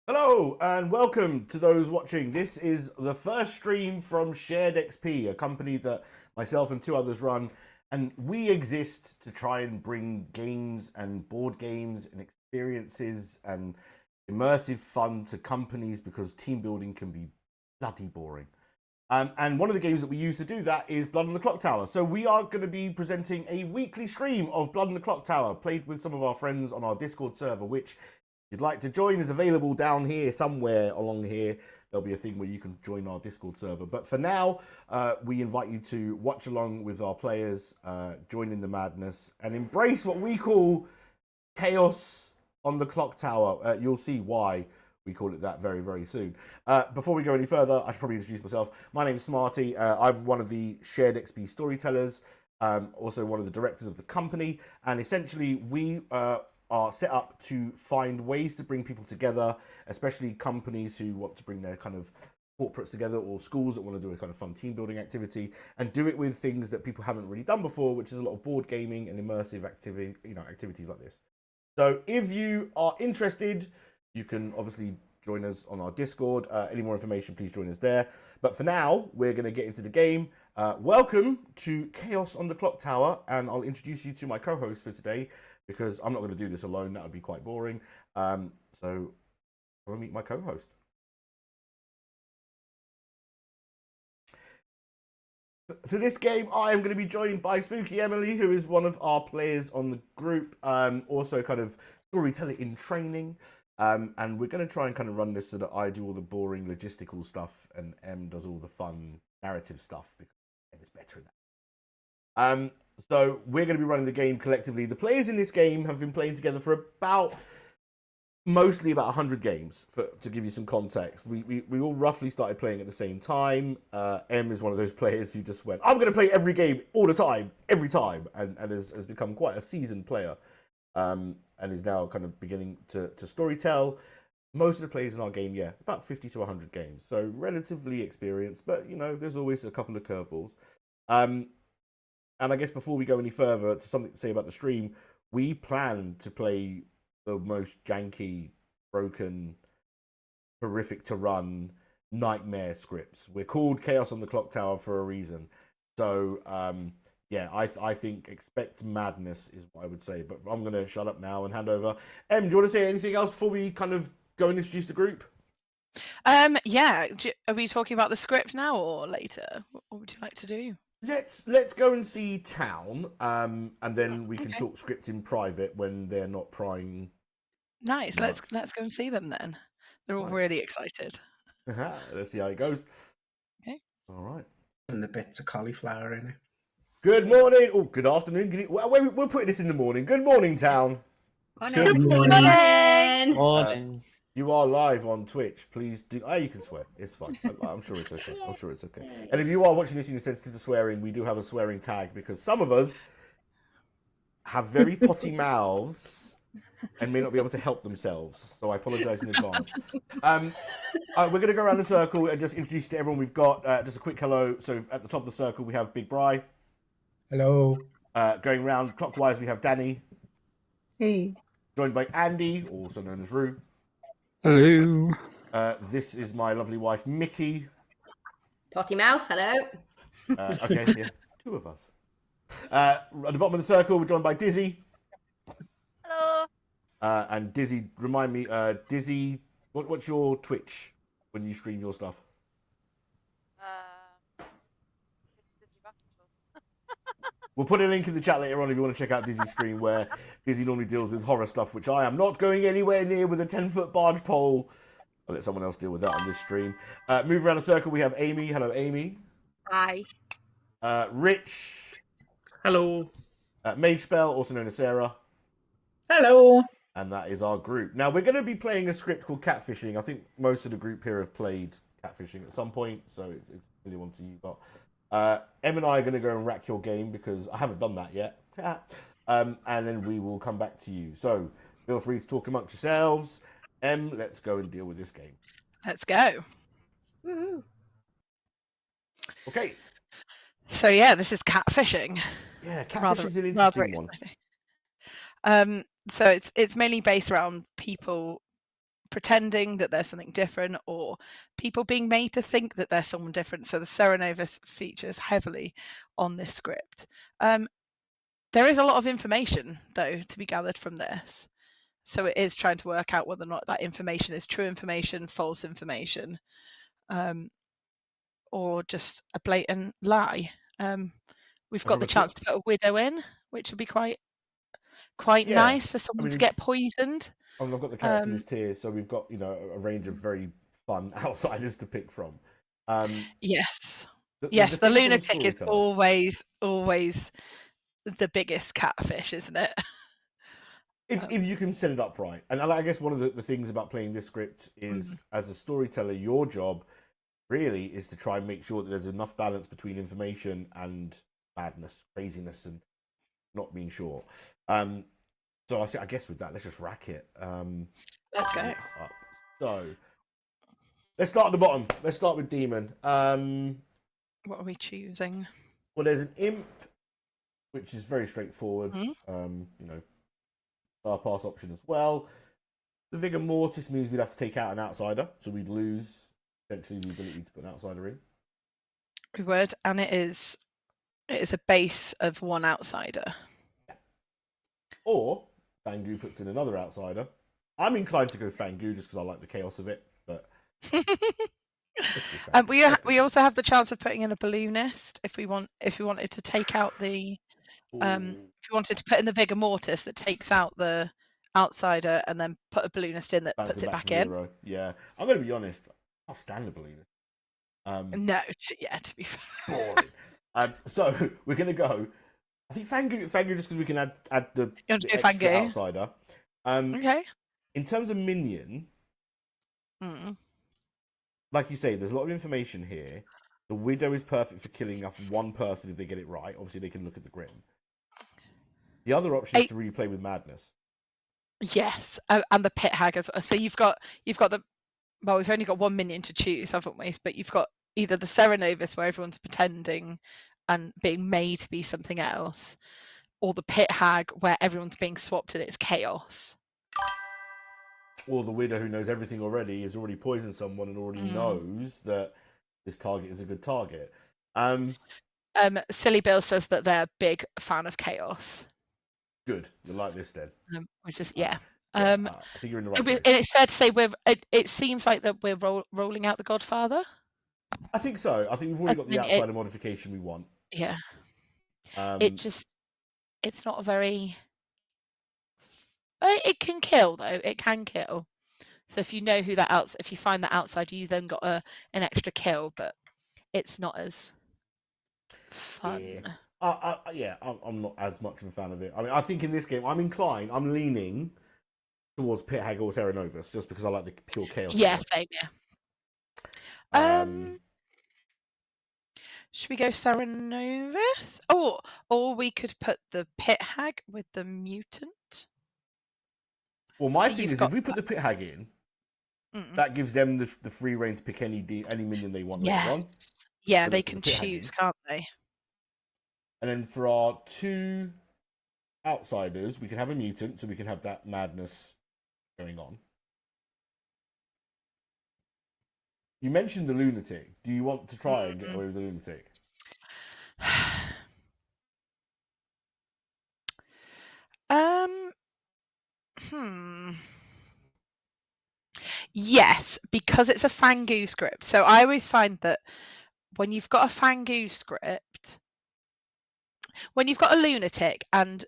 Hello and welcome to those watching. This is the first stream from Shared XP, a company that myself and two others run, and we exist to try and bring games and board games and experiences and immersive fun to companies because team building can be bloody boring. And one of the games that we use to do that is Blood on the Clocktower. So we are going to be presenting a weekly stream of Blood on the Clocktower, played with some of our friends on our Discord server, which if you'd like to join is available down here somewhere along here. There'll be a thing where you can join our Discord server. But for now, we invite you to watch along with our players, join in the madness, and embrace what we call chaos on the Clocktower. You'll see why we call it that very, very soon. Before we go any further, I should probably introduce myself. My name's Smarty. I'm one of the Shared XP storytellers, also one of the directors of the company. And essentially, we are set up to find ways to bring people together, especially companies who want to bring their kind of corporates together or schools that want to do a kind of fun team building activity and do it with things that people haven't really done before, which is a lot of board gaming and immersive activity, activities like this. So if you are interested, you can obviously join us on our Discord. Any more information, please join us there. But for now, we're going to get into the game. Welcome to Chaos on the Clocktower, and I'll introduce you to my co-host for today, because I'm not going to do this alone. That would be quite boring. So I'm going to meet my co-host. For this game, I am going to be joined by SpookyEmili, who is one of our players on the group, also kind of storyteller in training. And we're going to try and kind of run this so that I do all the boring logistical stuff and Em does all the fun narrative stuff, because Em is better at that. So we're going to be running the game collectively. The players in this game have been playing together for mostly about 100 games, to give you some context. We all roughly started playing at the same time. Em is one of those players who just went, I'm going to play every game all the time, every time, and has become quite a seasoned player, and is now kind of beginning to storytell. Most of the players in our game, about 50 to 100 games, so relatively experienced, but there's always a couple of curveballs. And I guess before we go any further, to something to say about the stream, we plan to play the most janky, broken, horrific to run nightmare scripts. We're called Chaos on the Clocktower for a reason. So, I think expect madness is what I would say. But I'm going to shut up now and hand over. Em, do you want to say anything else before we kind of go and introduce the group? Are we talking about the script now or later? What would you like to do? Let's go and see town, and then we can talk script in private when they're not prying. Nice. Let's go and see them then. They're all really excited. Let's see how it goes. Okay. All right. And the bits of cauliflower in it. Good morning. Oh, good afternoon. We'll put this in the morning. Good morning, town. Good morning. Morning. You are live on Twitch. Please do. You can swear. It's fine. I'm sure it's okay. I'm sure it's okay. And if you are watching this and you're sensitive to swearing, we do have a swearing tag, because some of us have very potty mouths and may not be able to help themselves. So I apologise in advance. We're going to go around the circle and just introduce you to everyone we've got. Just a quick hello. So at the top of the circle, we have Big Bri. Hello. Going round clockwise, we have Dani. Hey. Joined by Andy, also known as Rue. Hello. This is my lovely wife, Mickey. Potty mouth, hello. Okay, yeah, two of us. At the bottom of the circle, we're joined by Dizzy. Hello. And Dizzy, remind me, Dizzy, what's your Twitch when you stream your stuff? We'll put a link in the chat later on if you want to check out Dizzy's stream, where Dizzy normally deals with horror stuff, which I am not going anywhere near with a 10-foot barge pole. I'll let someone else deal with that on this stream. Move around the circle, we have Amy. Hello, Amy. Hi. Rich. Hello. Mage Spell, also known as Sarah. Hello. And that is our group. Now, we're going to be playing a script called Catfishing. I think most of the group here have played Catfishing at some point, so it's really one to you. But Em and I are going to go and rack your game, because I haven't done that yet. And then we will come back to you. So feel free to talk amongst yourselves. Em, let's go and deal with this game. Let's go. Woohoo. Okay. So this is Catfishing. Yeah, Catfishing is an interesting one. So it's mainly based around people pretending that there's something different, or people being made to think that there's someone different. So the Serenova features heavily on this script. There is a lot of information, though, to be gathered from this. So it is trying to work out whether or not that information is true information, false information, or just a blatant lie. We've got the chance to put a widow in, which would be quite nice for someone to get poisoned. I've got the character list here, so we've got a range of very fun outsiders to pick from. Yes, the the lunatic is always the biggest catfish, isn't it? If you can set it up right. And I guess one of the things about playing this script is, as a storyteller, your job really is to try and make sure that there's enough balance between information and madness, craziness, and not being sure. So I guess with that, let's just rack it. Let's go. So let's start at the bottom. Let's start with Demon. What are we choosing? Well, there's an imp, which is very straightforward. Star pass option as well. The Vigor Mortis means we'd have to take out an outsider, so we'd lose essentially the ability to put an outsider in. We would, and it is a base of one outsider. Or Fangu puts in another outsider. I'm inclined to go Fangu just because I like the chaos of it, but we also have the chance of putting in a balloonist if we wanted to take out the if we wanted to put in the Vigor Mortis that takes out the outsider and then put a balloonist in that puts it back in. Yeah, I'm going to be honest. I'll stand the balloonist. No, to be fair. Boring. So we're going to go. I think Fangu just because we can add the extra outsider. Okay. In terms of minion, like you say, there's a lot of information here. The Widow is perfect for killing off one person if they get it right. Obviously, they can look at the Grim. The other option is to really play with Madness. Yes, and the Pit Hag as well. So you've got the, well, we've only got one minion to choose, haven't we? But you've got either the Serenovus, where everyone's pretending and being made to be something else, or the Pit Hag, where everyone's being swapped and it's chaos. Or the Widow, who knows everything already, has already poisoned someone and already knows that this target is a good target. Silly Bill says that they're a big fan of chaos. Good, you like this then? Which is I think you're in the right place. And it's fair to say it seems like that we're rolling out the Godfather. I think so. I think we've already got the outsider modification we want. Yeah. It's not a very. It can kill though. It can kill. So if you know who if you find that outside, you then got an extra kill, but it's not as fun. Yeah. I'm not as much of a fan of it. I mean, I think in this game, I'm leaning towards Pit Hag or Serenovus, just because I like the pure chaos. Yeah, same. Yeah. Should we go Serenovus? Or we could put the Pit Hag with the mutant. Well, my thing is, if we put the Pit Hag in, that gives them the free reign to pick any minion they want later on. Yeah, so they can choose, can't they? And then for our two outsiders, we can have a mutant, so we can have that madness going on. You mentioned the lunatic. Do you want to try and get away with the lunatic? Yes, because it's a Fangu script. So I always find that when you've got a Fangu script, when you've got a lunatic and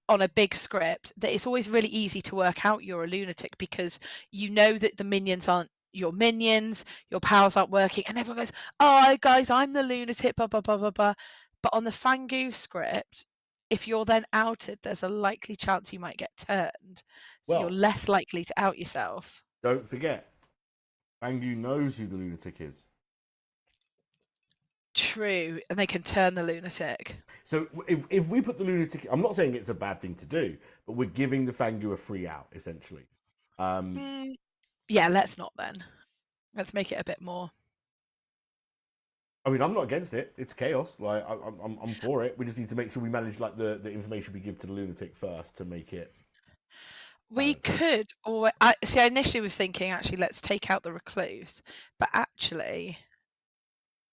on a big script, that it's always really easy to work out you're a lunatic because you know that the minions aren't your minions, your powers aren't working, and everyone goes, "Oh, guys, I'm the lunatic." Blah blah blah blah blah. But on the Fangu script, if you're then outed, there's a likely chance you might get turned, so you're less likely to out yourself. Don't forget, Fangu knows who the lunatic is. True, and they can turn the lunatic. So if we put the lunatic, I'm not saying it's a bad thing to do, but we're giving the Fangu a free out, essentially. Yeah, let's not then. Let's make it a bit more. I mean, I'm not against it. It's chaos. Like I'm for it. We just need to make sure we manage like the information we give to the lunatic first to make it. We could, or I initially was thinking, actually, let's take out the recluse, but actually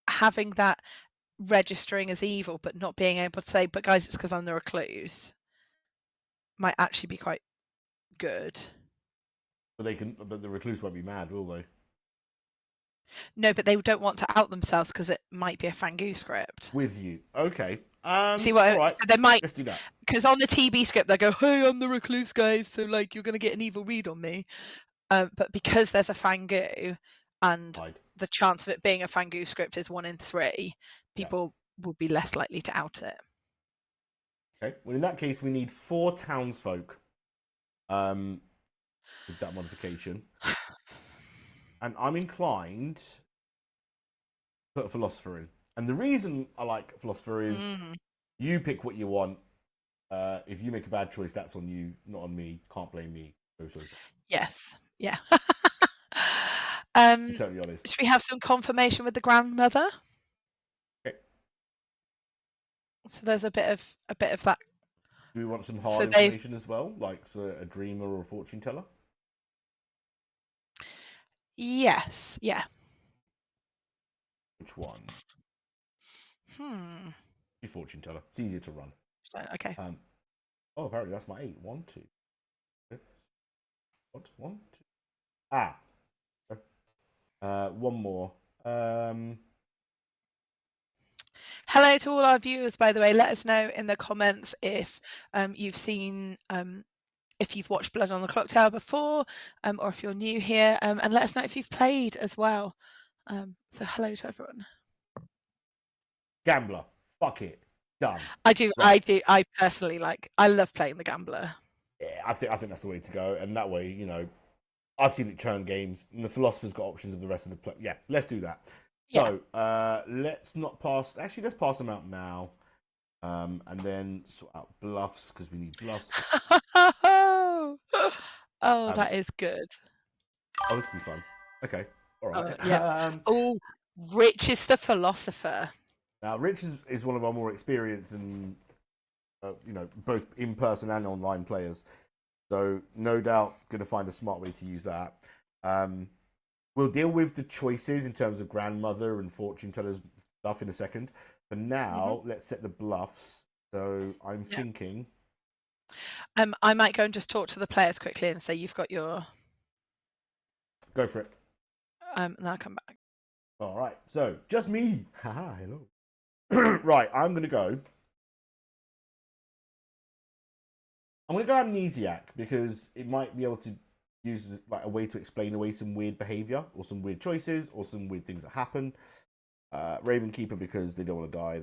having that registering as evil, but not being able to say, but guys, it's because I'm the recluse, might actually be quite good. But the recluse won't be mad, will they? No, but they don't want to out themselves because it might be a Fangu script. With you, okay. See what? All right. So they might. Let's do that. Because on the TB script, they go, "Hey, I'm the recluse, guys. So like, you're gonna get an evil read on me." But because there's a Fangu, and Hide. the chance of it being a Fangu script is 1 in 3, people would be less likely to out it. Okay. Well, in that case, we need 4 townsfolk. With that modification, and I'm inclined to put a philosopher in. And the reason I like philosopher is you pick what you want. If you make a bad choice, that's on you, not on me. Can't blame me. So. Yes. Yeah. I'm totally honest. Should we have some confirmation with the grandmother? Okay. So there's a bit of that. Do we want some hard information as well, like a dreamer or a fortune teller? Yes. Yeah. Which one? Be fortune teller. It's easier to run. Okay. Oh, apparently that's my 8. 1, 2. 5, what? 1, 2. Ah. One more. Hello to all our viewers, by the way. Let us know in the comments if you've seen, if you've watched Blood on the Clocktower before, or if you're new here, and let us know if you've played as well. So hello to everyone. Gambler. Fuck it. Done. I do. Right. I personally I love playing the gambler. Yeah, I think that's the way to go, and that way, I've seen it churn games, and the philosopher's got options of the rest of the play. Yeah, let's do that. Yeah. So let's not pass. Actually, let's pass them out now, and then sort out bluffs because we need bluffs. Oh, that is good. Oh, this will be fun. Okay, all right. Yeah. Rich is the philosopher. Now, Rich is one of our more experienced and both in person and online players. So no doubt going to find a smart way to use that. We'll deal with the choices in terms of grandmother and fortune tellers stuff in a second. For now, let's set the bluffs. So I'm thinking. I might go and just talk to the players quickly and say you've got your. Go for it. And I'll come back. All right. So just me. Haha. Hello. Right. I'm going to go. I'm going to go amnesiac because it might be able to use like a way to explain away some weird behavior or some weird choices or some weird things that happen. Raven Keeper because they don't want to die,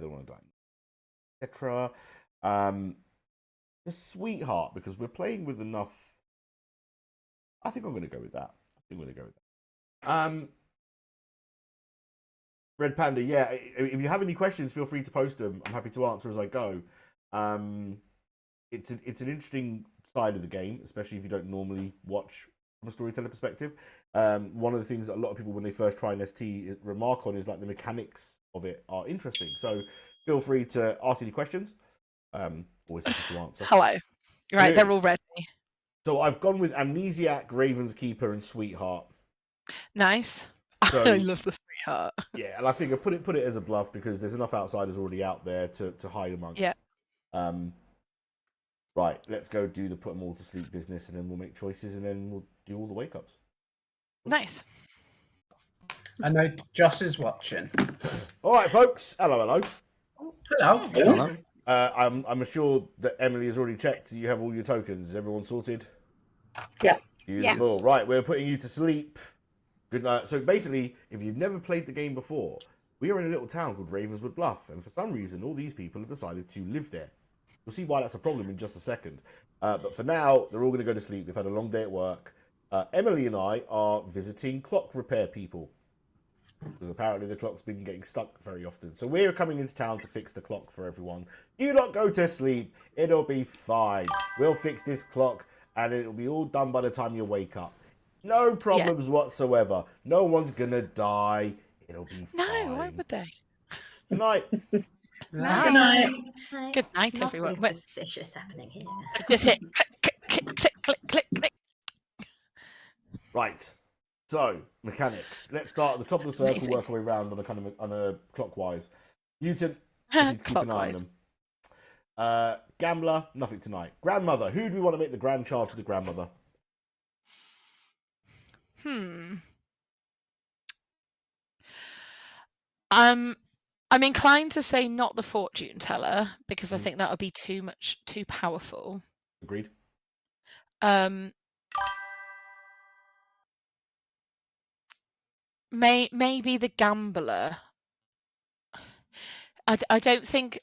etc. The Sweetheart because we're playing with enough. I think I'm going to go with that. Red Panda, yeah. If you have any questions, feel free to post them. I'm happy to answer as I go. It's an interesting side of the game, especially if you don't normally watch from a storyteller perspective. One of the things that a lot of people, when they first try an ST, remark on is like the mechanics of it are interesting. So feel free to ask any questions. Always happy to answer. Hello. Right, they're all ready. So I've gone with Amnesiac, Raven's Keeper, and Sweetheart. Nice. So, I love the Sweetheart. Yeah, and I figure put it as a bluff because there's enough outsiders already out there to hide amongst. Yeah. Right, let's go do the put them all to sleep business, and then we'll make choices, and then we'll do all the wake ups. Nice. I know Joss is watching. All right, folks. Hello. Hello. I'm sure that Emily has already checked. You have all your tokens. Is everyone sorted? Yeah. Beautiful. Yeah. Right, we're putting you to sleep. Good night. So basically, if you've never played the game before, we are in a little town called Ravenswood Bluff, and for some reason, all these people have decided to live there. You'll see why that's a problem in just a second. But for now, they're all going to go to sleep. They've had a long day at work. Emily and I are visiting clock repair people because apparently the clock's been getting stuck very often. So we're coming into town to fix the clock for everyone. You lot go to sleep. It'll be fine. We'll fix this clock, and it'll be all done by the time you wake up. No problems whatsoever. No one's going to die. It'll be fine. No, why would they? Good night. Good Night. night. Good night, everyone. Nothing suspicious happening here. Just hit click, click, click, click, click, click. Right. So mechanics. Let's start at the top of the circle, Amazing. work our way around on a clockwise. Mutant. Just need to keep an eye on Clockwise. them. Gambler. Nothing tonight. Grandmother. Who do we want to make the grandchild for the grandmother? I'm inclined to say not the fortune teller because I Mhm. think that would be too powerful. Agreed. Maybe the gambler. I don't think.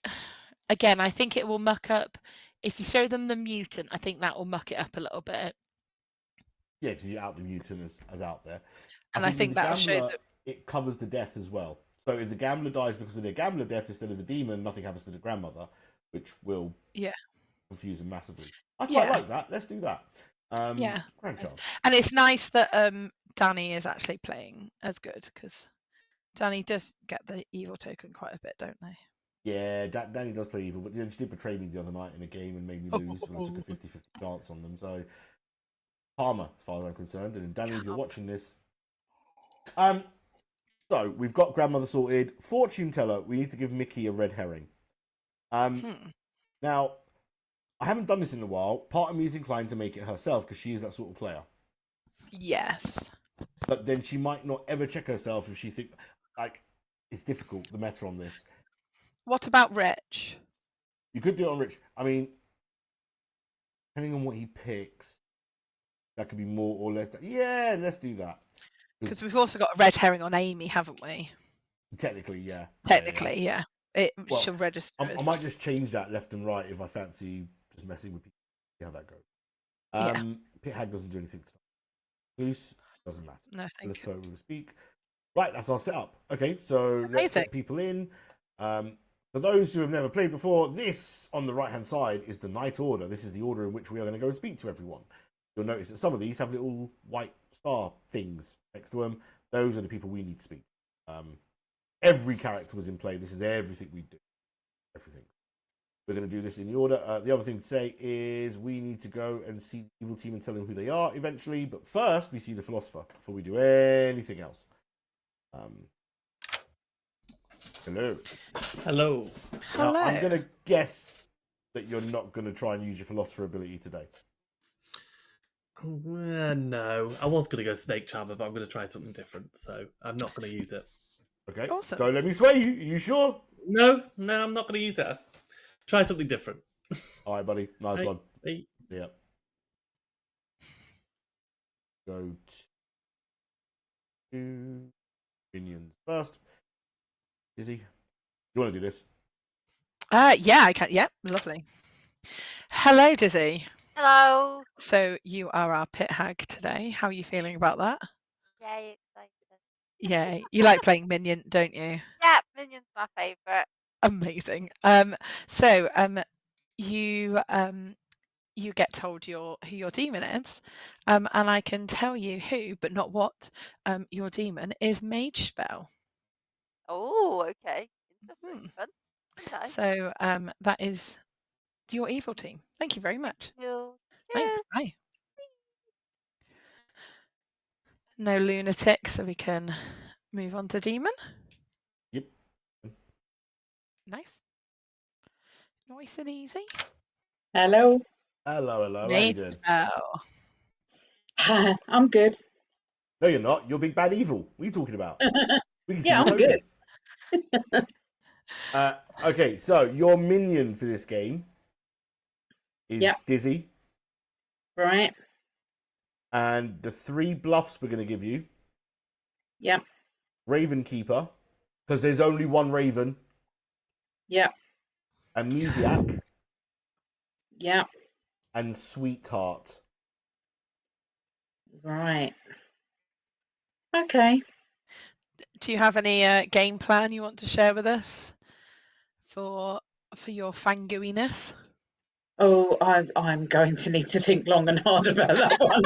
Again, I think it will muck up. If you show them the mutant, I think that will muck it up a little bit. Yeah, because you out the mutant as out there. And I think with the that'll show gambler, that. it covers the death as well. So if the gambler dies because of their gambler death instead of the demon, nothing happens to the grandmother, which will confuse them massively. I quite like that. Let's do that. Yeah. Grandchild. And it's nice that Dani is actually playing as good because Dani does get the evil token quite a bit, don't they? Yeah, Dani does play evil, but she did betray me the other night in a game and made me lose when I took a 50-50 chance on them. So, karma, as far as I'm concerned. And Dani, if you're watching this, so we've got grandmother sorted. Fortune teller, we need to give Mickey a red herring. Now, I haven't done this in a while. Part of me is inclined to make it herself because she is that sort of player. Yes. But then she might not ever check herself if she think it's difficult, the meta on this. What about Rich? You could do it on Rich. I mean, depending on what he picks, that could be more or less. Yeah, let's do that. Because we've also got a red herring on Amy, haven't we? Technically, yeah. Technically, yeah. She'll register. I might just change that left and right if I fancy just messing with people. See how that goes. Pit Hag doesn't do anything tonight. Loose doesn't matter. No, Let's thank you. we'll speak. Right, that's our setup. Okay, so let's get people in. For those who have never played before, this on the right hand side is the night order. This is the order in which we are going to go and speak to everyone. You'll notice that some of these have little white star things next to them. Those are the people we need to speak to. Every character was in play. This is everything we do. Everything. We're going to do this in the order. The other thing to say is we need to go and see the evil team and tell them who they are eventually. But first, we see the philosopher before we do anything else. Hello. Hello. Hello. Now, I'm going to guess that you're not going to try and use your philosopher ability today. No, I was going to go Snake Charmer, but I'm going to try something different, so I'm not going to use it. Okay. Awesome. Don't let me sway you. Are you sure? No, I'm not going to use it. Try something different. All right, buddy. Nice one. Hey. Yeah. Go to minions first. Izzy, you want to do this? Yeah, I can. Yep, lovely. Hello, Dizzy. Hello. So you are our pit hag today. How are you feeling about that? Yay, excited. Yeah, you like playing minion, don't you? Yeah, Minion's my favourite. Amazing. You get told who your demon is, and I can tell you who, but not what. Your demon is Mage Spell. Oh, okay. Interesting. Fun. Okay. So that is your evil team. Thank you very much. Cheers. Thanks. Bye. No lunatic, so we can move on to demon. Yep. Nice. Nice and easy. Hello. Hello. How you Mage doing? Spell. I'm good. No, you're not. You're big bad evil. What are you talking about? We can see Yeah, the I'm token. good. Okay, so your minion for this game is Dizzy. Right. And the 3 bluffs we're going to give you. Yep. Raven Keeper, because there's only one Raven. Yep. Amnesiac. Yep. And Sweetheart. Right. Okay. Do you have any game plan you want to share with us for your fangooiness? Oh, I'm going to need to think long and hard about that one.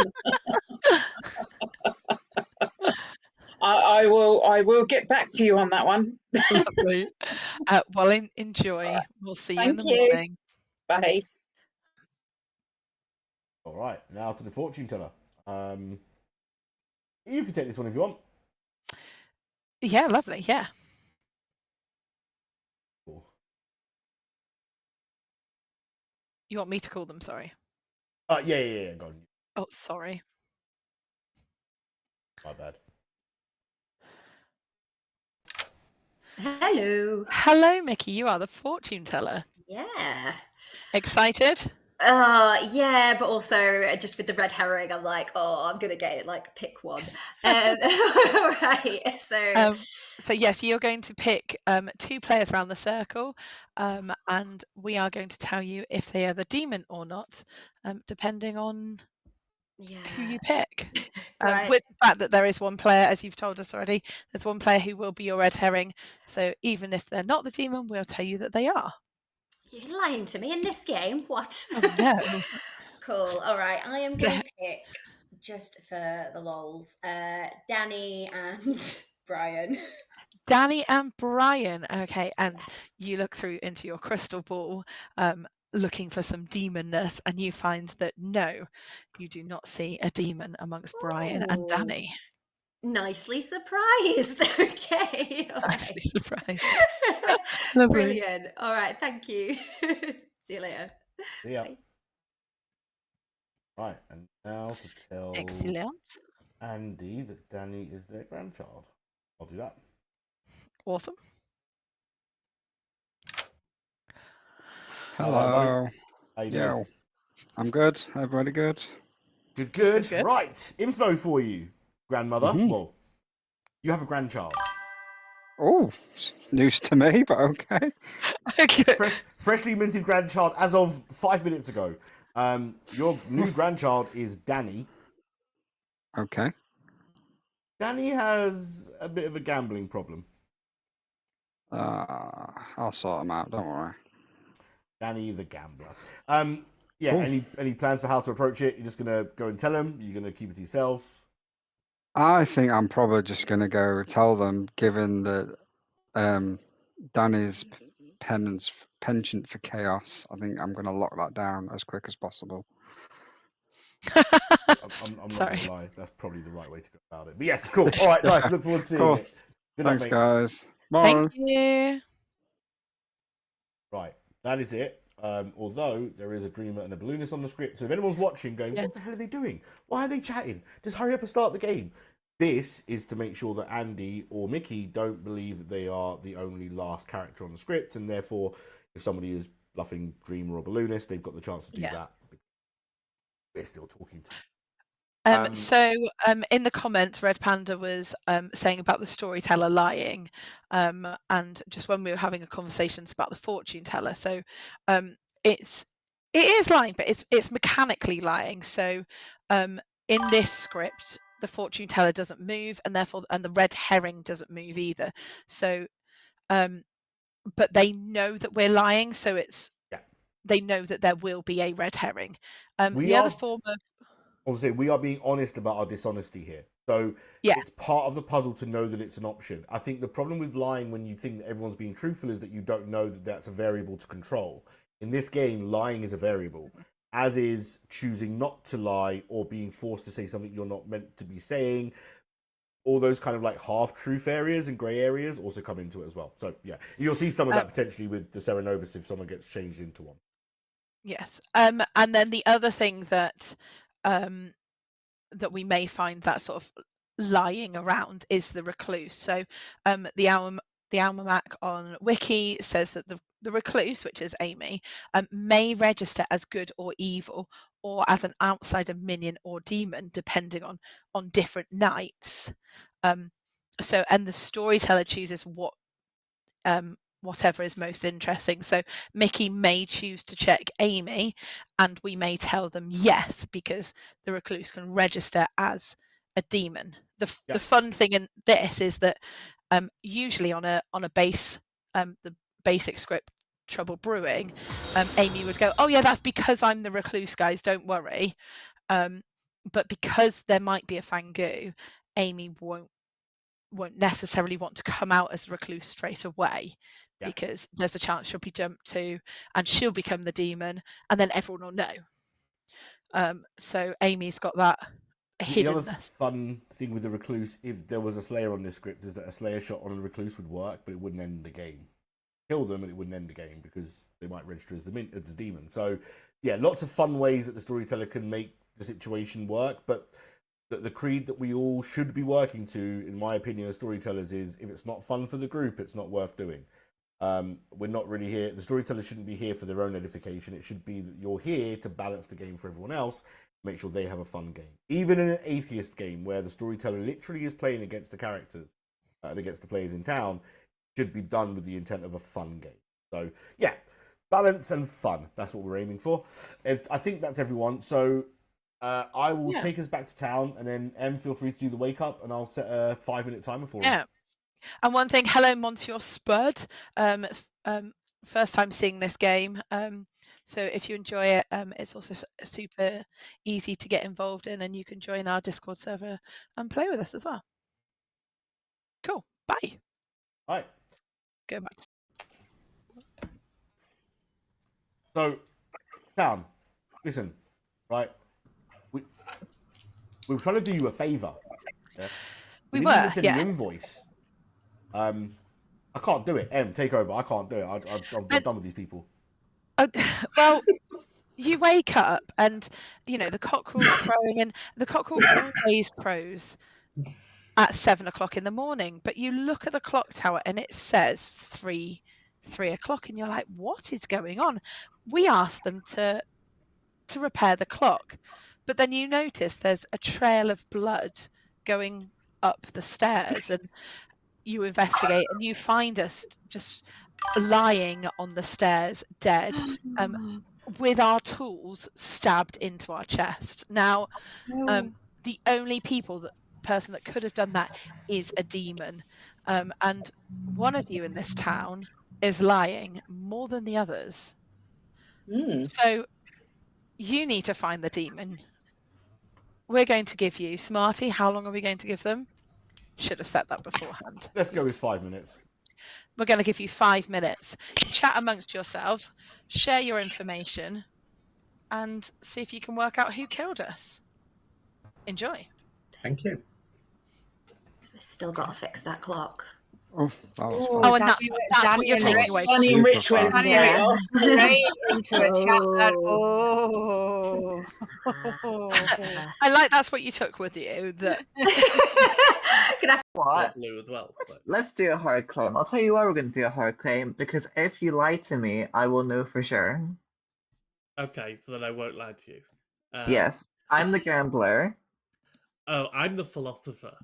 I will get back to you on that one. Lovely. Well, enjoy. We'll see you in the Thank you. morning. Bye. All right, now to the fortune teller. You can take this one if you want. Yeah, lovely. Yeah. Cool. You want me to call them? Sorry. Yeah. Go on. Oh, sorry. My bad. Hello. Hello, Mickey. You are the fortune teller. Yeah. Excited? Yeah, but also just with the red herring, I'm like, oh, I'm gonna get it. Like, pick one. Right. So yes, you're going to pick 2 players around the circle, and we are going to tell you if they are the demon or not, depending on who you pick. Right. With the fact that there is one player, as you've told us already, there's one player who will be your red herring. So even if they're not the demon, we'll tell you that they are. You're lying to me in this game. What? Oh no. Cool. All right. I am going to pick, just for the lols, Dani and Brian. Dani and Brian. Okay, and Yes. you look through into your crystal ball, looking for some demonness, and you find that no, you do not see a demon amongst Brian and Ooh. Dani. Nicely surprised. Okay. All Nicely right. surprised. Lovely. Brilliant. All right. Thank you. See you later. Yeah. Bye. Right, and now to tell Excellent. Andy that Dani is their grandchild. I'll do that. Awesome. Hello, buddy. Hello. How you doing? Yo. I'm good. Everybody good? Good. Good. Right, info for you, grandmother. Mhm. Well, you have a grandchild. Oh, news to me, but okay. Okay. Freshly minted grandchild as of 5 minutes ago. Your new grandchild is Dani. Okay. Dani has a bit of a gambling problem. I'll sort them out. Don't worry. Dani the gambler. Cool. Any plans for how to approach it? You're just gonna go and tell him? You're gonna keep it to yourself? I think I'm probably just gonna go tell them, given that Danny's penchant for chaos. I think I'm gonna lock that down as quick as possible. I'm not Sorry. gonna lie, that's probably the right way to go about it. But yes, cool. All right, nice. Look forward to seeing Cool. it. Good luck, Thanks, mate. guys. Bye. Thank you. Right, that is it. Although there is a dreamer and a balloonist on the script, so if anyone's watching, going, Yeah. "What the hell are they doing? Why are they chatting? Just hurry up and start the game." This is to make sure that Andy or Mickey don't believe that they are the only last character on the script, and therefore, if somebody is bluffing dreamer or balloonist, they've got the chance to do Yeah. that. We're still talking to. So in the comments, Red Panda was saying about the storyteller lying, and just when we were having a conversation about the fortune teller. So it is lying, but it's mechanically lying. So in this script, the fortune teller doesn't move, and therefore the red herring doesn't move either. So but they know that we're lying, so they know that there will be a red herring. The other form of Obviously, we are being honest about our dishonesty here. So Yeah. it's part of the puzzle to know that it's an option. I think the problem with lying when you think that everyone's being truthful is that you don't know that that's a variable to control. In this game, lying is a variable, as is choosing not to lie or being forced to say something you're not meant to be saying. All those kind of like half-truth areas and grey areas also come into it as well. So yeah, you'll see some of that potentially with the Serenovus if someone gets changed into one. Yes. And then the other thing that that we may find that sort of lying around is the recluse. So the almanac on Wiki says that the recluse, which is Amy, may register as good or evil, or as an outsider minion or demon, depending on different nights. So and the storyteller chooses whatever is most interesting. So Mickey may choose to check Amy, and we may tell them yes, because the recluse can register as a demon. The fun thing in this is that usually on a base the basic script Trouble Brewing, Amy would go, "Oh yeah, that's because I'm the recluse, guys, don't worry." But because there might be a Fangu, Amy won't necessarily want to come out as the recluse straight away, because there's a chance she'll be jumped to and she'll become the demon, and then everyone will know. So Amy's got that The other hiddenness. fun thing with the recluse, if there was a Slayer on this script, is that a Slayer shot on a recluse would work, but it wouldn't end the game. Kill them and it wouldn't end the game because they might register as as a demon. So yeah, lots of fun ways that the storyteller can make the situation work, but the creed that we all should be working to, in my opinion, as storytellers, is if it's not fun for the group, it's not worth doing. We're not really here. The storyteller shouldn't be here for their own edification. It should be that you're here to balance the game for everyone else, make sure they have a fun game. Even in an atheist game where the storyteller literally is playing against the characters and against the players in town, should be done with the intent of a fun game. So yeah, balance and fun. That's what we're aiming for. I think that's everyone. So I will take us back to town, and then Em, feel free to do the wake up, and I'll set a 5-minute timer for Yeah. And one thing, hello, Monsieur Spud. First time seeing this game. So if you enjoy it, it's also super easy to get involved in, and you can join our Discord server and play with us as well. Cool. Bye. All right. Go back. So, town, listen, right? We were trying to do you a favour. Yeah? We didn't were, even send yeah. the invoice. I can't do it. Em, take over. I can't do it. I'm done with these people. Well, you wake up and the cockerel's crowing, and the cockerel always crows at 7 o'clock in the morning. But you look at the clock tower and it says 3 o'clock, and you're like, what is going on? We asked them to repair the clock, but then you notice there's a trail of blood going up the stairs, and you investigate and you find us just lying on the stairs dead, with our tools stabbed into our chest. Now the only person that could have done that is a demon, and one of you in this town is lying more than the others. So you need to find the demon. We're going to give you, Smarty, how long are we going to give them? Should have said that beforehand. Let's go with 5 minutes. We're going to give you 5 minutes. Chat amongst yourselves, share your information, and see if you can work out who killed us. Enjoy. Thank you. So we've still got to fix that clock. Oh, that was Oh, fun. Oh, and that's what you're taking away from Dani and me. Rich went Super straight fun. off. Straight into a chat that. Oh. Oh. I like that's what you took with you. That Could have What? Blue as well. So. Let's do a hard claim. I'll tell you why we're going to do a hard claim, because if you lie to me, I will know for sure. Okay, so then I won't lie to you. Yes, I'm the gambler. Oh, I'm the philosopher.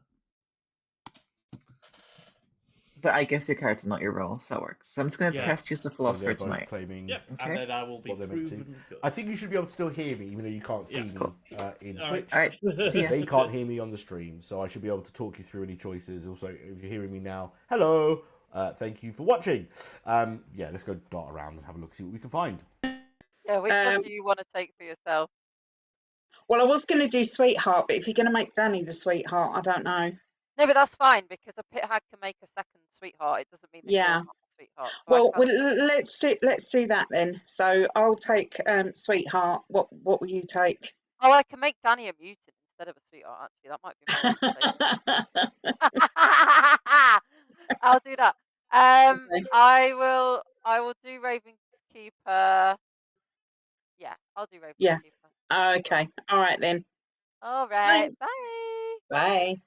But I guess your character's not your role, so that works. So I'm just going to Yeah. test you as the So philosopher they're both tonight. claiming Yep, Okay. and then I will be what they're meant to. proven good. I think you should be able to still hear me, even though you can't see Yeah, me cool. in All Twitch. right. See ya. They can't hear me on the stream, so I should be able to talk you through any choices. Also, if you're hearing me now, hello, thank you for watching. Yeah, let's go dart around and have a look, see what we can find. Yeah, which one do you want to take for yourself? Well, I was going to do sweetheart, but if you're going to make Dani the sweetheart, I don't know. No, but that's fine because a pit hag can make a second sweetheart. It doesn't mean that you're Yeah. not a sweetheart. So Well, I can... let's do that then. So I'll take sweetheart. What will you take? Oh, I can make Dani a mutant instead of a sweetheart. Actually, that might be more interesting. I'll do that. Okay. I will do Ravenkeeper. Yeah, I'll do Ravenkeeper. Yeah. Okay. All right then. All right. Bye. Bye.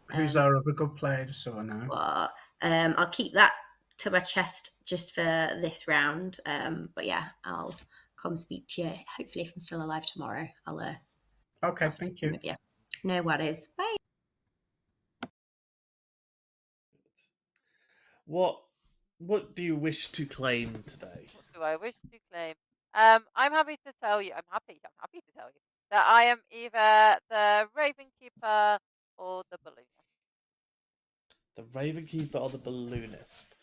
Who's our other good player, just so I know? What? I'll keep that to my chest just for this round. But yeah, I'll come speak to you. Hopefully, if I'm still alive tomorrow, I'll. Okay, thank you. Yeah. No worries. Bye. What do you wish to claim today? What do I wish to claim? I'm happy to tell you. I'm happy to tell you that I am either the Ravenkeeper or the Ballooner. The Ravenkeeper or the Balloonist?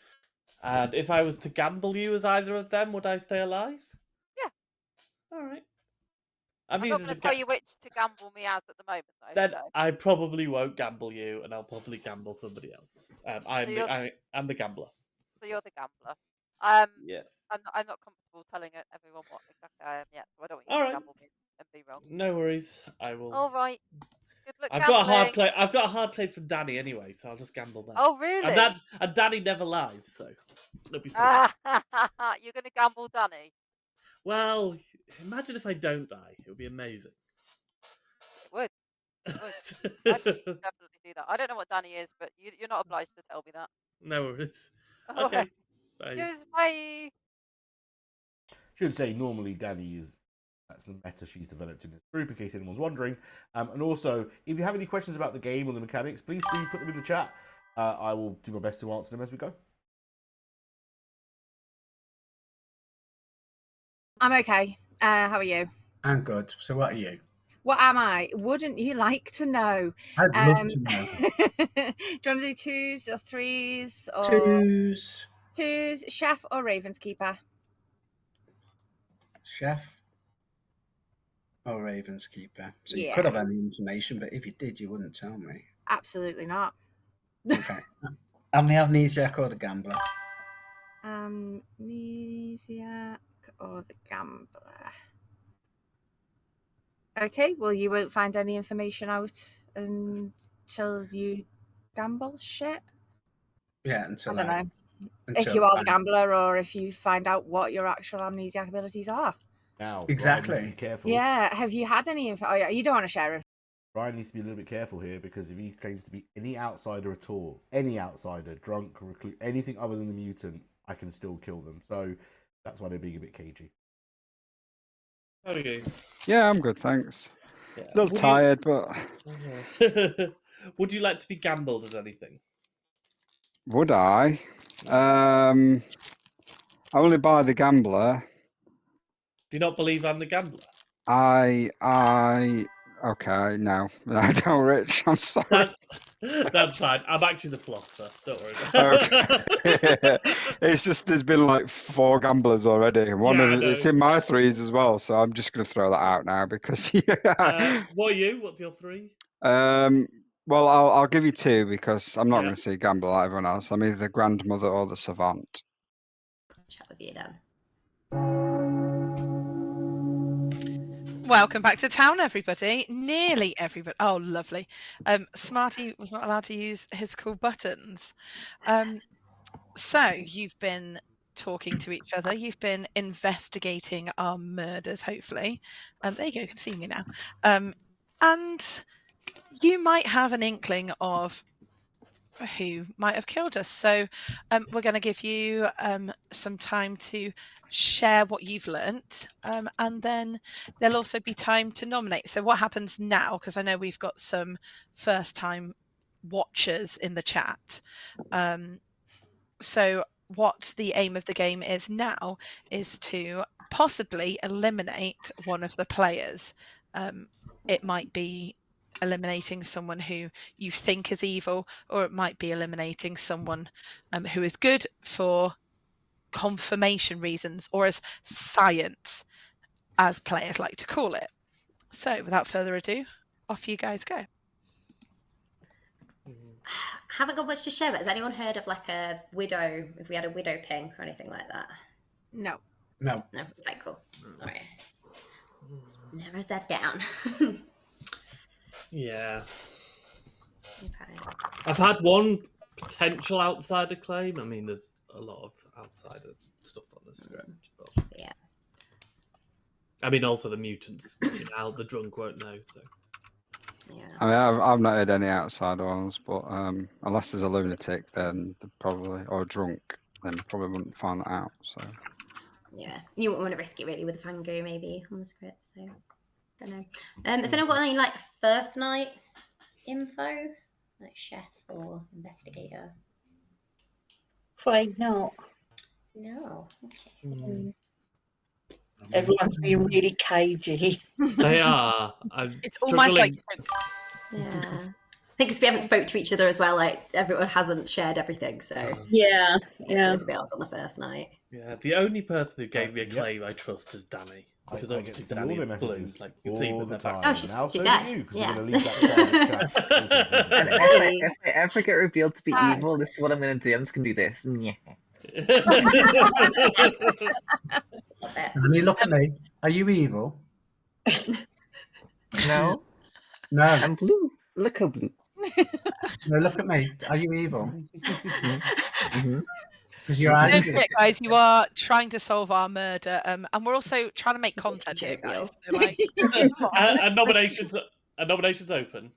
And if I was to gamble you as either of them, would I stay alive? Yeah. All right. I'm not going to tell you which to gamble me as at the moment, though. Then So. I probably won't gamble you, and I'll probably gamble somebody else. I'm the gambler. So you're the gambler. Yeah. I'm not comfortable telling everyone what exactly I am yet, so I don't want you All to right. gamble me. and be wrong. No worries. I will. All right. Good luck I've gambling. got a hard claim. I've got a hard claim from Dani anyway, so I'll just gamble that. Oh, really? And Dani never lies, so it'll be fun. You're going to gamble Dani? Well, imagine if I don't die. It would be amazing. It would. It would. I think you should definitely do that. I don't know what Dani is, but you're not obliged to tell me that. No worries. All Okay. right. Bye. Cheers, bye. Should say normally Dani is, that's the meta she's developed in this group, in case anyone's wondering. And also, if you have any questions about the game or the mechanics, please do put them in the chat. I will do my best to answer them as we go. I'm okay. How are you? I'm good. So what are you? What am I? Wouldn't you like to know? I'd love to know. Do you want to do 2s or 3s or 2s? 2s, chef or ravenskeeper? Chef or ravenskeeper? So you Yeah. could have any information, but if you did, you wouldn't tell me. Absolutely not. Okay. I'm the amnesiac or the gambler. Amnesiac or the gambler? Okay, well, you won't find any information out until you gamble shit. Yeah, until I don't know. until If you are the gambler or if you find out what your actual amnesiac abilities are. Now, Exactly. Brian needs to be careful. Yeah, have you had any info? Oh, yeah, you don't want to share it. Brian needs to be a little bit careful here, because if he claims to be any outsider at all, any outsider, drunk, recluse, anything other than the mutant, I can still kill them. So that's why they're being a bit cagey. How are you? Yeah, I'm good, thanks. Yeah. A little tired, but Would you like to be gambled as anything? would I? I only buy the gambler. Do you not believe I'm the gambler? Okay, no, I don't, Rich. I'm sorry. That's fine. I'm actually the philosopher. Don't worry about it. Okay. It's just there's been like 4 gamblers already, and one of it's in my 3s as well. So I'm just going to throw that out now because. What are you? What's your 3? Well, I'll give you 2 because I'm not Yeah. going to see gamble like everyone else. I'm either the grandmother or the savant. Chat with you then. Welcome back to town, everybody. Nearly everybody. Oh, lovely. Smarty was not allowed to use his cool buttons. So you've been talking to each other. You've been investigating our murders, hopefully. There you go. You can see me now. And you might have an inkling of who might have killed us. So we're going to give you some time to share what you've learnt, and then there'll also be time to nominate. So what happens now, because I know we've got some first time watchers in the chat, so what the aim of the game is now is to possibly eliminate one of the players. It might be eliminating someone who you think is evil, or it might be eliminating someone who is good for confirmation reasons, or as science, as players like to call it. So without further ado, off you guys go. Haven't got much to share, but has anyone heard of like a widow, if we had a widow ping or anything like that? No. No? Okay, cool. All right. Never sat down. Yeah. Okay. I've had one potential outsider claim. I mean, there's a lot of outsider stuff on the script. But... yeah. I mean, also the mutants, the drunk won't know, so... Yeah. I mean, I've not heard any outside ones, but unless there's a lunatic, then probably, or drunk, then probably wouldn't find that out. So yeah, you wouldn't want to risk it really with a Fango maybe on the script. So I don't know. Has anyone got any like first night info, like chef or investigator? Afraid not. No. Okay. Everyone's being really cagey. They are. I'm It's struggling. almost like Yeah. I think because we haven't spoke to each other as well, like everyone hasn't shared everything, so Yeah. So it was a bit odd on the first night. Yeah, the only person who gave me a claim I trust is Dani. Because I get obviously to send all Dani their is blue. messages Like, you can see all with the their time. Oh, she Now so said, do you, 'cause yeah. we're going to leave that private chat. And if I ever get revealed to be evil, this is what I'm going to do. I'm just going to do this. Yeah. And you look at me. Are you evil? No, No, I'm blue. Look how blue. no, look at me. Are you evil? Mm-hmm. Because your Mhm. eyes. Don't forget, guys, you are trying to solve our murder, and we're also trying to make content here, Jovial. guys. So, like, come on. And nominations open.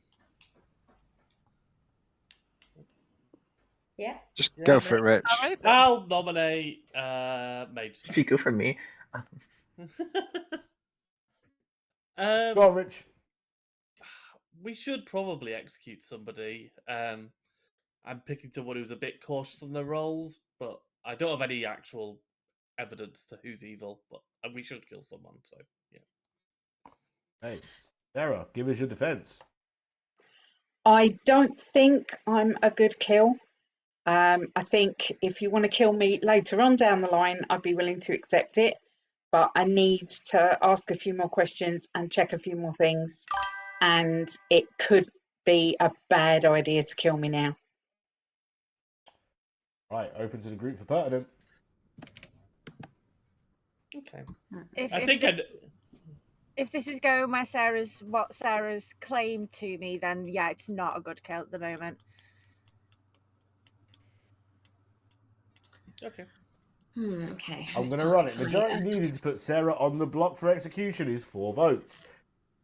Yeah. Just Yeah, go for it, Rich. Are open. I'll nominate Mage. If you go for me, Go on, Rich. We should probably execute somebody. I'm picking someone who's a bit cautious on their roles, but I don't have any actual evidence to who's evil. But we should kill someone. So yeah. Hey, Sarah, give us your defense. I don't think I'm a good kill. I think if you want to kill me later on down the line, I'd be willing to accept it. But I need to ask a few more questions and check a few more things. And it could be a bad idea to kill me now. Right, open to the group for pertinent. Okay. If this is going by what Sarah's claimed to me, then yeah, it's not a good kill at the moment. Okay. Okay. I'm going to run it. Majority needed to put Sarah on the block for execution is 4 votes.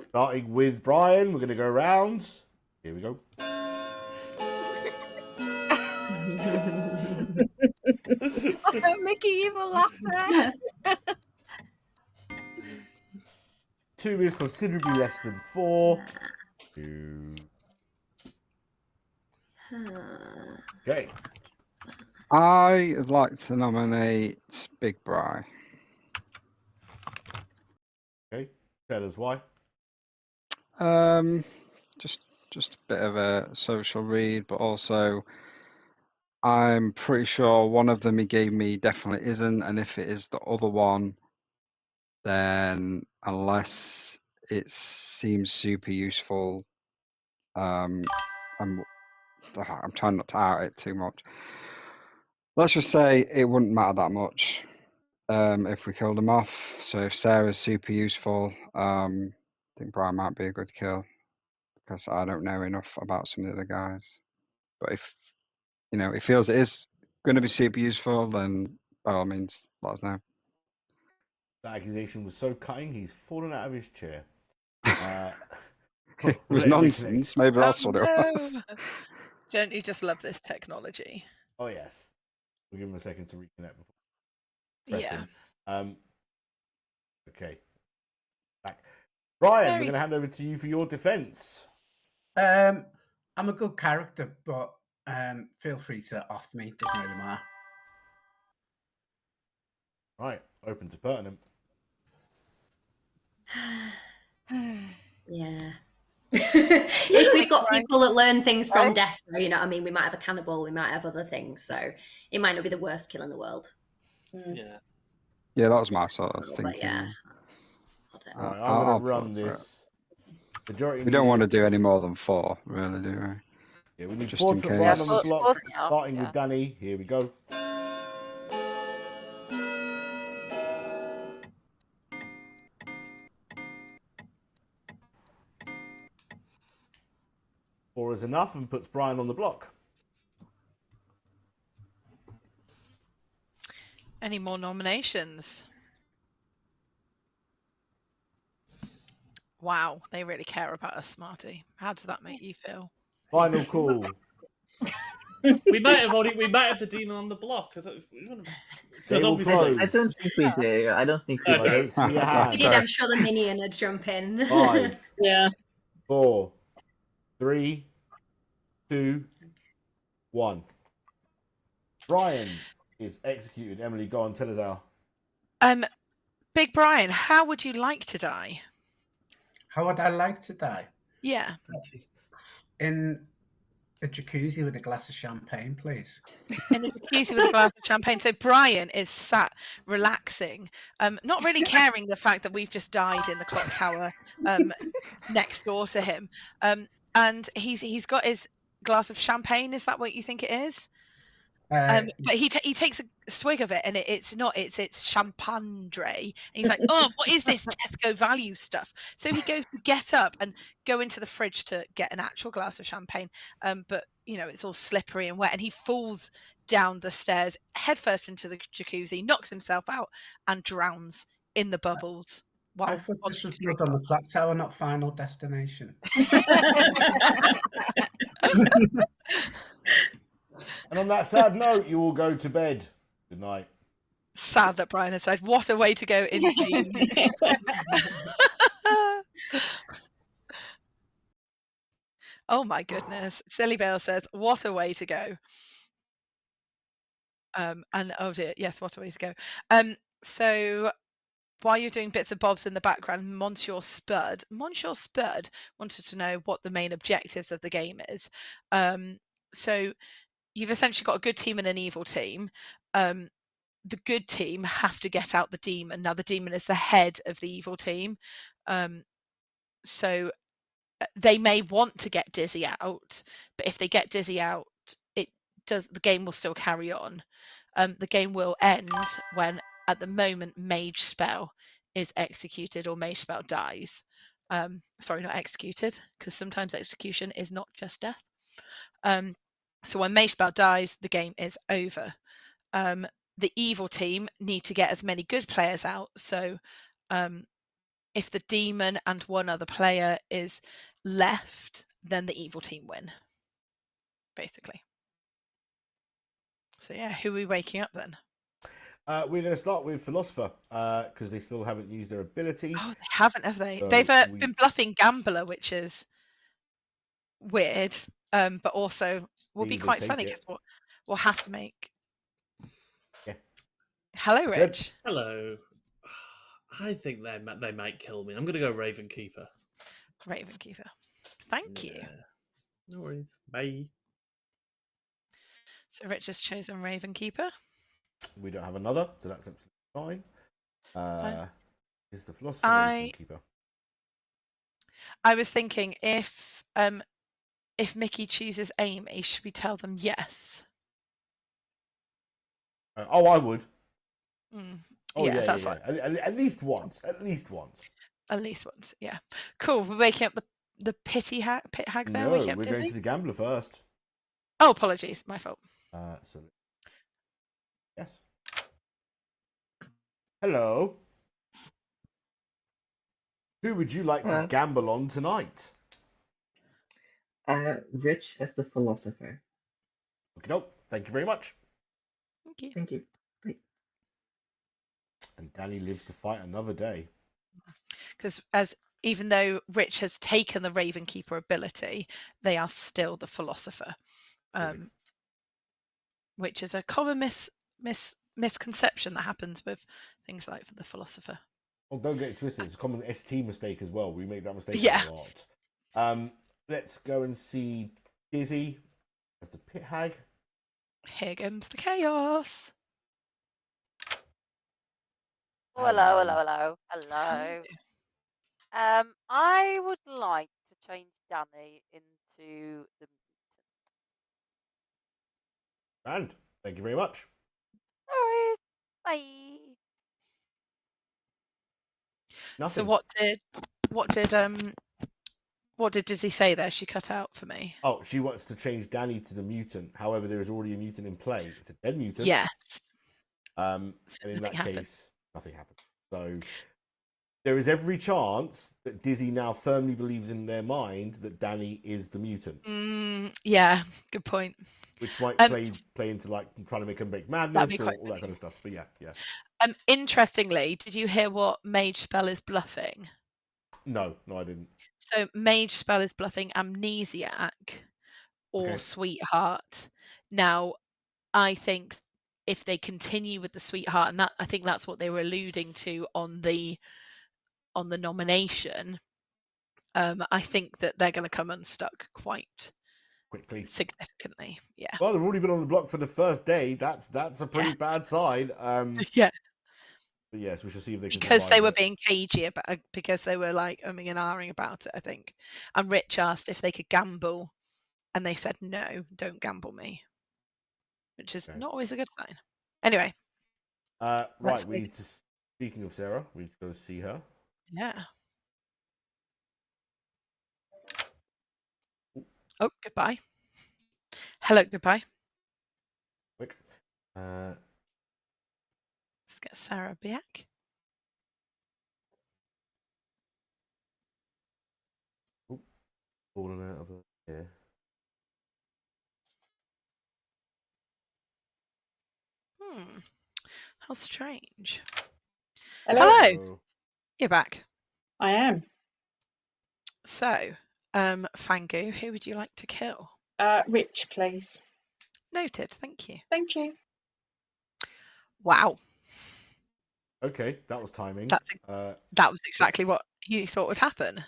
Starting with Brian, we're going to go round. Here we go. Mickey Evil laugh there. 2 is considerably less than 4. 2. Okay. I'd like to nominate Big Bri. Okay. Tell us why. Just a bit of a social read, but also I'm pretty sure one of them he gave me definitely isn't, and if it is the other one, then unless it seems super useful, I'm trying not to out it too much. Let's just say it wouldn't matter that much if we killed him off. So if Sarah's super useful, I think Brian might be a good kill because I don't know enough about some of the other guys. But if he feels it is going to be super useful, then by all means, let us know. That accusation was so cutting, he's fallen out of his chair. It was nonsense. Maybe that's what it was. Don't you just love this technology? Oh, yes. We'll give him a second to reconnect before Yeah. pressing. Okay. Back. Brian, we're going to hand over to you for your defense. I'm a good character, but feel free to off me. Doesn't really matter. Right. Open to pertinent. Yeah. If we've got people that learn things from death, you know what I mean? We might have a cannibal, we might have other things, so it might not be the worst kill in the world. Yeah. Yeah, that was my sort of thinking. But yeah. Right, I'm going to run this. We don't want to do any more than 4, really, do we? Yeah, we need just 4 in to case. Brian on the block, now, starting with Dani. Here we go. Four is enough and puts Brian on the block. Any more nominations? Wow, they really care about us, Smarty. How does that make you feel? Final call. we might have the demon on the block. They will close. I don't think we do. I don't think we I do. don't see a hand. We did, I'm sure the minion would jump in. 5, Yeah. 4, 3, 2, 1. Brian is executed. Emily, go on, tell us how. Big Brian, how would you like to die? How would I like to die? Yeah. In a jacuzzi with a glass of champagne, please. In a jacuzzi with a glass of champagne. So Brian is sat relaxing, not really caring the fact that we've just died in the Clocktower next door to him. And he's got his glass of champagne. Is that what you think it is? But he takes a swig of it, and it's champagne. And he's like, "Oh, what is this Tesco value stuff?" So he goes to get up and go into the fridge to get an actual glass of champagne. But it's all slippery and wet, and he falls down the stairs headfirst into the jacuzzi, knocks himself out, and drowns in the bubbles. I thought this was Blood on the Clocktower, not Final Destination. And on that sad note, you will go to bed. Good night. Sad that Brian has said, "What a way to go, indeed." Oh my goodness. Silly Bale says, "What a way to go." And oh dear, yes, what a way to go. So while you're doing bits and bobs in the background, Monsieur Spud wanted to know what the main objectives of the game is. So you've essentially got a good team and an evil team. The good team have to get out the demon. Now the demon is the head of the evil team. So they may want to get Dizzy out, but if they get Dizzy out, the game will still carry on. The game will end when, at the moment, Mage Spell is executed or Mage Spell dies. Sorry, not executed, because sometimes execution is not just death. So when Mage Spell dies, the game is over. The evil team need to get as many good players out. So if the demon and one other player is left, then the evil team win, basically. So yeah, who are we waking up then? We're going to start with Philosopher, because they still haven't used their ability. Oh, they haven't, have they? So They've been bluffing Gambler, which is weird, but also will be quite funny because we'll have to make... Yeah. Hello, Rich. Hello. I think they might kill me. I'm going to go Raven Keeper. Raven Keeper. Thank you. No worries. Bye. So Rich has chosen Raven Keeper. We don't have another, so that's absolutely fine. Is the Philosopher Raven Keeper? I was thinking if Mickey chooses Amy, should we tell them yes? Oh, I would. Oh yeah, that's right. At least once. At least once. Yeah. Cool. We're waking up the pit hag there. No, we're going to the Gambler first. Oh, apologies, my fault. So yes. Hello. Who would you like to gamble on tonight? Rich as the Philosopher. Okay, nope. Thank you very much. Thank you. Thank you. Bye. And Dani lives to fight another day. Because even though Rich has taken the Raven Keeper ability, they are still the Philosopher, which is a common misconception that happens with things like the Philosopher. Oh, don't get it twisted. It's a common ST mistake as well. We make that mistake a lot. Let's go and see Dizzy as the pit hag. Here comes the chaos. Oh, hello. I would like to change Dani into the mutant. And thank you very much. No worries. Bye. Nothing. So what did Dizzy say there? She cut out for me. Oh, she wants to change Dani to the mutant. However, there is already a mutant in play. It's a dead mutant. Yes. And in that case, nothing happened. So there is every chance that Dizzy now firmly believes in their mind that Dani is the mutant. Yeah, good point. Which might play into like trying to make him make madness or all that kind of stuff. But yeah. Interestingly, did you hear what Mage Spell is bluffing? No, I didn't. So Mage Spell is bluffing Amnesiac or Sweetheart. Now, I think if they continue with the Sweetheart, and I think that's what they were alluding to on the nomination, I think that they're going to come unstuck quite quickly, significantly. Yeah. Well, they've already been on the block for the first day. That's a pretty bad sign. Yeah. But yes, we shall see if they can. Because they were being cagey about, because they were like umming and ahhing about it, I think. And Rich asked if they could gamble, and they said no, don't gamble me. which is Okay. not always a good sign. Anyway, Right, Let's we need to. Speaking of Sarah, we need to go see her. yeah. Oh, goodbye. Hello, goodbye. Quick. Let's get Sarah back. Falling out of her hair. How strange. Hello. Hello. You're back. I am. So, Fangu, who would you like to kill? Rich, please. Noted. Thank you. Thank you. Wow. Okay, that was timing. That was exactly what you thought would happen.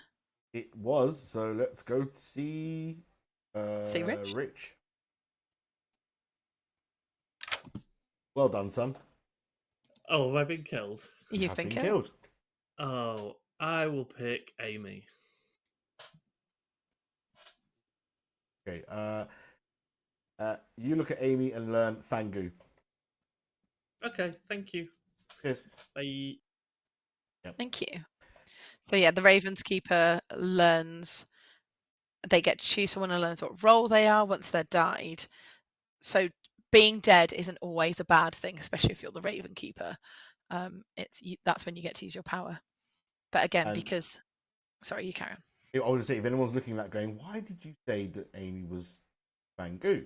It was. So let's go see. See Rich? Rich. Well done, son. Oh, have I been killed? You've been killed. Oh, I will pick Amy. Okay. You look at Amy and learn Fangu. Okay, thank you. Cheers. Bye. Yep. Thank you. So yeah, the Raven's Keeper learns. They get to choose someone and learns what role they are once they're died. So being dead isn't always a bad thing, especially if you're the Raven Keeper. That's when you get to use your power. But again, because sorry, you carry on. I was going to say, if anyone's looking at that going, why did you say that Amy was Fangu?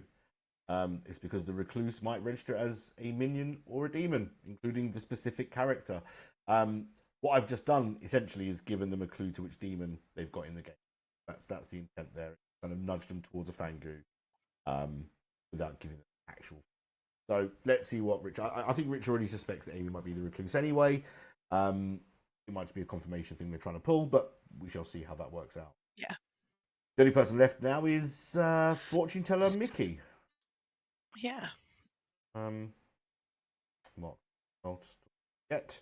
It's because the recluse might register as a minion or a demon, including the specific character. What I've just done essentially is given them a clue to which demon they've got in the game. That's the intent there. Kind of nudged them towards a Fangu, without giving them actual. So let's see what Rich. I think Rich already suspects that Amy might be the recluse anyway. It might just be a confirmation thing they're trying to pull, but we shall see how that works out. Yeah. The only person left now is fortune teller Mickey. Yeah. What? I'll just get.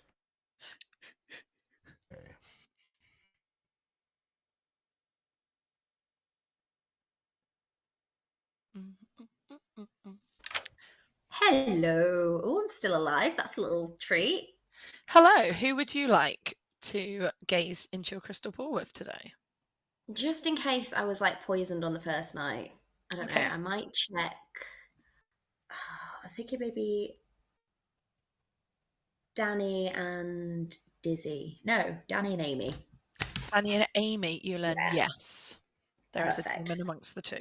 Okay. Hello. Oh, I'm still alive. That's a little treat. Hello. Who would you like to gaze into your crystal ball with today? Just in case I was like poisoned on the first night. I don't know. I might check. I think it may be Dani and Dizzy. No, Dani and Amy. Dani and Amy, you learn yes. There is a Perfect. demon amongst the two.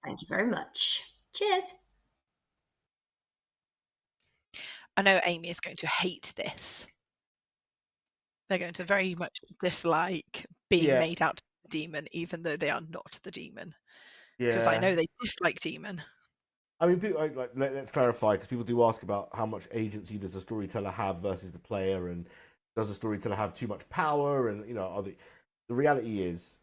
Thank you very much. Cheers. I know Amy is going to hate this. They're going to very much dislike being made out to the demon, even though they are not the demon. Because I know they dislike demon. I mean, people, let's clarify, because people do ask about how much agency does the storyteller have versus the player, and does the storyteller have too much power, and the reality is,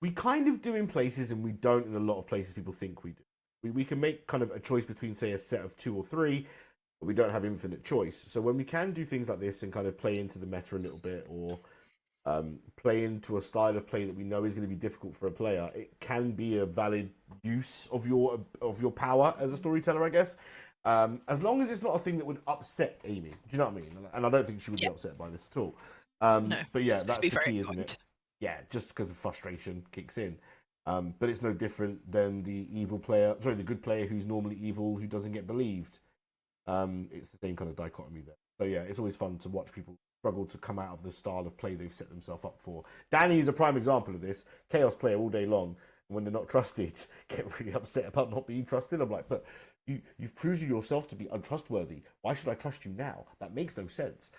we kind of do in places, and we don't in a lot of places people think we do. We can make kind of a choice between, say, a set of 2 or 3, but we don't have infinite choice. So when we can do things like this and kind of play into the meta a little bit, or play into a style of play that we know is going to be difficult for a player, it can be a valid use of your power as a storyteller, I guess. As long as it's not a thing that would upset Amy. Do you know what I mean? And I don't think she would be upset by this at all. No, but yeah, that's the key, isn't it? Yeah, just because of frustration kicks in. But it's no different than the the good player who's normally evil, who doesn't get believed. It's the same kind of dichotomy there. So yeah, it's always fun to watch people struggle to come out of the style of play they've set themselves up for. Dani is a prime example of this. Chaos player all day long, and when they're not trusted, get really upset about not being trusted. I'm like, but you've proven yourself to be untrustworthy. Why should I trust you now? That makes no sense.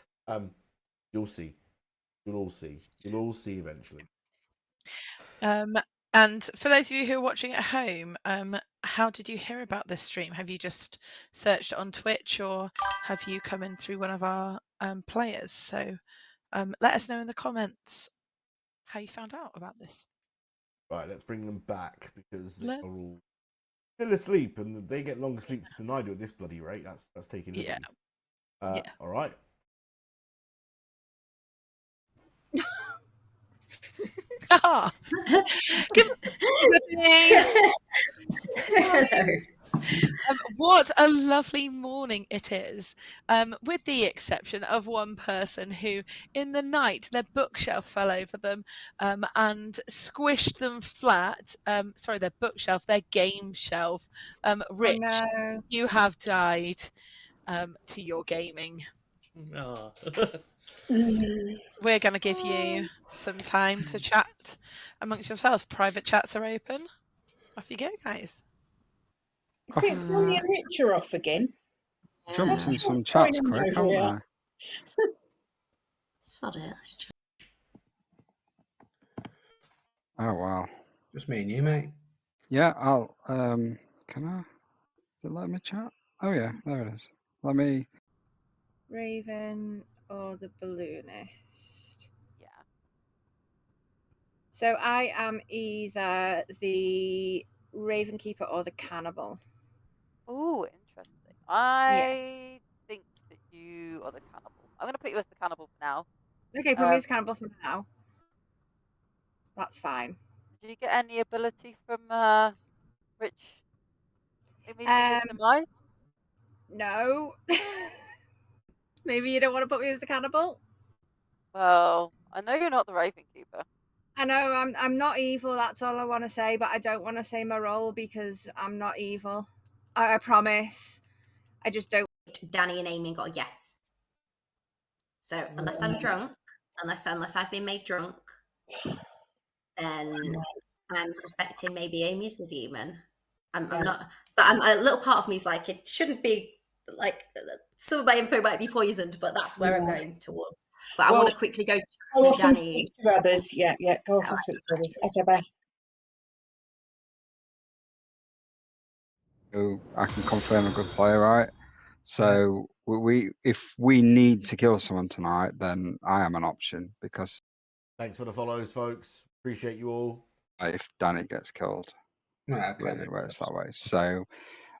You'll see. You'll all see. You'll all see eventually. And for those of you who are watching at home, how did you hear about this stream? Have you just searched it on Twitch, or have you come in through one of our players? So let us know in the comments how you found out about this. Right, let's bring them back, because they are all still asleep, and they get longer sleeps than I do at this bloody rate. That's taking liberties. Yeah. All right. Hello. What a lovely morning it is, with the exception of one person who, in the night, their bookshelf fell over them and squished them flat. Sorry, their bookshelf, their game shelf. Rich, no. you have died to your gaming. Oh. We're going to give you some time to chat amongst yourself. Private chats are open. Off you go, guys. I think Dani and Rich are off again. Jumped in What's some going chats on quick, over haven't here? they? Sod it. Let's try. Oh wow. Just me and you, mate. Yeah, I'll can I? Does it let me chat? Oh yeah, there it is. Let me. Raven or the balloonist? Yeah. So I am either the Raven Keeper or the Cannibal. Oh, interesting. I think that you are the cannibal. I'm going to put you as the cannibal for now. Okay, put me as Cannibal for now. That's fine. Did you get any ability from Rich meeting his demise? No. Maybe you don't want to put me as the Cannibal? Well, I know you're not the Raven Keeper. I know I'm not evil, that's all I want to say, but I don't want to say my role because I'm not evil. I promise. I just don't. Dani and Amy got a yes. So unless I'm drunk, unless I've been made drunk, then I'm suspecting maybe Amy's the demon. I'm not, but a little part of me is like, it shouldn't be like some of my info might be poisoned, but that's where I'm going towards. But I want to quickly go to Dani. Speak to others. Yeah, go off and speak to others. Okay, bye. I can confirm a good player, right? So if we need to kill someone tonight, then I am an option because. Thanks for the follows, folks. Appreciate you all. If Dani gets killed, Okay, really works that way. So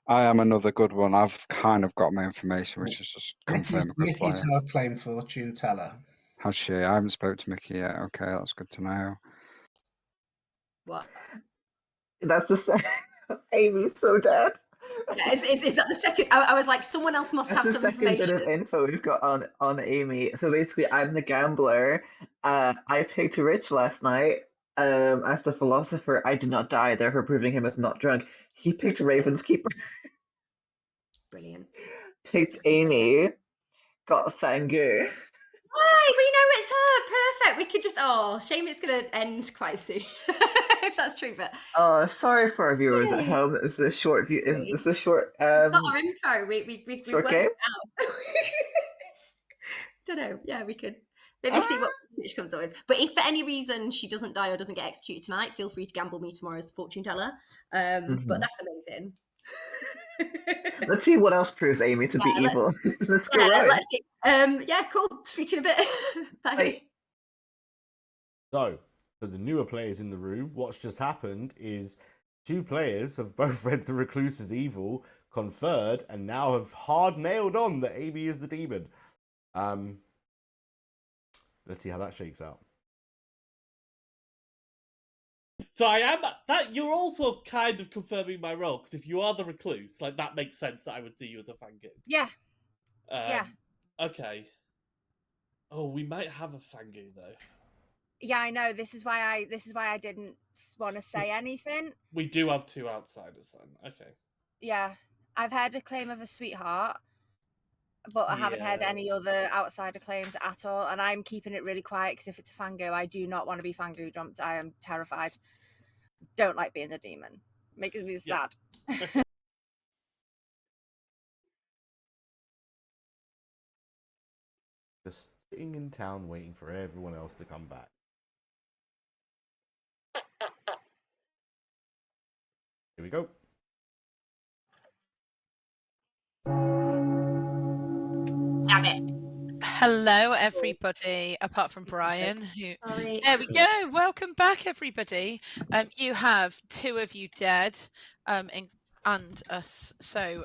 I am another good one. I've kind of got my information, which is just confirm a good Mickey's player. our plain fortune teller. Has she? I haven't spoke to Mickey yet. Okay, that's good to know. What? That's the Amy's so dead. Yeah, is that the second? I was like, someone else must That's have the some second bit information. of info we've got on Amy. So basically, I'm the gambler. I picked Rich last night as the philosopher. I did not die, therefore proving him as not drunk. He picked Raven's Keeper. Brilliant. Picked Amy. Got Fangu. Hey, we know it's her. Perfect. We could just. Oh, shame it's going to end quite soon. If that's true, but. Sorry for our viewers at home. This is a short view. Is a short We've got our info. We've short worked game? it out. Don't know. Yeah, we could maybe see what Rich comes up with. But if for any reason she doesn't die or doesn't get executed tonight, feel free to gamble me tomorrow as the fortune teller. But that's amazing. Let's see what else proves Amy to be evil. Let's go right. Let's see. Yeah, cool. Speak to you in a bit. Bye. So, for the newer players in the room, what's just happened is 2 players have both read the Recluse as evil, conferred, and now have hard nailed on that Amy is the demon. Let's see how that shakes out. So I am that. You're also kind of confirming my role because if you are the Recluse, like that makes sense that I would see you as a Fangu. Yeah. Yeah. Okay. Oh, we might have a Fangu though. Yeah, I know. This is why I didn't want to say anything. We do have 2 outsiders then. Okay. Yeah, I've heard a claim of a sweetheart, but I haven't heard any other outsider claims at all. And I'm keeping it really quiet because if it's a Fangu, I do not want to be Fangu jumped. I am terrified. Don't like being a demon. Makes me sad. Just sitting in town waiting for everyone else to come back. Here we go. Damn it. Hello, everybody, apart from Brian. Who... Sorry. There we go. Welcome back, everybody. You have 2 of you dead, and us. So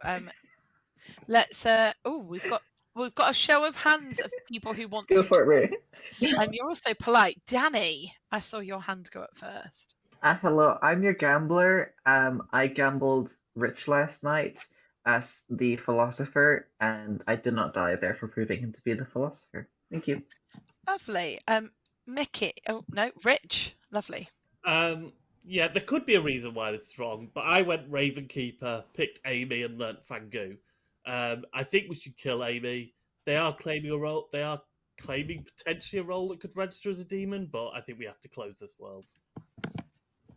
let's. We've got a show of hands of people who want Go to. for it, Ray. You're also polite, Dani. I saw your hand go up first. Hello, I'm your gambler. I gambled Rich last night as the philosopher, and I did not die, therefore proving him to be the philosopher. Thank you. Lovely. Mickey. Oh no, Rich. Lovely. Yeah, there could be a reason why this is wrong, but I went Ravenkeeper, picked Amy, and learnt Fangu. I think we should kill Amy. They are claiming a role. They are claiming potentially a role that could register as a demon, but I think we have to close this world.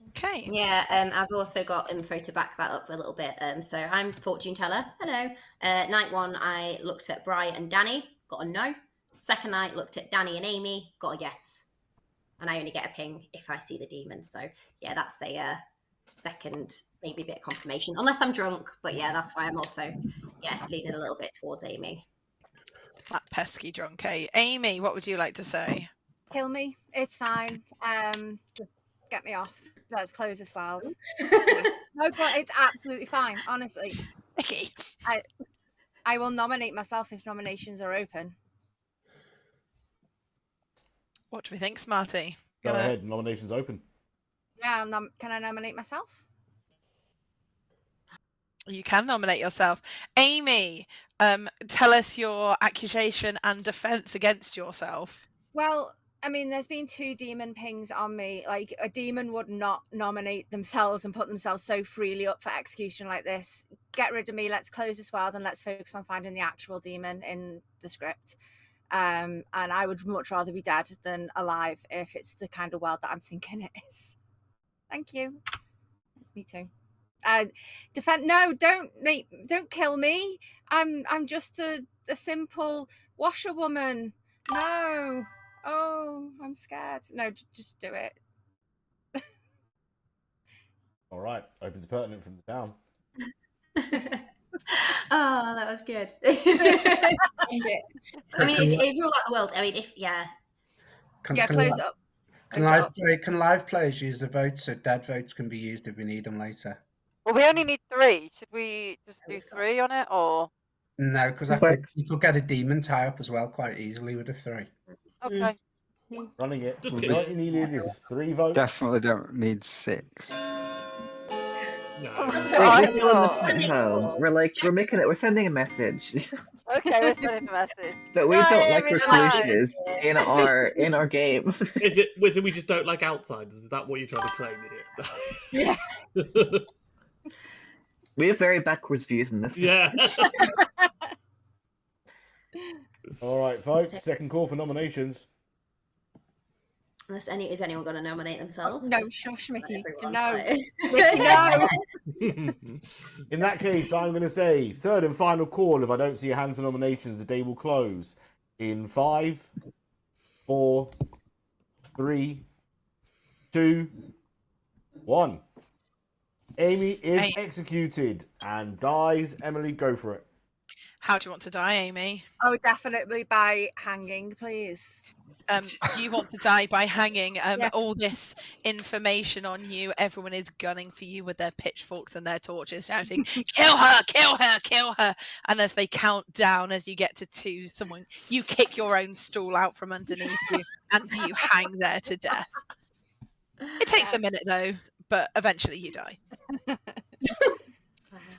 Okay. Yeah, I've also got info to back that up a little bit. So I'm fortune teller. Hello. Night 1, I looked at Bri and Dani, got a no. Second night, looked at Dani and Amy, got a yes. And I only get a ping if I see the demon. So yeah, that's a second, maybe a bit of confirmation, unless I'm drunk. But yeah, that's why I'm also leaning a little bit towards Amy. That pesky drunk, eh? Amy, what would you like to say? Kill me. It's fine. Just get me off. Let's close this world. No, it's absolutely fine. Honestly, Mickey. I will nominate myself if nominations are open. What do we think, Smarty? Go ahead. Nominations open. Yeah, can I nominate myself? You can nominate yourself. Amy, tell us your accusation and defense against yourself. Well, I mean, there's been 2 demon pings on me. Like, a demon would not nominate themselves and put themselves so freely up for execution like this. Get rid of me. Let's close this world and let's focus on finding the actual demon in the script. And I would much rather be dead than alive if it's the kind of world that I'm thinking it is. Thank you. It's me too. No, don't kill me. I'm just a simple washerwoman. No. Oh, I'm scared. No, just do it. All right. Open to pertinent from the down. Oh, that was good. I mean, it rule out the world. I mean, if close it up. Can live players use the votes so dead votes can be used if we need them later? Well, we only need 3. Should we just do 3 on it, or? No, because you could get a demon tie up as well quite easily with a 3. Okay. Running it. Just What you needed is 3 votes. Definitely don't need 6. No. We're still in the point home. We're making it. We're sending a message. Okay, we're sending a message. But we don't like recluses in our game. Is it we just don't like outsiders? Is that what you're trying to claim here? Yeah. We have very backwards views in this. Yeah. All right, folks. Second call for nominations. Is anyone going to nominate themselves? No, shush, Mickey. No. No. In that case, I'm going to say third and final call. If I don't see a hand for nominations, the day will close in 5, 4, 3, 2, 1. Amy is executed and dies. Emily, go for it. How do you want to die, Amy? Oh, definitely by hanging, please. You want to die by hanging. All this information on you, everyone is gunning for you with their pitchforks and their torches, shouting, kill her, kill her, kill her. And as they count down, as you get to 2, you kick your own stool out from underneath you and you hang there to death. It takes a minute though, but eventually you die.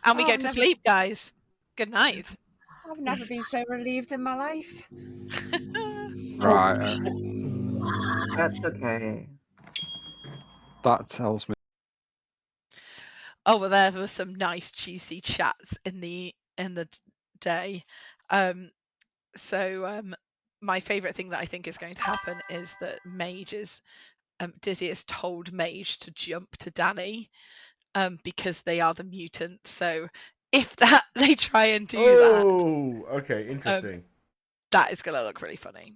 And we go to sleep, guys. Good night. I've never been so relieved in my life. Right. That's okay. That tells me. Oh well, there was some nice juicy chats in the day. My favourite thing that I think is going to happen is that Dizzy has told Mage to jump to Dani, because they are the mutants. So if they try and do that. Oh, okay, interesting. That is going to look really funny.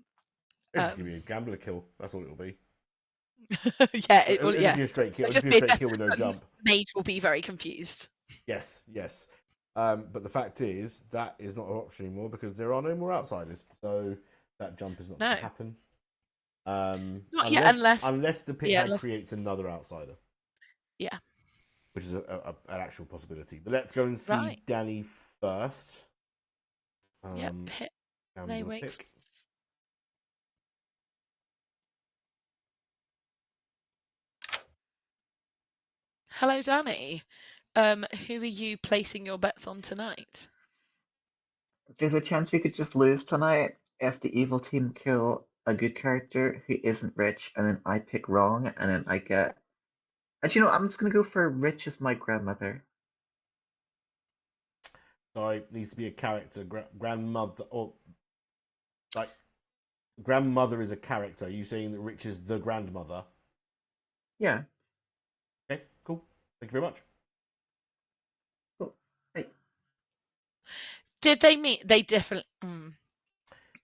It's going to be a gambler kill. That's all it'll be. Yeah, it'll be a straight kill. It'll be a straight kill with no jump. Mage will be very confused. Yes. But the fact is, that is not an option anymore because there are no more outsiders. So that jump is not going to happen. Not yet, unless the pit hack creates another outsider. Yeah. Which is an actual possibility. But let's go and see Dani first. Pit. They wake. Pick. Hello, Dani. Who are you placing your bets on tonight? There's a chance we could just lose tonight if the evil team kill a good character who isn't Rich, and then I pick wrong, and then I get. Actually, I'm just gonna go for Rich as my grandmother. Sorry, it needs to be a character. Grandmother, or like grandmother is a character. Are you saying that Rich is the grandmother? Yeah. Okay, cool. Thank you very much. Cool. Hey. Did they meet? They definitely.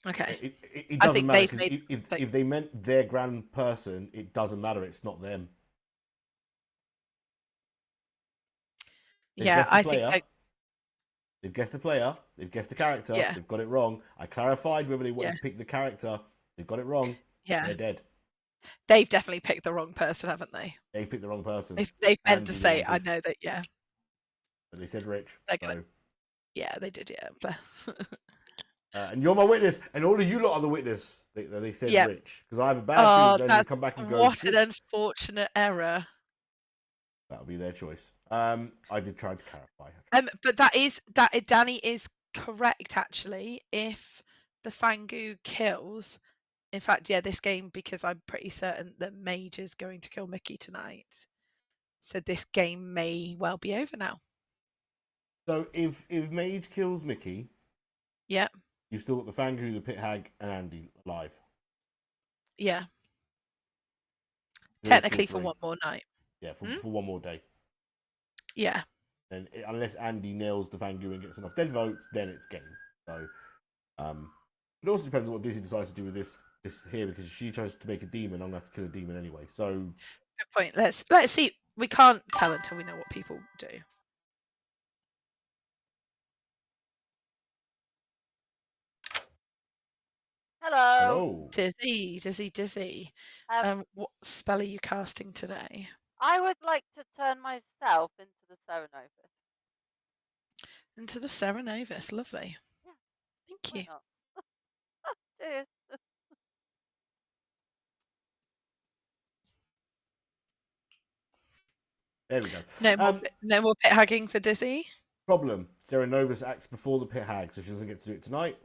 Okay. It I doesn't think matter they've because made. if they meant their grand person, it doesn't matter. It's not them. They've Yeah, guessed the I think player. They've guessed the player. They've guessed the character. Yeah. They've got it wrong. I clarified whether they wanted Yeah. to pick the character. They've got it wrong. Yeah. They're dead. They've definitely picked the wrong person, haven't they? They picked the wrong person. They've meant to Andy say, I wanted. know that. Yeah. But they said Rich. They're So. gonna- Yeah, they did. Yeah. And you're my witness, and all of you lot are the witness. They said Yeah. Rich because I have a bad feeling they're going to come back and go. What an unfortunate error. That'll be their choice. I did try to clarify. But Dani is correct actually. If the Fangu kills, in fact, yeah, this game, because I'm pretty certain that Mage is going to kill Mickey tonight. So this game may well be over now. So if Mage kills Mickey, yeah, you've still got the Fangu, the Pit Hag, and Andy alive. Yeah. There's Technically still for three. one more night. Yeah, for one more day. Yeah. And unless Andy nails the Fangu and gets enough dead votes, then it's game. So, it also depends on what Disney decides to do with this here, because if she chose to make a demon, I'm gonna have to kill a demon anyway. So, good point. Let's see. We can't tell until we know what people do. Hello. Dizzy. What spell are you casting today? I would like to turn myself into the Serenovus. Into the Serenovus. Lovely. Yeah. Thank Why you. not? Cheers. there we go. No more pit hagging for Dizzy. Problem. Sarah Novus acts before the Pit Hag, so she doesn't get to do it tonight.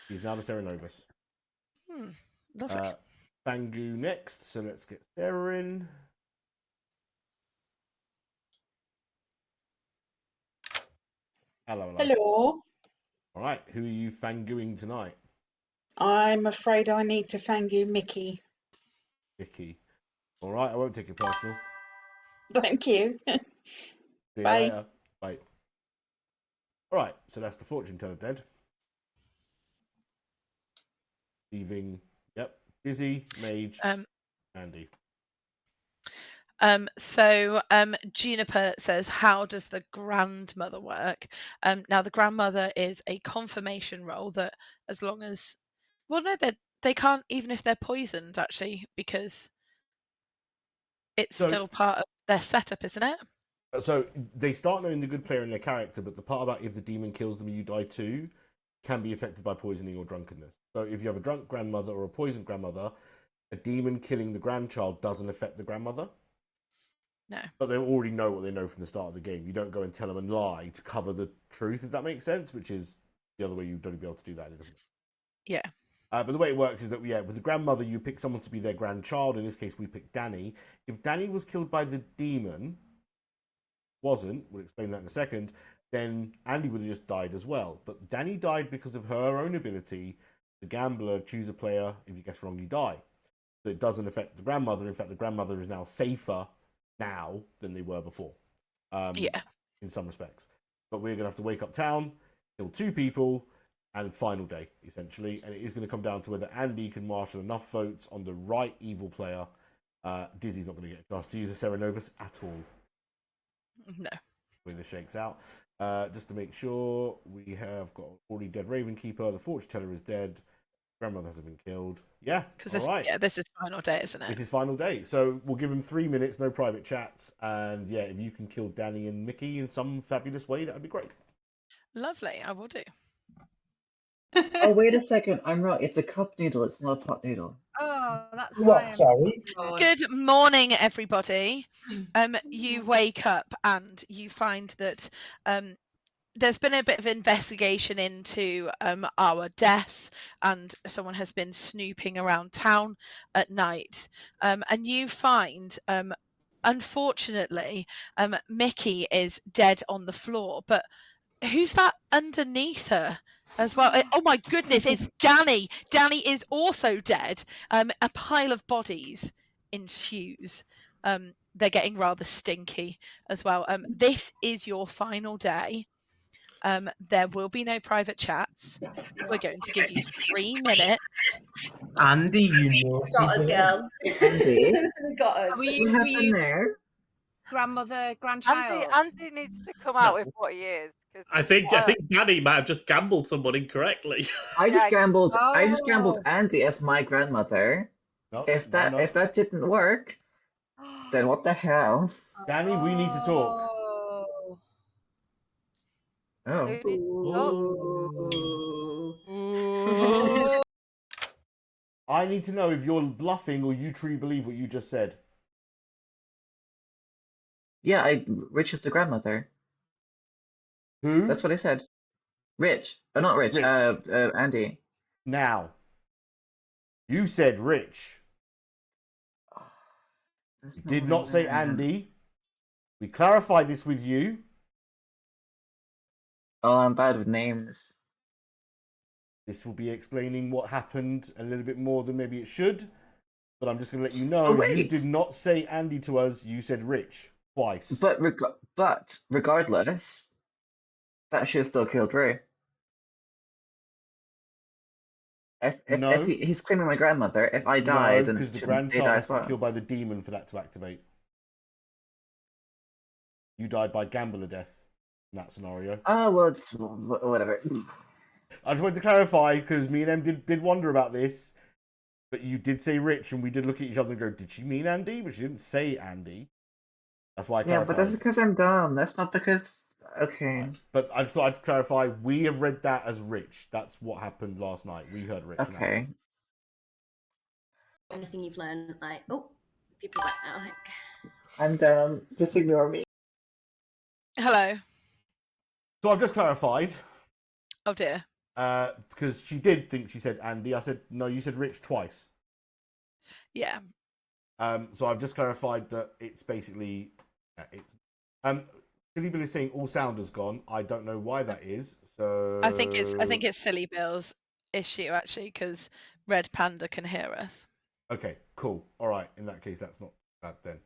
She's now the Sarah Novus. Lovely. Fangu next, so let's get Sarah in. Hello. Hello. All right, who are you Fanguing tonight? I'm afraid I need to Fangu Mickey. Mickey. All right, I won't take it personal. Thank you. See you Bye. later. Bye. All right, so that's the fortune teller dead. Leaving, Dizzy, Mage, Andy. So Juniper says, how does the grandmother work? Now the grandmother is a confirmation role that, as long as, well, no, they can't, even if they're poisoned, actually, because it's still part of their setup, isn't it? So they start knowing the good player and their character, but the part about if the demon kills them, you die too, can be affected by poisoning or drunkenness. So if you have a drunk grandmother or a poisoned grandmother, a demon killing the grandchild doesn't affect the grandmother. No. But they already know what they know from the start of the game. You don't go and tell them and lie to cover the truth, if that makes sense, which is the other way you'd only be able to do that. It doesn't. Yeah. But the way it works is that, with the grandmother, you pick someone to be their grandchild. In this case, we picked Dani. If Dani was killed by the demon, we'll explain that in a second, then Andy would have just died as well. But Dani died because of her own ability. The gambler, choose a player. If you guess wrong, you die. So it doesn't affect the grandmother. In fact, the grandmother is now safer now than they were before. In some respects. But we're going to have to wake up town, kill 2 people, and final day, essentially. And it is going to come down to whether Andy can marshal enough votes on the right evil player. Dizzy's not going to get a chance to use a Serenovus at all. No. Way this shakes out. Just to make sure, we have got already dead Ravenkeeper. The fortune teller is dead. Grandmother hasn't been killed. Yeah, all right. Yeah, this is final day, isn't it? This is final day. So we'll give him 3 minutes, no private chats. And yeah, if you can kill Dani and Mickey in some fabulous way, that would be great. Lovely, I will do. Oh, wait a second. I'm wrong. It's a cup noodle. It's not a pot noodle. Oh, that's What, why I'm sorry? bored. Good morning, everybody. You wake up and you find that there's been a bit of investigation into our deaths, and someone has been snooping around town at night. And you find, unfortunately, Mickey is dead on the floor, but who's that underneath her as well? Oh my goodness, it's Dani. Dani is also dead. A pile of bodies ensues. They're getting rather stinky as well. This is your final day. There will be no private chats. We're going to give you 3 minutes. Andy, you naughty Got us, boy. girl. Andy, Got us. Are we, what were happened you there? grandmother, grandchild? Andy needs to come out No. with what he is. Cause I think Dani might have just gambled someone incorrectly. I just gambled. I just Oh. gambled Andy as my grandmother. No, If no, no. that didn't work, then what the hell? Dani, we need to talk. Oh. Oh. Who needs to talk? Ooh. I need to know if you're bluffing or you truly believe what you just said. Yeah, Rich is the grandmother. Who? That's what I said. Rich. Not Rich. Rich. Andy. Now, you said Rich. That's You did not what I say meant. Andy. We clarified this with you. Oh, I'm bad with names. This will be explaining what happened a little bit more than maybe it should. But I'm just going to let you know, Oh, you wait. did not say Andy to us. You said Rich twice. But regardless, that should have still killed Ray. No. If he's claiming my grandmother, if I die, No, then because the shouldn't they grandchild die has as to be well? killed by the demon for that to activate. You died by gambler death in that scenario. Oh, well, it's whatever. I just wanted to clarify because me and them did wonder about this, but you did say Rich, and we did look at each other and go, "Did she mean Andy?" But she didn't say Andy. That's why I Yeah, clarified. but that's because I'm dumb. That's not because. Okay. Right. But I just thought I'd clarify. We have read that as Rich. That's what happened last night. We heard Rich. and Okay. Andy. Anything you've learned, like, oh, people are back now, I think. I'm dumb. Just ignore me. Hello. So I've just clarified. Oh dear. Because she did think she said Andy. I said no. You said Rich twice. Yeah. So I've just clarified that it's basically it's. Silly Bill is saying all sound has gone. I don't know why that is. So I think it's Silly Bill's issue actually, because Red Panda can hear us. Okay, cool. All right. In that case, that's not bad then.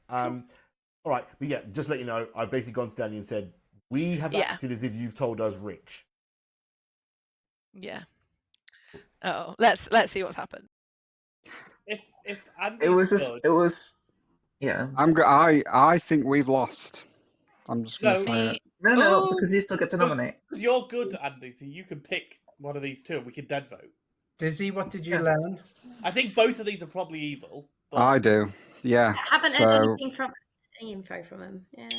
All right, but yeah, just let you know, I've basically gone to Dani and said we have acted as if you've told us Rich. Yeah. Oh, let's see what's happened. If Andy's It was just. good, It was. Yeah. I think we've lost. I'm just going to say it. No, because you still get to nominate. Because you're good, Andy, so you can pick one of these two and we can dead vote. Dizzy, what did you learn? I think both of these are probably evil. But... I do. Yeah. I haven't heard anything from any info from him. Yeah.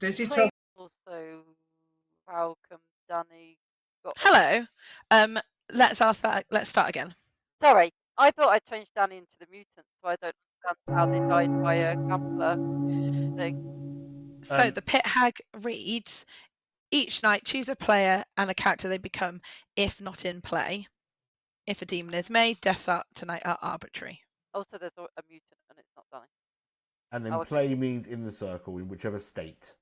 Dizzy claim- Also, how come Dani got... Hello. Let's ask that. Let's start again. Sorry, I thought I changed Dani into the mutant, so I don't understand how they died by a gambler thing. So the pit hag reads, each night choose a player and a character they become if not in play. If a demon is made, deaths tonight are arbitrary. Also, there's a mutant and it's not Dani. And then Oh, okay. play means in the circle, in whichever state.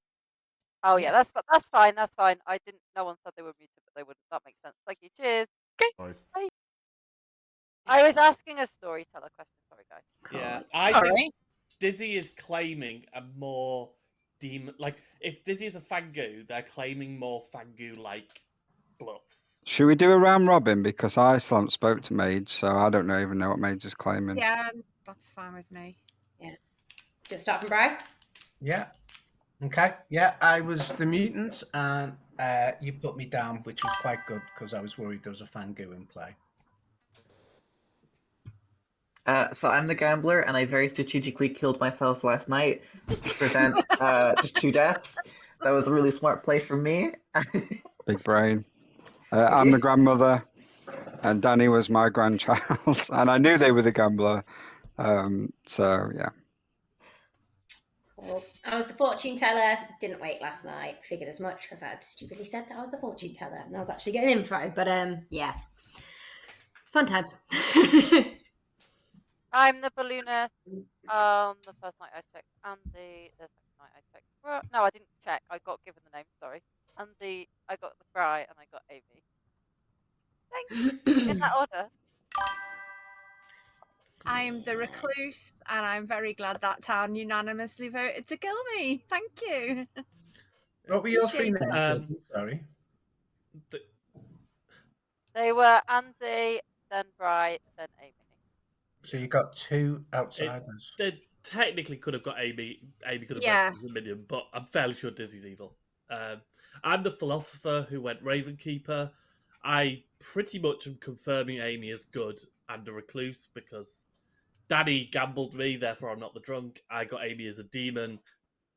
Oh yeah, that's fine. That's fine. I didn't. No one said they were mutant, but they wouldn't. That makes sense. Thank you. Cheers. Okay. Nice. Bye. I was asking a storyteller question. Sorry, guys. Yeah, I think Dizzy is claiming a more demon. Like, if Dizzy is a Fangu, they're claiming more Fangu-like bluffs. Should we do a round robin? Because I still haven't spoke to Mage, so I don't even know what Mage is claiming. Yeah, that's fine with me. Yeah. Just start from Brian? Yeah. Okay. Yeah, I was the mutant, and you put me down, which was quite good because I was worried there was a Fangu in play. So I'm the gambler, and I very strategically killed myself last night just to prevent just 2 deaths. That was a really smart play from me. Big brain. I'm the grandmother. And Dani was my grandchild, and I knew they were the gambler. So yeah. Cool. I was the fortune teller. Didn't wake last night. Figured as much because I had stupidly said that I was the fortune teller, and I was actually getting info. But yeah, fun times. I'm the balloonist. The first night I checked Andy. The second night I checked. No, I didn't check. I got given the name. Sorry, Andy. I got the fry, and I got Amy. Thanks. In that order. I'm the recluse, and I'm very glad that town unanimously voted to kill me. Thank you. What were your three Appreciate names? it. Dizzy? Sorry. They were Andy, then Bri, then Amy. So you got two outsiders. They technically could have got Amy. Amy could have Yeah. voted as a minion, but I'm fairly sure Dizzy's evil. I'm the philosopher who went Ravenkeeper. I pretty much am confirming Amy is good and a recluse because Dani gambled me, therefore I'm not the drunk. I got Amy as a demon.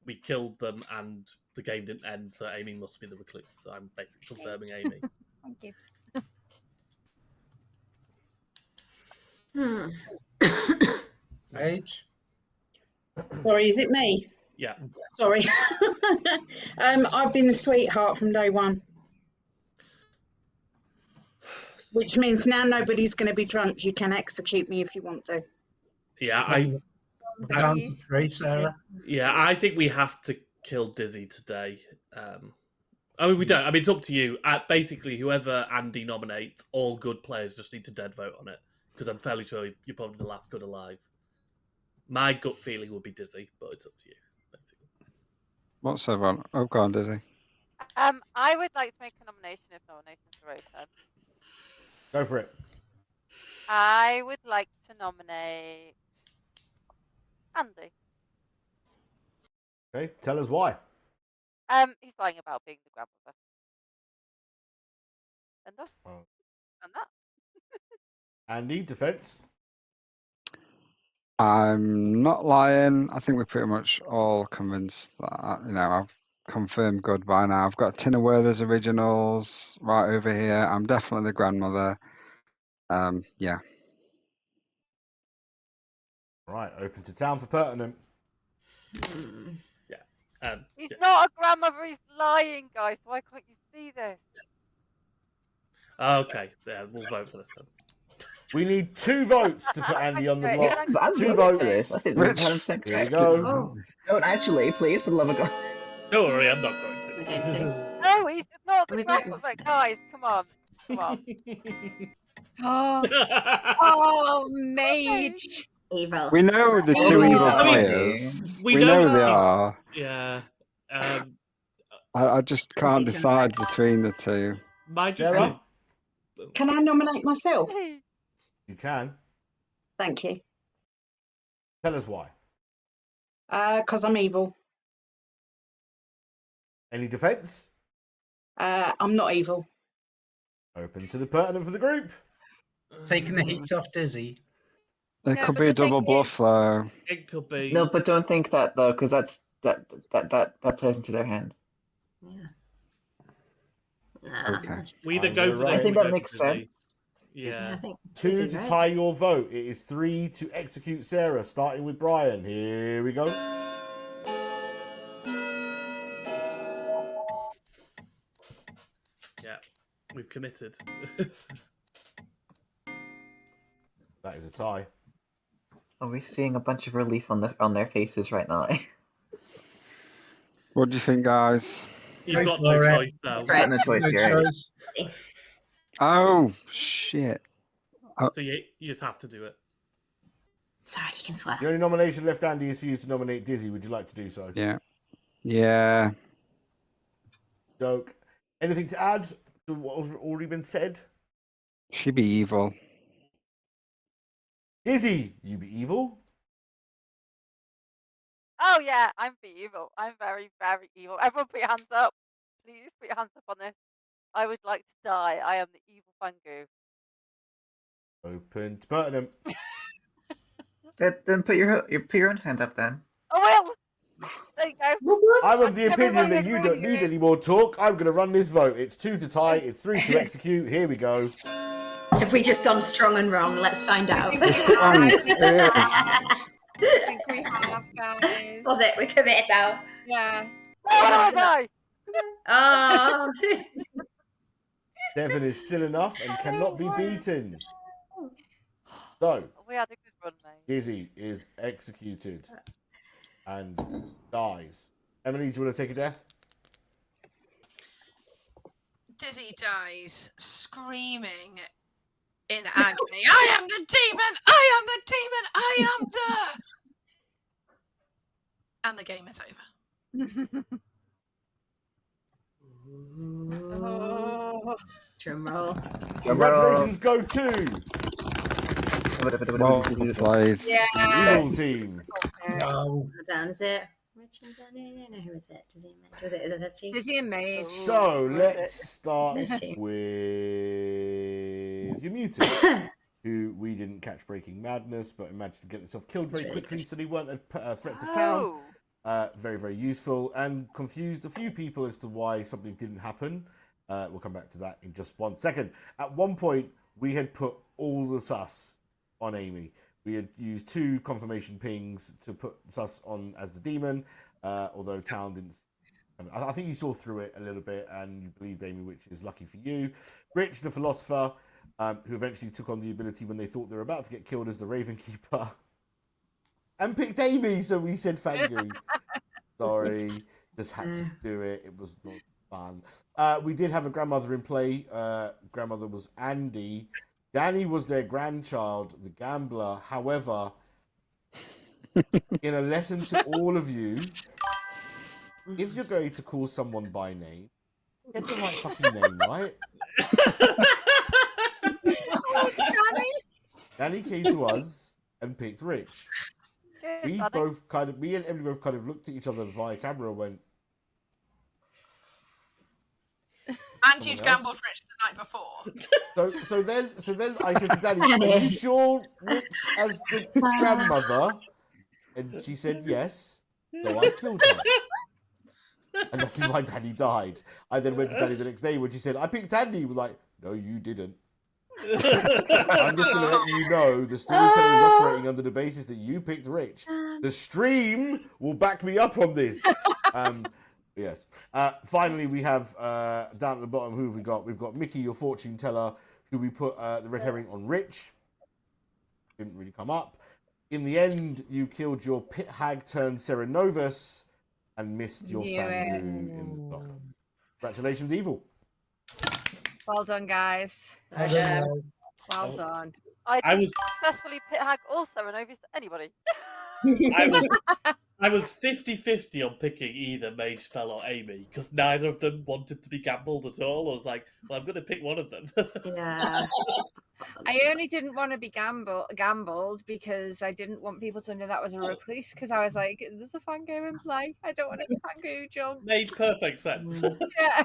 We killed them and the game didn't end, so Amy must be the recluse. So I'm basically confirming Amy. Thank you. Age? Sorry, is it me? Yeah. Sorry. I've been the sweetheart from day one. Which means now nobody's going to be drunk. You can execute me if you want to. Yeah, Down to three, Sarah. Yeah, I think we have to kill Dizzy today. I mean, we don't. I mean, it's up to you. Basically, whoever Andy nominates, all good players just need to dead vote on it because I'm fairly sure you're probably the last good alive. My gut feeling would be Dizzy, but it's up to you. Basically. What's everyone? Oh, go on, Dizzy. I would like to make a nomination if nominations are open. Go for it. I would like to nominate Andy. Okay, tell us why. He's lying about being the grandmother. And that. Oh. And that. Andy, defense. I'm not lying. I think we're pretty much all convinced that, I've confirmed good by now. I've got a tin of Werther's originals right over here. I'm definitely the grandmother. Yeah. Right, open to town for pertinent. Yeah. He's not a grandmother, he's lying, guys. Why can't you see this? Okay, yeah, we'll vote for this then. We need 2 votes to put Andy on the Great, block. thank I'm 2 voting votes. for this. I think this is 100% Here we correct. go. Oh, Don't actually, please, for the love of God. Don't worry, I'm not going I to. did too. No, he's not the We vote. grandmother. Guys, come on. Come on. Oh, mage. Evil. We know the Oh, two yeah. evil I mean, players. we We know know they he's- are. Yeah. I just can't decide between the two. Mind you, Sarah? Can I nominate myself? You can. Thank you. Tell us why. Because I'm evil. Any defense? I'm not evil. Open to the pertinent for the group. Taking the heat off Dizzy. There No, could but be a the thing double bluff though. It could be. No, but don't think that though, because that plays into their hand. Yeah. Nah, Okay. that's just- We either I'm go gonna for write- this I think or we that go makes for Dizzy. sense. Yeah. I think 2 this is to right. tie your vote. It is 3 to execute Sarah, starting with Brian. Here we go. Yeah. We've committed. That is a tie. Are we seeing a bunch of relief on their faces right now? What do you think, guys? You've Go got no for it. choice now. You've got no choice No here. choice. Oh shit! So you just have to do it. Sorry, you can swear. The only nomination left, Andy, is for you to nominate Dizzy. Would you like to do so? Yeah. Yeah. Joke. Anything to add to what has already been said? She be evil. Dizzy, you be evil. Oh yeah, I'm be evil. I'm very, very evil. Everyone put your hands up. Please put your hands up on this. I would like to die. I am the evil Fangu. Open to pertinent. Then put your own hand up then. I will! There you go. I'm of the opinion Everyone that you don't agree. need any more talk. I'm going to run this vote. It's 2 to tie. It's 3 to execute. Here we go. Have we just gone strong and wrong? Let's find out. I think we have, guys. Was it? We're committed now. Yeah. Why did I die? Oh. Devon is still enough and cannot be beaten. So, We had a good run, mate. Dizzy is executed and dies. Emily, do you want to take a death? Dizzy dies screaming in agony. I am the demon! I am the demon! I am the... And the game is over. Oh. Drum roll. Congratulations go to Well played. Yeah. the evil team. No. Well done, is it? Rich and Dani? No, who is it? Dizzy and Mage. Was it those two? Dizzy and Mage. So let's start Those two. with your mutant, who we didn't catch breaking madness, but managed to get itself killed very That's really quickly, good. so they weren't a threat to town. Oh. Very, very useful, and confused a few people as to why something didn't happen. We'll come back to that in just 1 second. At one point, we had put all the sus on Amy. We had used 2 confirmation pings to put sus on as the demon, although town didn't. I think you saw through it a little bit, and you believed Amy, which is lucky for you. Rich, the philosopher, who eventually took on the ability when they thought they were about to get killed as the Raven Keeper. And picked Amy, so we said Fangu. Sorry, just had to do it. It was not fun. We did have a grandmother in play. Grandmother was Andy. Dani was their grandchild, the gambler. However, in a lesson to all of you, if you're going to call someone by name, get the right fucking name, right? Oh, Dani. Dani came to us and picked Rich. Cheers, Dani. Me and Emily both kind of looked at each other via camera and went, And you'd Someone else? gambled Rich the night before. so then I said to Dani, are you sure Rich as the grandmother? And she said yes. So I killed her. And that is why Dani died. I then went to Dani the next day when she said, I picked Andy. He was like, no, you didn't. I'm just going to let you know the storyteller is operating under the basis that you picked Rich. The stream will back me up on this. Yes. Finally, we have down at the bottom, who have we got? We've got Mickey, your fortune teller, who we put the red herring on Rich. Didn't really come up. In the end, you killed your pit hag turned Serenovus and missed your Fangu in the top. Congratulations, Evil. Well done, guys. I don't know. Well done. I I was- successfully pit hag also and over to anybody. I was 50-50 on picking either Mage Spell or Amy because neither of them wanted to be gambled at all. I was like, well, I'm going to pick one of them. Yeah. I only didn't want to be gambled because I didn't want people to know that was a recluse because I was like, there's a Fango in play. I don't want to Fango jump. Made perfect sense. Yeah.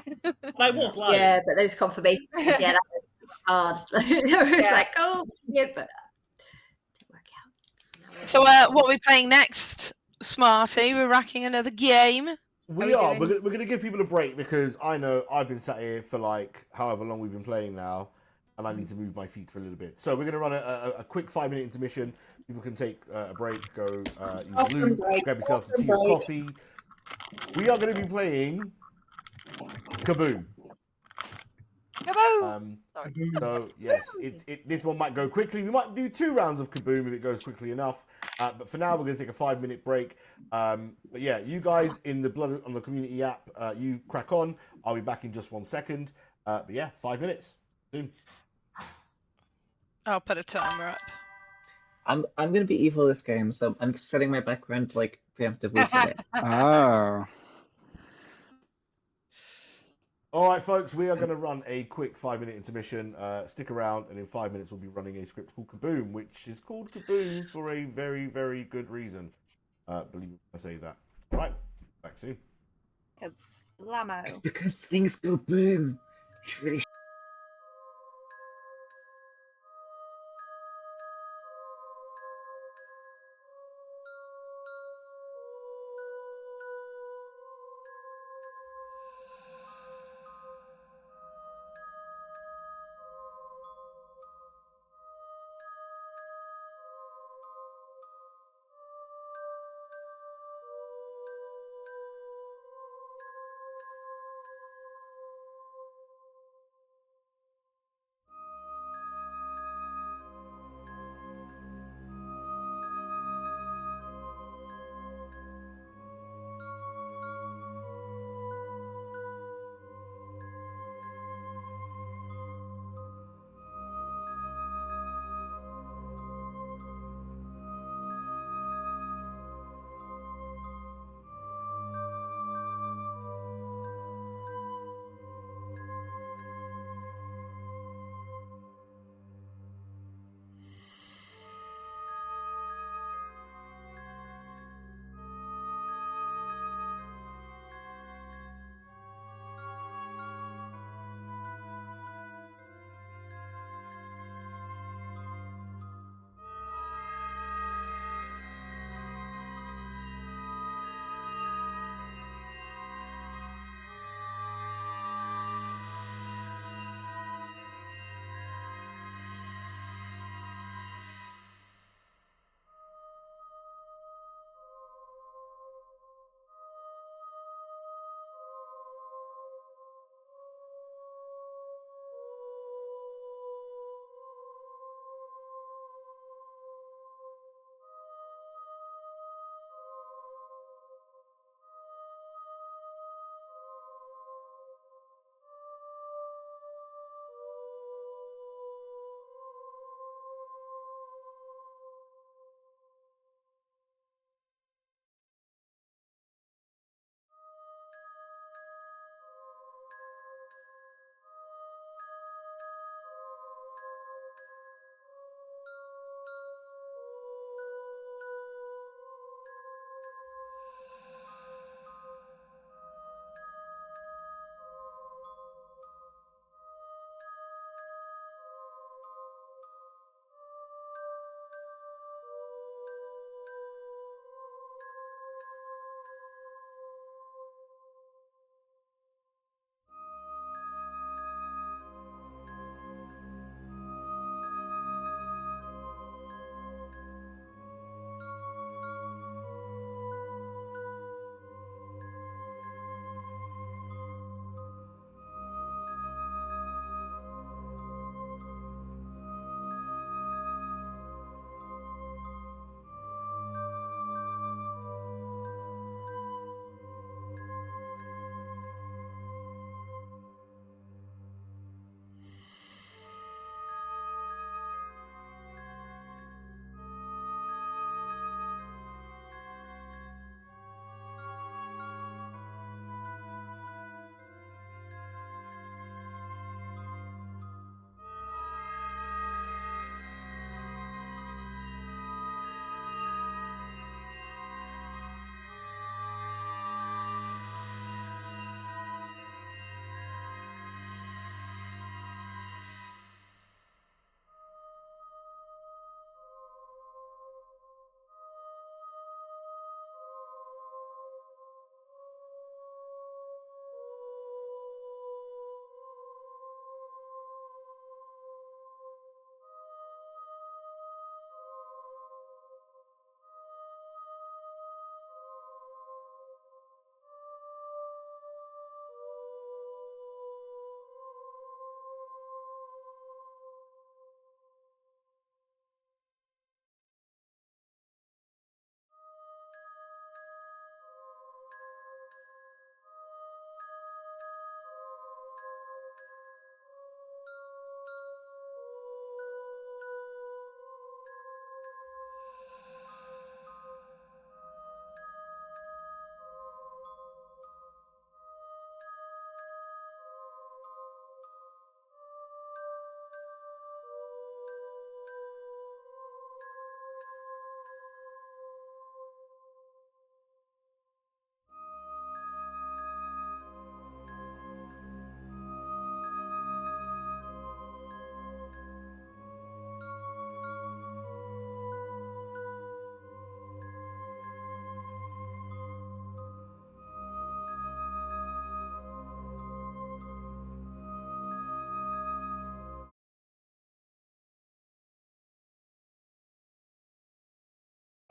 I was lying. Yeah, but those confirmations, yeah, that was hard. It was like, oh, yeah, but didn't work out. So what are we playing next, Smarty? We're racking another game. We are. We're going to give people a break because I know I've been sat here for like however long we've been playing now, and I need to move my feet for a little bit. So we're going to run a quick 5-minute intermission. People can take a break, go use the loo, grab yourself some tea or coffee. We are going to be playing Kaboom. Kaboom! So yes, this one might go quickly. We might do 2 rounds of Kaboom if it goes quickly enough. But for now, we're going to take a 5-minute break. But yeah, you guys in the Blood on the Community app, you crack on. I'll be back in just 1 second. But yeah, 5 minutes soon. I'll put a timer up. I'm gonna be evil this game, so I'm setting my background like preemptively today. Oh. All right, folks, we are going to run a quick 5-minute intermission. Stick around, and in 5 minutes, we'll be running a script called Kaboom, which is called Kaboom for a very, very good reason. Believe me when I say that. All right, back soon. Lamo. It's because things go boom. It's really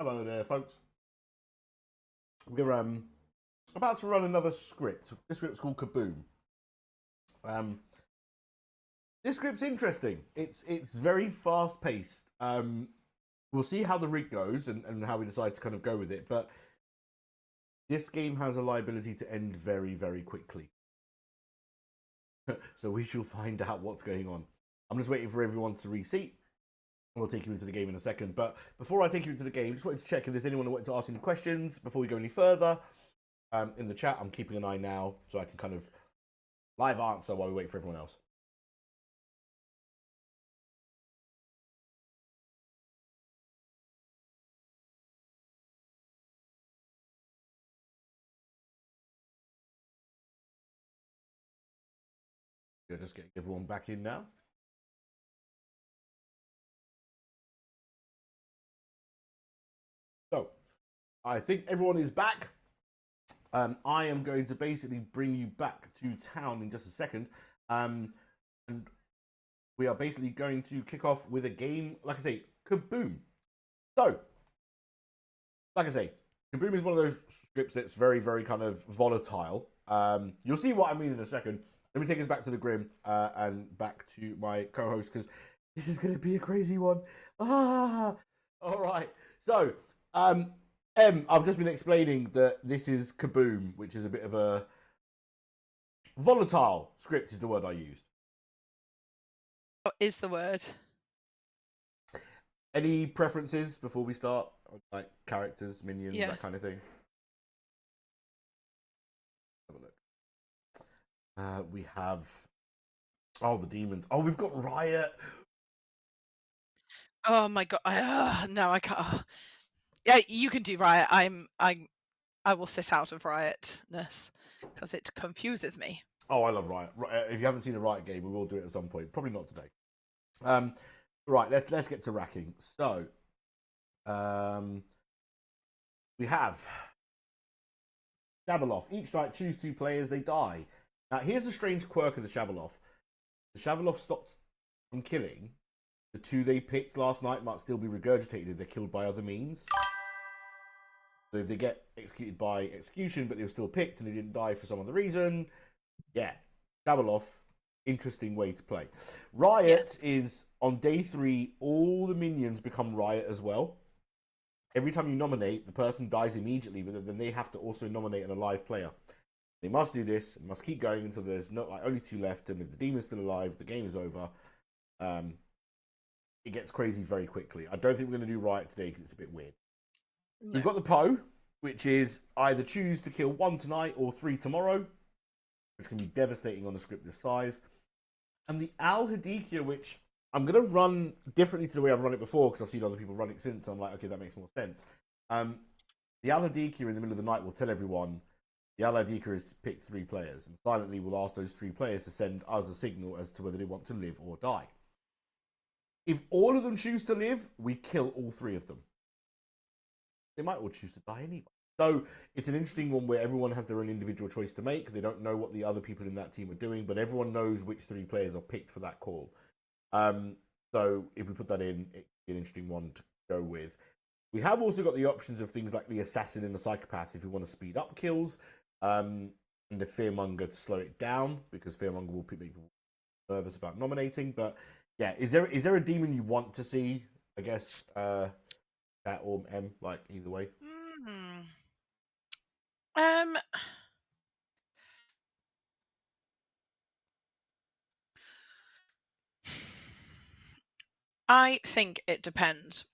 Hello there, folks. We're about to run another script. This script's called Kaboom. This script's interesting. It's very fast paced. We'll see how the rig goes and how we decide to kind of go with it. But this game has a liability to end very, very quickly. So we shall find out what's going on. I'm just waiting for everyone to reseat. We'll take you into the game in a second. But before I take you into the game, just wanted to check if there's anyone who wanted to ask any questions before we go any further. In the chat, I'm keeping an eye now so I can kind of live answer while we wait for everyone else. We're just getting everyone back in now. So, I think everyone is back. I am going to basically bring you back to town in just a second. And we are basically going to kick off with a game, like I say, Kaboom. So, like I say, Kaboom is one of those scripts that's very, very kind of volatile. You'll see what I mean in a second. Let me take us back to the Grim and back to my co-host, because this is going to be a crazy one. All right. So, I've just been explaining that this is Kaboom, which is a bit of a volatile script is the word I used. What is the word? Any preferences before we start? Like characters, minions, Yes. that kind of thing? Have a look. We have... Oh, the demons. Oh, we've got Riot. Oh my god! No, I can't. Yeah, you can do Riot. I will sit out of Riotness because it confuses me. Oh, I love Riot. If you haven't seen a Riot game, we will do it at some point. Probably not today. Right, let's get to racking. So, we have Shabaloff. Each night, choose 2 players. They die. Now, here's a strange quirk of the Shabaloff. The Shabaloff stopped from killing. The 2 they picked last night might still be regurgitated if they're killed by other means. So if they get executed by execution, but they were still picked and they didn't die for some other reason, yeah, Shabaloff, interesting way to play. Riot is on day 3, all the minions become Riot as well. Every time you nominate, the person dies immediately, but then they have to also nominate an alive player. They must do this, must keep going until there's not like only 2 left, and if the demon's still alive, the game is over. It gets crazy very quickly. I don't think we're going to do Riot today because it's a bit weird. No. We've got the Poe, which is either choose to kill 1 tonight or 3 tomorrow, which can be devastating on a script this size. And the Al Hadikia, which I'm going to run differently to the way I've run it before because I've seen other people run it since. So I'm like, okay, that makes more sense. The Al Hadikia in the middle of the night will tell everyone the Al Hadikia has picked 3 players, and silently will ask those 3 players to send us a signal as to whether they want to live or die. If all of them choose to live, we kill all 3 of them. They might all choose to die anyway. So it's an interesting one where everyone has their own individual choice to make. They don't know what the other people in that team are doing, but everyone knows which 3 players are picked for that call. So if we put that in, it'd be an interesting one to go with. We have also got the options of things like the assassin and the psychopath if we want to speed up kills, and the fearmonger to slow it down, because fearmonger will make people nervous about nominating. But yeah, is there a demon you want to see? I guess Cat or M, like either way. I think it depends.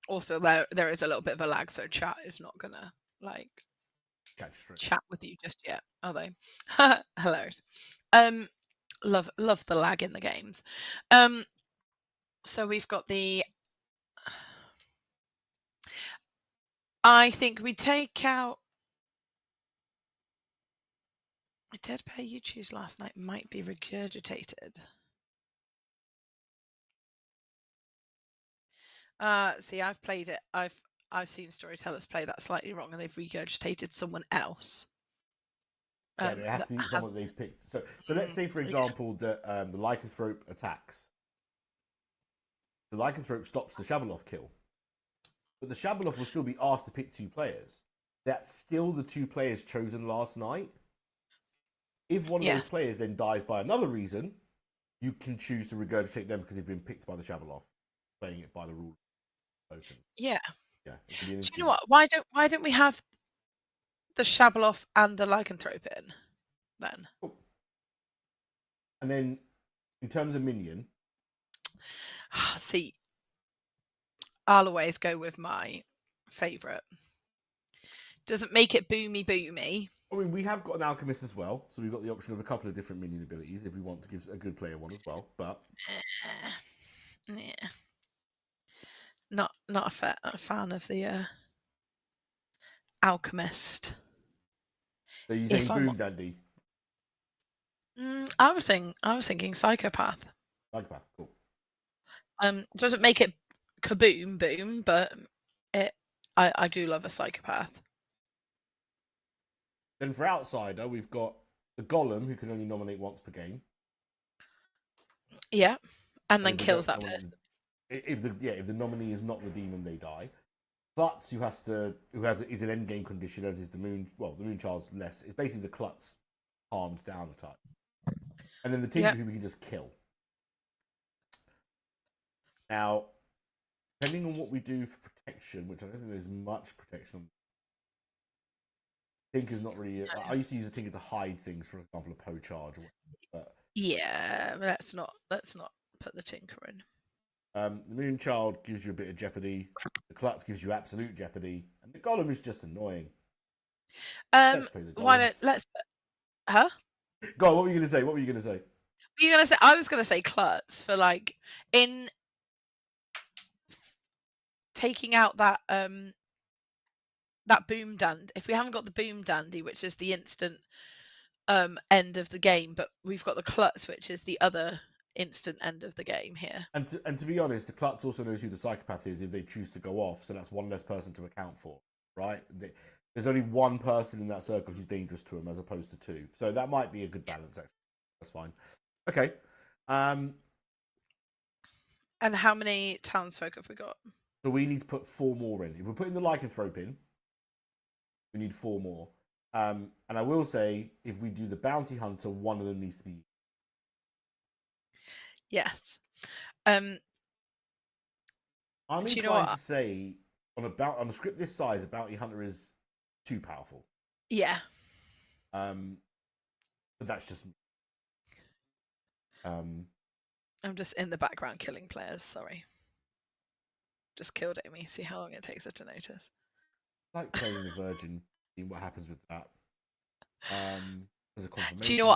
Also, there is a little bit of a lag, so chat is not gonna like chat with you just yet, are they? Hilarious. Love the lag in the games. So we've got the. I think we take out. A dead pair you choose last night might be regurgitated. See, I've played it. I've seen storytellers play that slightly wrong, and they've regurgitated someone else. Yeah, it has to be someone they've picked. So let's say, for example, that the lycanthrope attacks. The lycanthrope stops the Shabaloff kill. but the Shabaloth will still be asked to pick 2 players. That's still the 2 players chosen last night. If one of those players then dies by another reason, you can choose to regurgitate them because they've been picked by the Shabaloth, playing it by the rule token. Yeah. Yeah. Do you know what? Why don't we have the Shabaloth and the Lycanthrope in then? Cool. And then, in terms of minion, see, I'll always go with my favourite. Doesn't make it boomy. I mean, we have got an alchemist as well, so we've got the option of a couple of different minion abilities if we want to give a good player one as well. But yeah, not a fan of the alchemist. So you saying Boom Dandy? I was thinking psychopath. Psychopath, cool. Doesn't make it kaboom boom, but I do love a psychopath. Then for outsider, we've got the Golem, who can only nominate once per game. Yeah, and then kills that person. If the nominee is not the demon, they die. Klutz, is an end game condition, as is the Moon. Well, the Moonchild's less. It's basically the Klutz harmed down type. And then the Tinker, who we can just kill. Now, depending on what we do for protection, which I don't think there's much protection on. Tinker's not really. I used to use a Tinker to hide things, for example, a Poe charge. Or whatever, but yeah, let's not put the Tinker in. The Moonchild gives you a bit of jeopardy. The Klutz gives you absolute jeopardy, and the Golem is just annoying. Why don't let's? Huh? Go on. What were you going to say? I was going to say Klutz for like in taking out that that Boom Dandy. If we haven't got the Boom Dandy, which is the instant end of the game, but we've got the Klutz, which is the other instant end of the game here. And to be honest, the Klutz also knows who the psychopath is if they choose to go off, so that's one less person to account for, right? There's only one person in that circle who's dangerous to him, as opposed to 2. So that might be a good balance, actually. That's fine. Okay. And how many townsfolk have we got? So we need to put 4 more in. If we're putting the Lycanthrope in, we need 4 more. And I will say, if we do the Bounty Hunter, one of them needs to be. Yes. I'm inclined to say on a script this size, a Bounty Hunter is too powerful. Yeah. But that's just me. I'm just in the background killing players. Sorry. Just killed Amy. See how long it takes her to notice. I like playing the Virgin, seeing what happens with that. As a confirmation. Do you know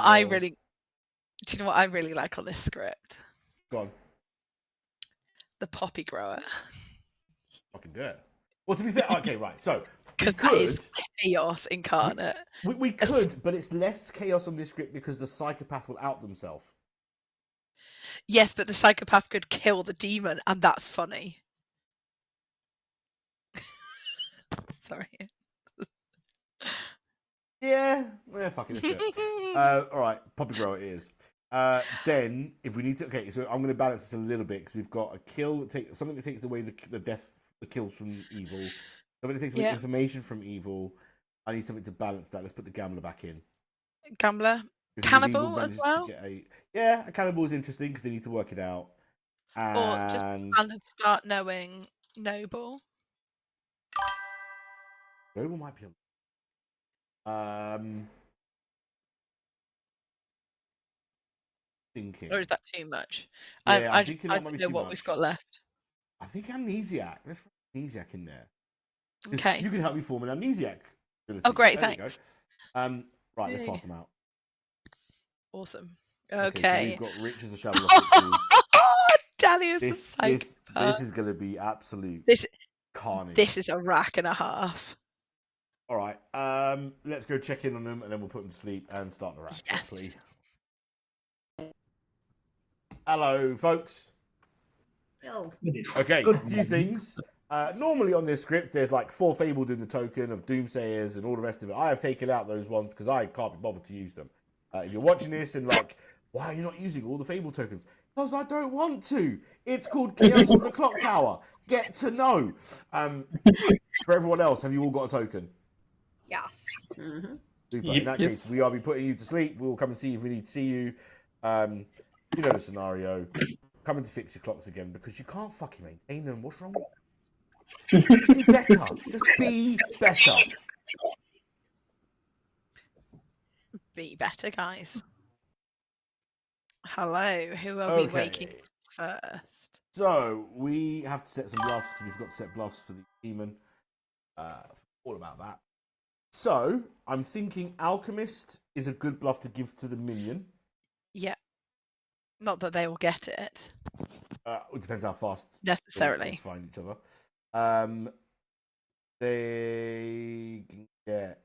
what I really like on this script? Go on. The poppy grower. I can do it. Well, to be fair, okay, right. So we That could is chaos incarnate. We could, but it's less chaos on this script because the psychopath will out themselves. Yes, but the psychopath could kill the demon, and that's funny. Sorry. Yeah, fuck it, let's do it. All right, poppy grower it is. Then, if we need to, okay, so I'm going to balance this a little bit because we've got a kill, something that takes away the kills from evil, something that takes away information from evil. I need something to balance that. Let's put the gambler back in. Gambler, cannibal as well. A cannibal is interesting because they need to work it out. Or just standard start knowing noble. Noble might be. Thinking. Or is that too much? Yeah, I don't know what we've got left. I think amnesiac. Let's put amnesiac in there. Okay. You can help me form an amnesiac ability. Oh, great, there thanks. Right, let's pass them out. Awesome. Okay. So we've got Rich as a shovel. Dani is a psychopath. This is going to be absolute carnage. This is a rack and a half. All right. Let's go check in on them, and then we'll put them to sleep and start the rack. Yes. Please. Hello, folks. Yo. Okay, a few things. Normally on this script, there's like 4 fabled in the token of doomsayers and all the rest of it. I have taken out those ones because I can't be bothered to use them. If you're watching this and like, why are you not using all the fable tokens? Because I don't want to. It's called Chaos of the Clocktower. get to know. For everyone else, have you all got a token? Yes. Mhm. Super. Yep. In that Yep. case, we will be putting you to sleep. We will come and see if we need to see you. You know the scenario. Coming to fix your clocks again because you can't fucking maintain them. What's wrong? Just be better. Just be better. Be better, guys. Hello, who are we waking Okay. first? So we have to set some bluffs because we've got to set bluffs for the demon. All about that. So I'm thinking Alchemist is a good bluff to give to the minion. Yeah. Not that they will get it It depends how fast they necessarily. find each other. They can get.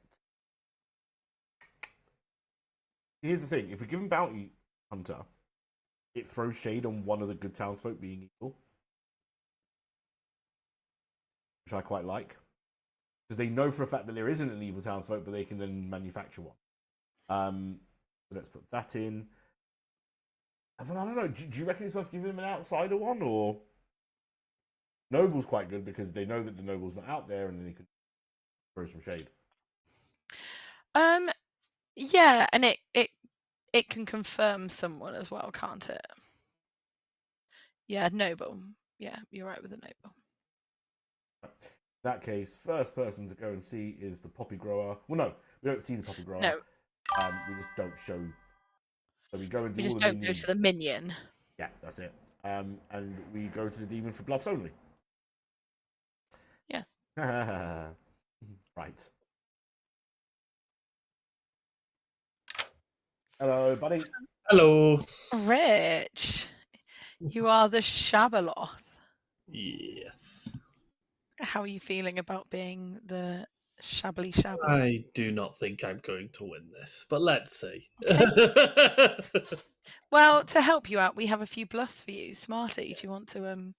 Here's the thing: if we give them Bounty Hunter, it throws shade on one of the good townsfolk being evil, which I quite like, because they know for a fact that there isn't an evil townsfolk, but they can then manufacture one. So let's put that in. I don't know. Do you reckon it's worth giving them an outsider one, or Noble's quite good because they know that the Noble's not out there, and then they can throw some shade. Yeah, and it can confirm someone as well, can't it? Yeah, Noble. Yeah, you're right with the Noble. In that case, first person to go and see is the poppy grower. Well, no, we don't see the poppy grower. No, We just don't show. So we go and do we all just the don't go minions. to the minion. Yeah, that's it. And we go to the demon for bluffs only. Yes. Right. Hello, buddy. Hello. Rich, you are the Shabaloth. Yes. How are you feeling about being the Shabbly Shabble? I do not think I'm going to win this, but let's see. Well, to help you out, we have a few bluffs for you. Smarty, do you want to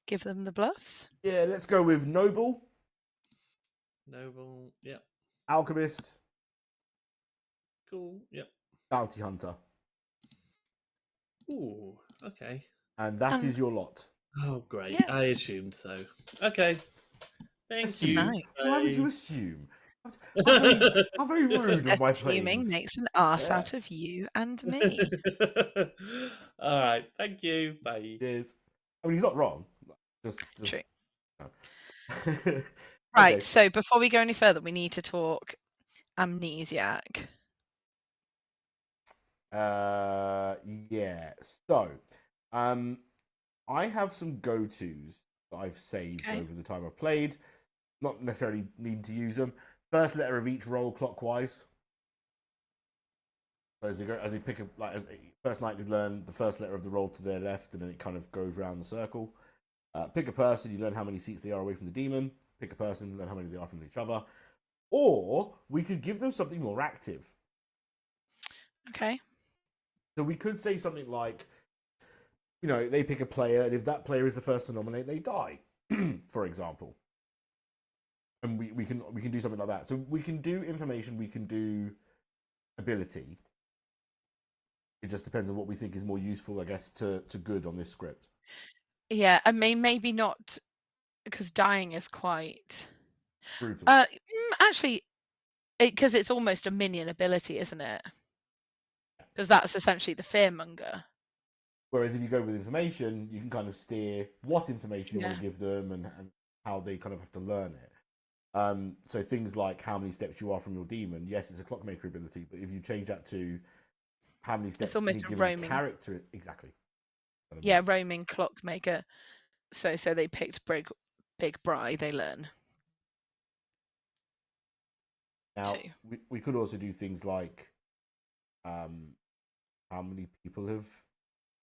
give them the bluffs? Yeah, let's go with Noble, Noble, yep. Alchemist, Cool, yep. Bounty Hunter. Ooh, okay. And that is your lot. Oh, great. Yeah. I assumed so. Okay. Thank you. Nice. Why would you Bye. assume? How very rude of my Assuming planes. makes an arse Yeah. out of you and me. All right. Thank you. Bye. Cheers. I mean, he's not wrong. Just... True. No. Right, Okay. so before we go any further, we need to talk amnesiac. Yeah. So, I have some go-tos that I've saved Okay. over the time I've played. Not necessarily needing to use them. First letter of each roll clockwise. So as they pick first night you learn the first letter of the roll to their left, and then it kind of goes round the circle. Pick a person, you learn how many seats they are away from the demon. Pick a person, learn how many they are from each other. Or we could give them something more active. Okay. So we could say something like, they pick a player, and if that player is the first to nominate, they die, for example. And we can do something like that. So we can do information, we can do ability. It just depends on what we think is more useful, I guess, to good on this script. Yeah, I mean, maybe not, because dying is quite... Brutal. Actually, because it's almost a minion ability, isn't it? Because that's essentially the fearmonger. Whereas if you go with information, you can kind of steer what information you want to give them and how they kind of have to learn it. So things like how many steps you are from your demon, yes, it's a clockmaker ability, but if you change that to how many steps It's almost any a given roaming character, exactly. Yeah, roaming clockmaker. So they picked Big Bri, they learn. Now we could also do things like how many people have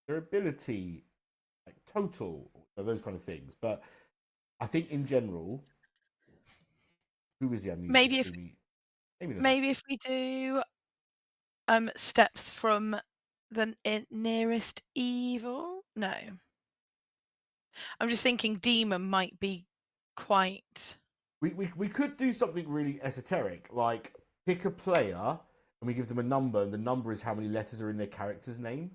their ability, like total, those kind of things. But I think in general, who is the amnesia? Maybe if we do steps from the nearest evil. No, I'm just thinking demon might be quite. We could do something really esoteric, like pick a player and we give them a number, and the number is how many letters are in their character's name.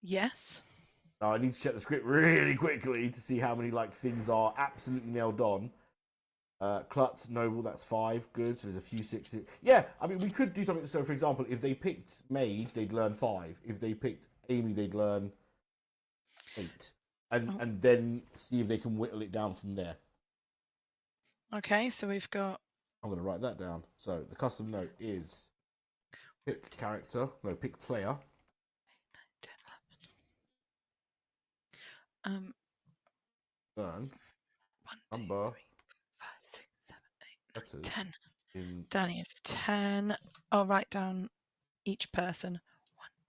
Yes. Now I need to check the script really quickly to see how many things are absolutely nailed on. Klutz, Noble, that's 5. Good. So there's a few 6s. Yeah, I mean, we could do something. So, for example, if they picked Mage, they'd learn 5. If they picked Amy, they'd learn 8. And then see if they can whittle it down from there. Okay, so we've got... I'm going to write that down. So the custom note is pick character. No, pick player. Learn. 1, 2, Number. 3, 4, 5, 6, 7, 8, 9, Letters 10. in Danny is 10. I'll write down each person. 1,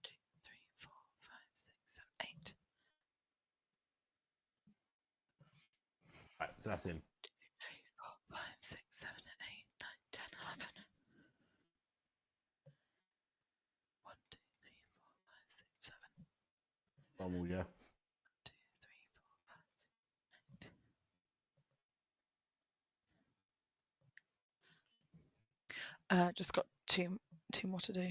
2, 3, 4, 5, 6, 7, 8. Right, so that's in. 2, 3, 4, 5, 6, 7, 8, 9, 10, 11. 1, 2, 3, 4, 5, 6, 7. Normal, yeah. 2, 3, 4, 5, 6, 8. Just got two more to do.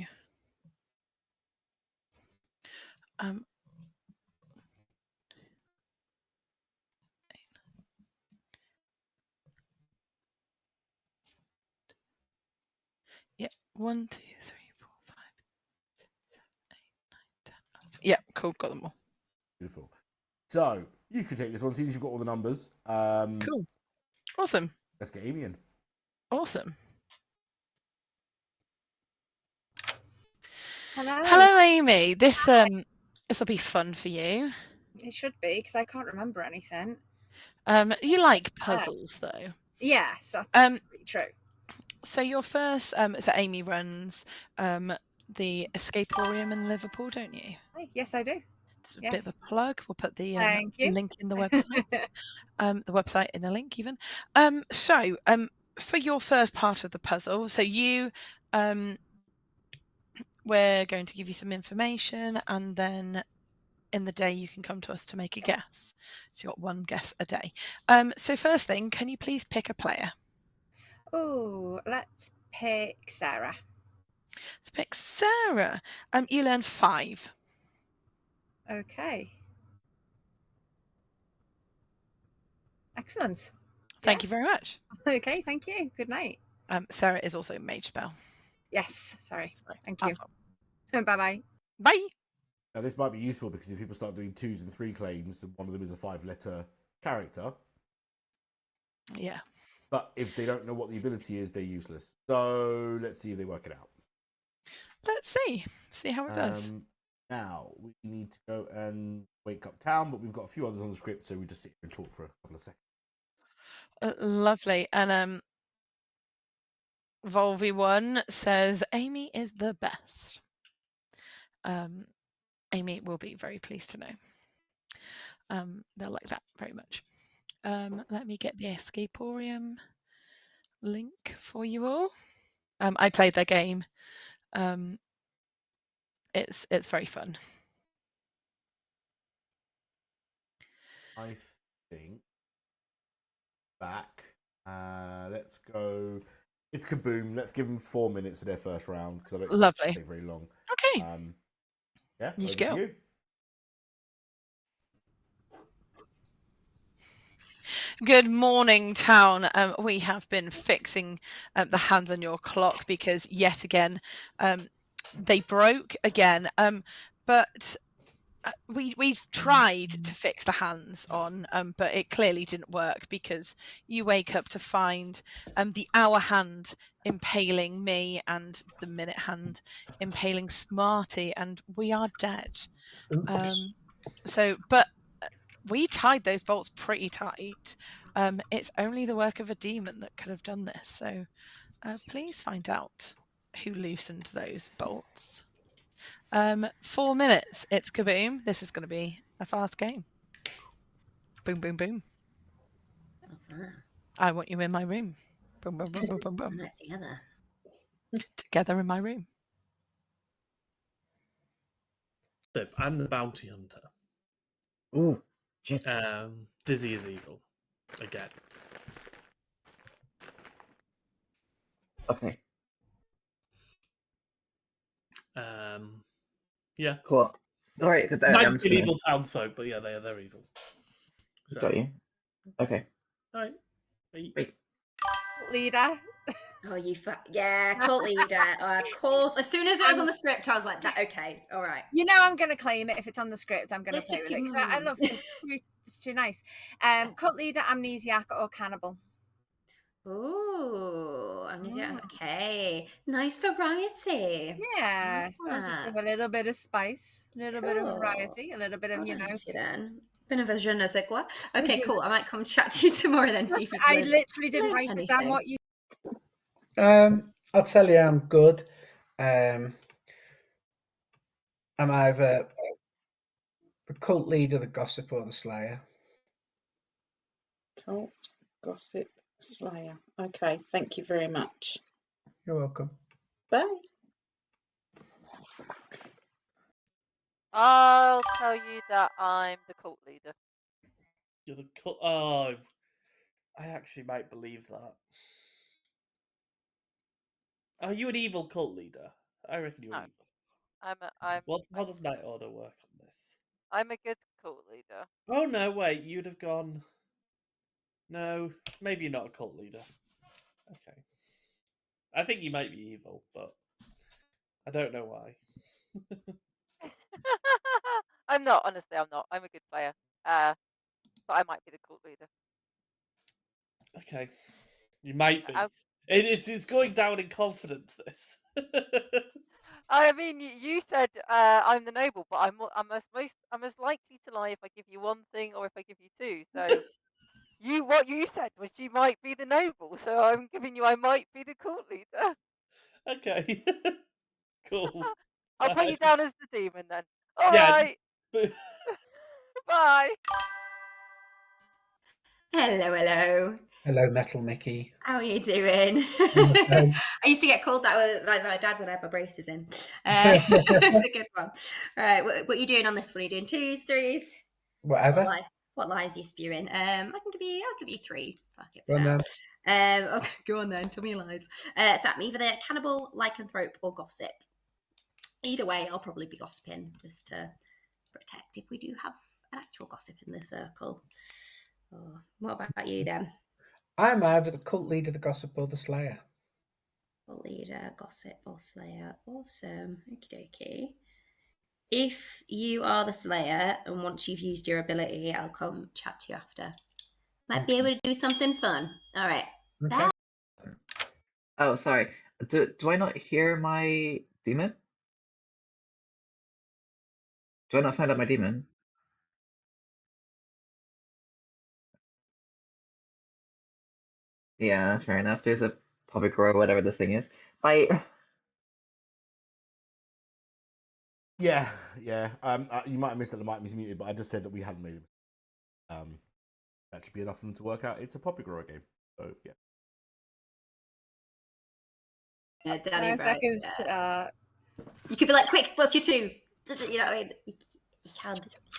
Yeah, 1, 2, 3, 4, 5, 6, 7, 8, 9, 10, 11. Yeah, cool, got them all. Beautiful. So you can take this one, seeing as you've got all the numbers. Cool. Awesome. Let's get Amy in. Awesome. Hello. Hello, Amy. This will be fun for you. It should be because I can't remember anything. You like puzzles though. Yes, that's pretty true. So your first so Amy runs the Escaporium in Liverpool, don't you? Yes, I do. It's a bit of a plug. We'll put the Thank you. link in the website. The website in a link even. So for your first part of the puzzle, so you we're going to give you some information, and then in the day you can come to us to make a guess. So you've got one guess a day. So first thing, can you please pick a player? Oh, let's pick Sarah. Let's pick Sarah. You learn 5. Okay. Excellent. Thank you very much. Okay, thank you. Good night. Sarah is also Mage Spell. Yes, sorry. Thank you. Bye. Bye-bye. Bye. Now this might be useful because if people start doing 2s and 3 claims, and one of them is a 5-letter character. Yeah. But if they don't know what the ability is, they're useless. So let's see if they work it out. Let's see how it does. Now we need to go and wake up town, but we've got a few others on the script, so we just sit here and talk for a couple of seconds. Lovely. And Volvi1 says Amy is the best. Amy will be very pleased to know. They'll like that very much. Let me get the Escaporium link for you all. I played their game. It's very fun. I think back. Let's go. It's Kaboom. Let's give them 4 minutes for their first round because I don't think it's take very long. Okay. Yeah. You over go. to you. Good morning, town. We have been fixing the hands on your clock because yet again they broke again. But we've tried to fix the hands on, but it clearly didn't work because you wake up to find the hour hand impaling me and the minute hand impaling Smarty, and we are dead. But we tied those bolts pretty tight. It's only the work of a demon that could have done this. So please find out who loosened those bolts. 4 minutes. It's Kaboom. This is going to be a fast game. Boom, boom, boom. I want you in my room. Boom, boom, boom, boom, boom, boom. Together. Together in my room. So I'm the bounty hunter. Ooh, shit. Dizzy is evil. Again. Okay. Yeah. Cool. All right, because Might I'm just just be gonna... evil townsfolk, but yeah, they're evil. So, Got you. Okay. all right. Bye. Wait. Leader. Oh, cult leader. Of course. As soon as it was on the script, I was like, "That okay, all right." You know I'm going to claim it if it's on the script. I'm going to It's play just with it 'cause I love it. It's too nice. Cult leader, amnesiac, or cannibal. Ooh, amnesia. Okay, nice variety. Yeah, so just Ah, give a little bit of spice, a little bit of cool. variety, a little bit of, you know. Alrighty then. Bit of a je ne sais quoi. Okay, cool. I might come chat to you tomorrow then. See if you've I learned, literally didn't learned write it anything. down what you. I'll tell you, I'm good. I'm either the cult leader, the gossip, or the slayer. Cult, gossip, slayer. Okay, thank you very much. You're welcome. Bye. I'll tell you that I'm the cult leader. You're the cult. Oh, I actually might believe that. Are you an evil cult leader? I reckon you're No. evil. I'm How does Night Order work on this? I'm a good cult leader. Oh no, wait, you'd have gone. No, maybe you're not a cult leader. Okay. I think you might be evil, but I don't know why. I'm not, honestly, I'm not. I'm a good player. But I might be the cult leader. Okay. You might be. I'll- It's going down in confidence, this. I mean, you said I'm the noble, but I'm as likely to lie if I give you one thing or if I give you two. So what you said was you might be the noble, so I'm giving you I might be the cult leader. Okay. Cool. I'll put you down as the demon then. All Yeah. right. But... Bye. Hello. Hello, Metal Mickey. How are you doing? Okay. I used to get called that with my dad when I had my braces in. It's a good one. All right, what are you doing on this one? Are you doing twos, threes? Whatever. What lies are you spewing? I'll give you three. Fuck it Go for on now. then. Okay, go on then. Tell me your lies. So I'm either the cannibal, lycanthrope, or gossip. Either way, I'll probably be gossiping just to protect if we do have an actual gossip in the circle. Oh, what about you then? I'm either the cult leader, the gossip, or the slayer. Cult leader, gossip, or slayer. Awesome. Okie dokie. If you are the slayer and once you've used your ability, I'll come chat to you after. Might be able to do something fun. All right. Okay. Bye. Oh, sorry. Do I not hear my demon? Do I not find out my demon? Yeah, fair enough. There's a public row, whatever this thing is. Bye. Yeah. You might have missed that the mic was muted, but I just said that we hadn't made it. That should be enough for them to work out. It's a Poppy Grower game, so yeah. Yeah, Dani, Seconds. you could be like, quick, what's your two? You know what I mean? You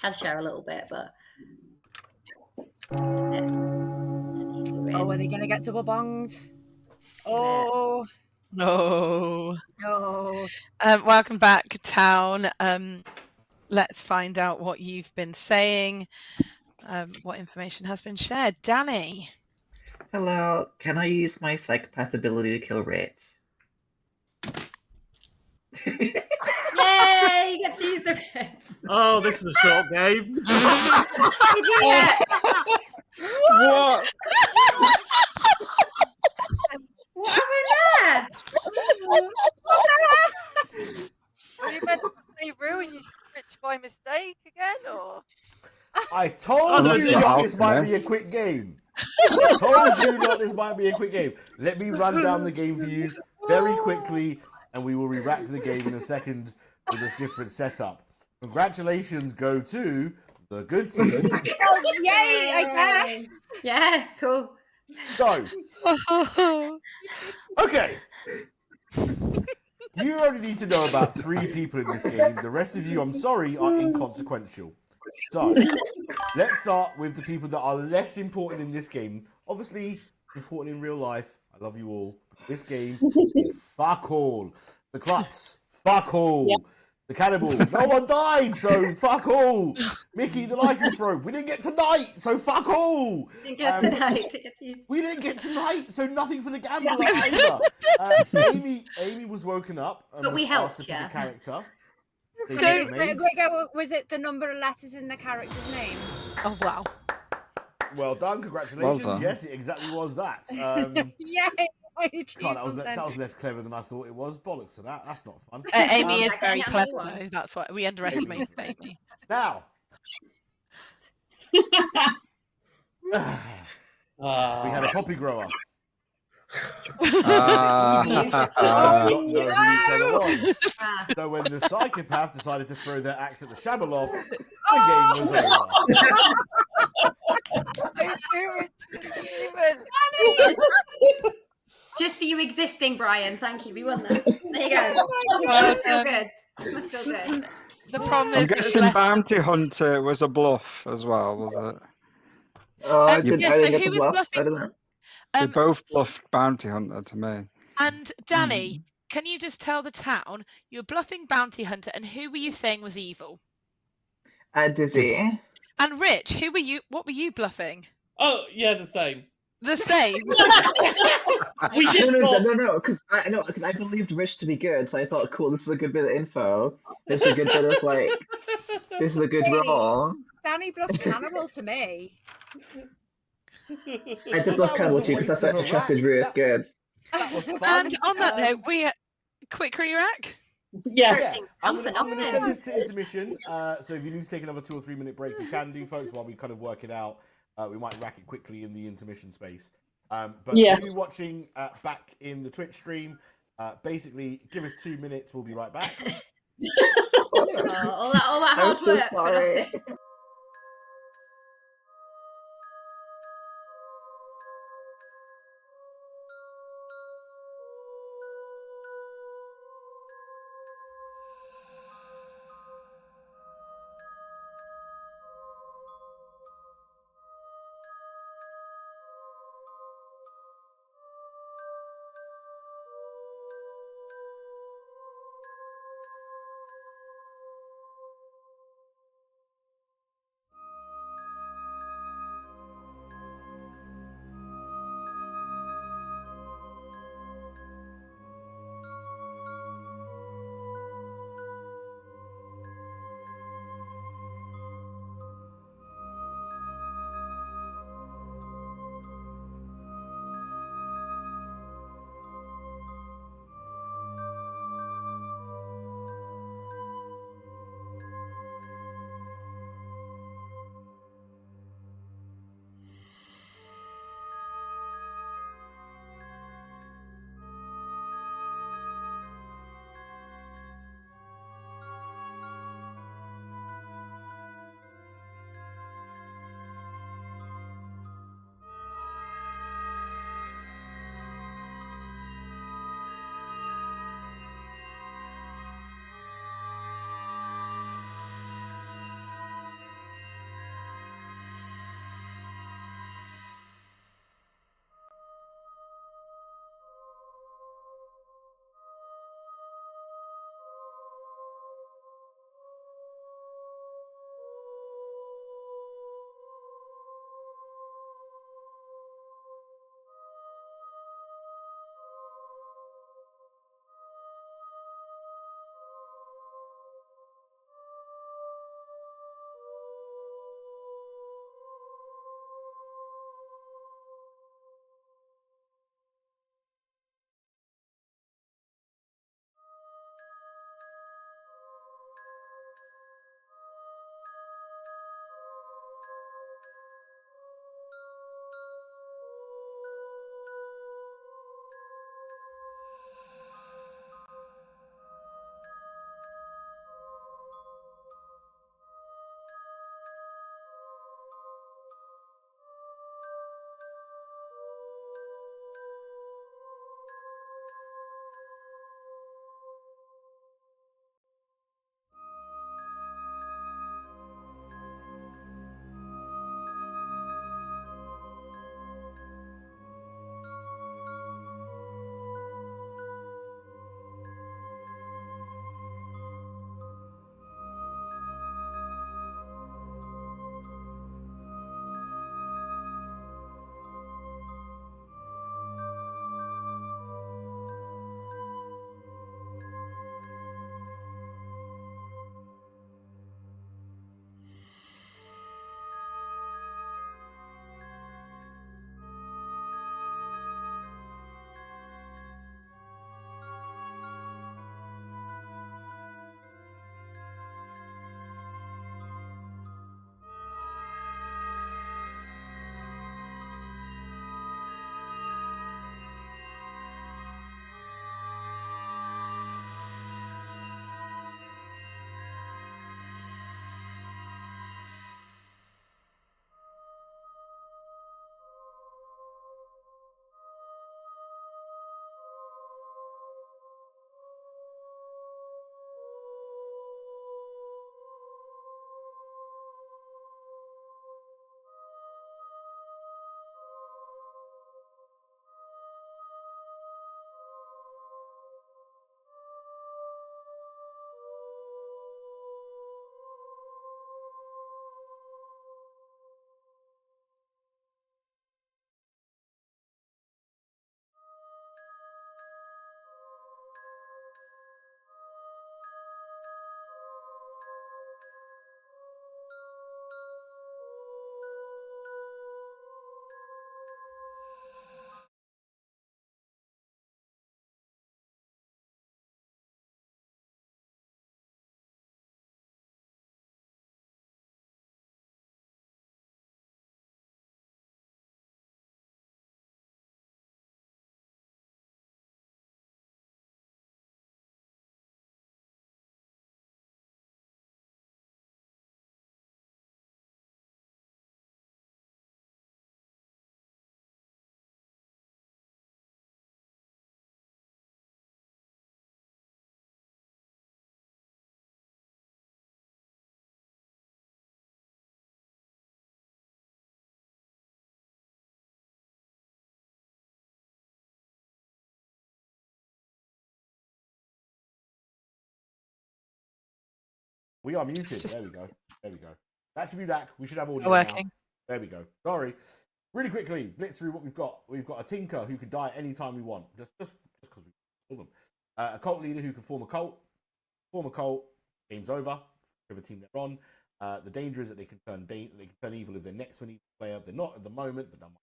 can share a little bit, but. Oh, are they going to get double bonged? Oh. No. No. Welcome back, town. Let's find out what you've been saying. What information has been shared. Dani. Hello. Can I use my psychopath ability to kill Rich? Yay! You get to use the reds. Oh, this is a short game. What? What happened there? You meant to say ruin you Rich by mistake again, or? I told no, you it's not the this might be a alchemist. quick game. I told you not this might be a quick game. Let me run down the game for you very quickly, and we will re-rack the game in a second with this different setup. Congratulations go to the good team. Well, yay, I guess. Yeah, cool. So, okay. You only need to know about 3 people in this game. The rest of you, I'm sorry, are inconsequential. So, let's start with the people that are less important in this game. Obviously, important in real life. I love you all. This game is fuck all. The Klutz, fuck all. Yep. The cannibal. No one died, so fuck all. Mickey the lycanthrope. We didn't get tonight, so fuck all. Didn't get tonight to get to use. We didn't get tonight, so nothing for the gambler either. Amy was woken up. But we was helped, asked to pick yeah. a character. They And picked me. was it the number of letters in the character's name? Oh wow. Well done, congratulations. Well done. Yes, it exactly was that. Yay! I achieved God, something. that was less clever than I thought it was. Bollocks to that. That's not fun. Amy is I very can't clever, remember though. That's why we underestimated Amy. Now. We had a poppy grower. Beautiful. Did not know who each other was. Ah. So when the psychopath decided to throw their axe at the Shabaloff, the game was over. Just for you existing, Brian. Thank you. We won that. There you go. Well Must feel done. good. Must feel good. The problem I'm is, it was guessing left- Bounty Hunter was a bluff as well, was it? Oh, I didn't yeah, get so the who was bluffs. I bluffing? don't know. They both bluffed Bounty Hunter to me. And Dani, can you just tell the town you were bluffing Bounty Hunter, and who were you saying was evil? Dizzy. And Rich, who were you? What were you bluffing? Oh, yeah, the same. The same. We did talk. No, because I believed Rich to be good, so I thought, cool, this is a good bit of info. This is a good bit of this is a good Hey. roll. Danny bluffed cannibal to me. I did bluff cannibal too because I trusted Rue as good. That was fun. And on that note, we quick rack. Yeah, I'm going to phenomenal. send this to intermission. So if you need to take another 2 or 3 minute break, you can do, folks, while we kind of work it out. We might rack it quickly in the intermission space. But for you watching back in the Twitch stream, basically give us 2 minutes. We'll be right back. All that I'm hard so work. for sorry. nothing. We are muted. just- There we go. There we go. That should be back. We should have audio working. now. There we go. Sorry. Really quickly, blitz through what we've got. We've got a tinker who can die any time we want, just because we kill them. A cult leader who can form a cult. Form a cult. Game's over. Whichever team they're on. The danger is that they can turn evil if they're next to an evil player. They're not at the moment, but that might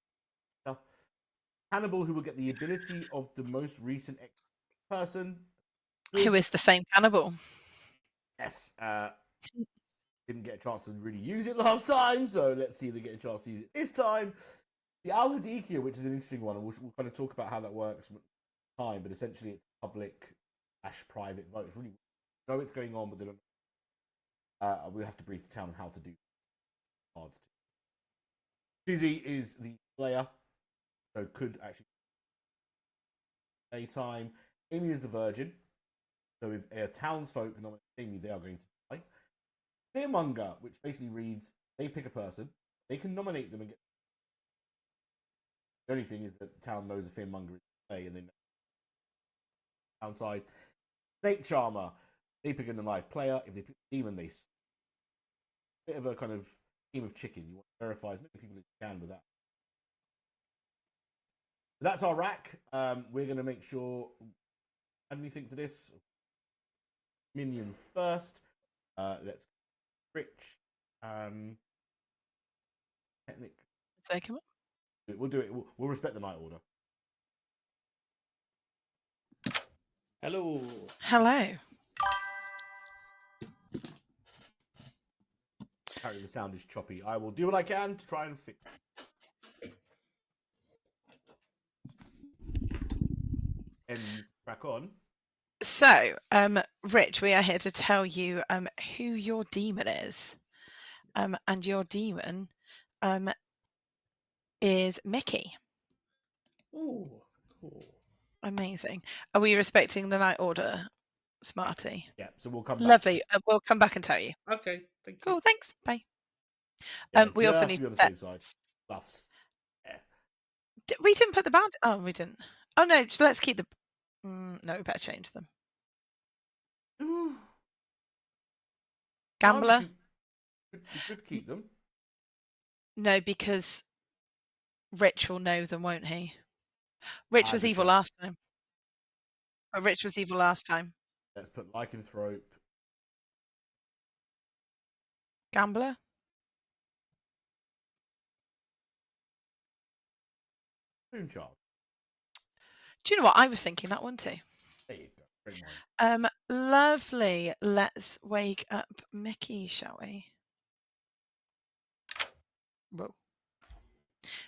be. Hannibal, who will get the ability of the most recent person. Good. Who is the same cannibal? Yes. Didn't get a chance to really use it last time, so let's see if they get a chance to use it this time. The Al-Hadikia, which is an interesting one, and we'll kind of talk about how that works time, but essentially it's public/private vote. It's really know what's going on, but they don't. We have to brief the town on how to do cards. Dizzy is the player, so could actually daytime. Amy is the virgin, so if a townsfolk nominate Amy, they are going to die. Fearmonger, which basically reads, they pick a person, they can nominate them and get. The only thing is that the town knows a fearmonger is play, and then downside. Snake Charmer, they pick a live player. If they pick a demon, they. Bit of a kind of game of chicken. You want to verify as many people as you can with that. So that's our rack. We're going to make sure. Add anything to this? Minion first. Let's Rich. Technic. Take him up. We'll do it. We'll respect the night order. Hello. Hello. Apparently the sound is choppy. I will do what I can to try and fix it. And crack on. So, Rich, we are here to tell you who your demon is. And your demon is Mickey. Oh, cool. Amazing. Are we respecting the night order, Smarty? Yeah, so we'll come back. Lovely. We'll come back and tell you. Okay, thank you. Cool, thanks. Bye. Yeah, We also just need to be on the to safe side. Buffs. Yeah. We didn't put the bound. Oh, we didn't. Oh no, let's keep the. No, we better change them. Gambler? You could keep them. No, because Rich will know them, won't he? Rich was good evil shout. last time. Oh, Rich was evil last time. Let's put Lycanthrope. Gambler? Moonchild. Do you know what? I was thinking that one too. There you go. Great mind. Lovely. Let's wake up Mickey, shall we? Whoa.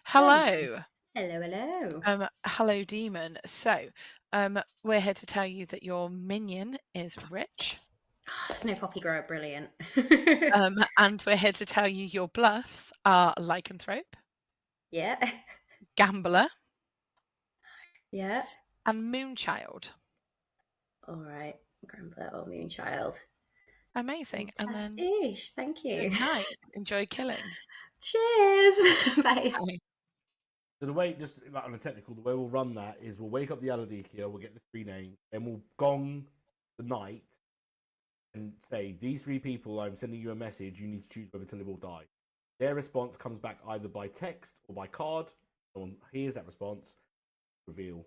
Hello. Hello. Hello, demon. So, we're here to tell you that your minion is Rich. There's no poppy grower, brilliant. And we're here to tell you your bluffs are Lycanthrope, Yeah. Gambler, Yeah. and Moonchild. All right. Gambler or Moonchild. Amazing. And then Fantastic. Thank you. good night. Enjoy killing. Cheers. Bye. Bye. So the way, just like on a technical, the way we'll run that is we'll wake up the Aladikia, we'll get the 3 names, then we'll gong the night and say, these 3 people, I'm sending you a message, you need to choose whether to live or die. Their response comes back either by text or by card. Someone hears that response, reveal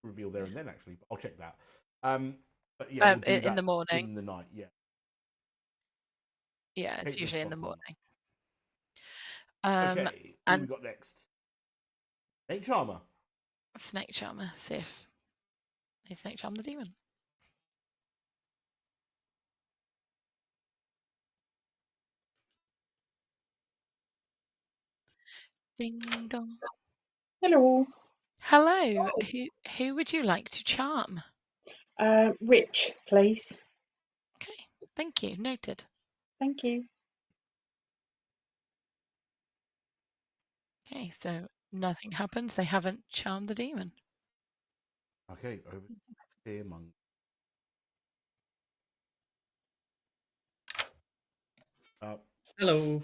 there and then, actually. But I'll check that. But yeah, we'll do in that the morning. in the night, yeah. Yeah, it's Take usually in the response morning. Okay, who and we got next? Snake Charmer. Snake Charmer. See if they Snake Charm the demon. Ding dong. Hello. Hello. Who would you like to charm? Rich, please. Okay, thank you. Noted. Thank you. Okay, so nothing happens. They haven't charmed the demon. Okay, over here, Monk. Hello.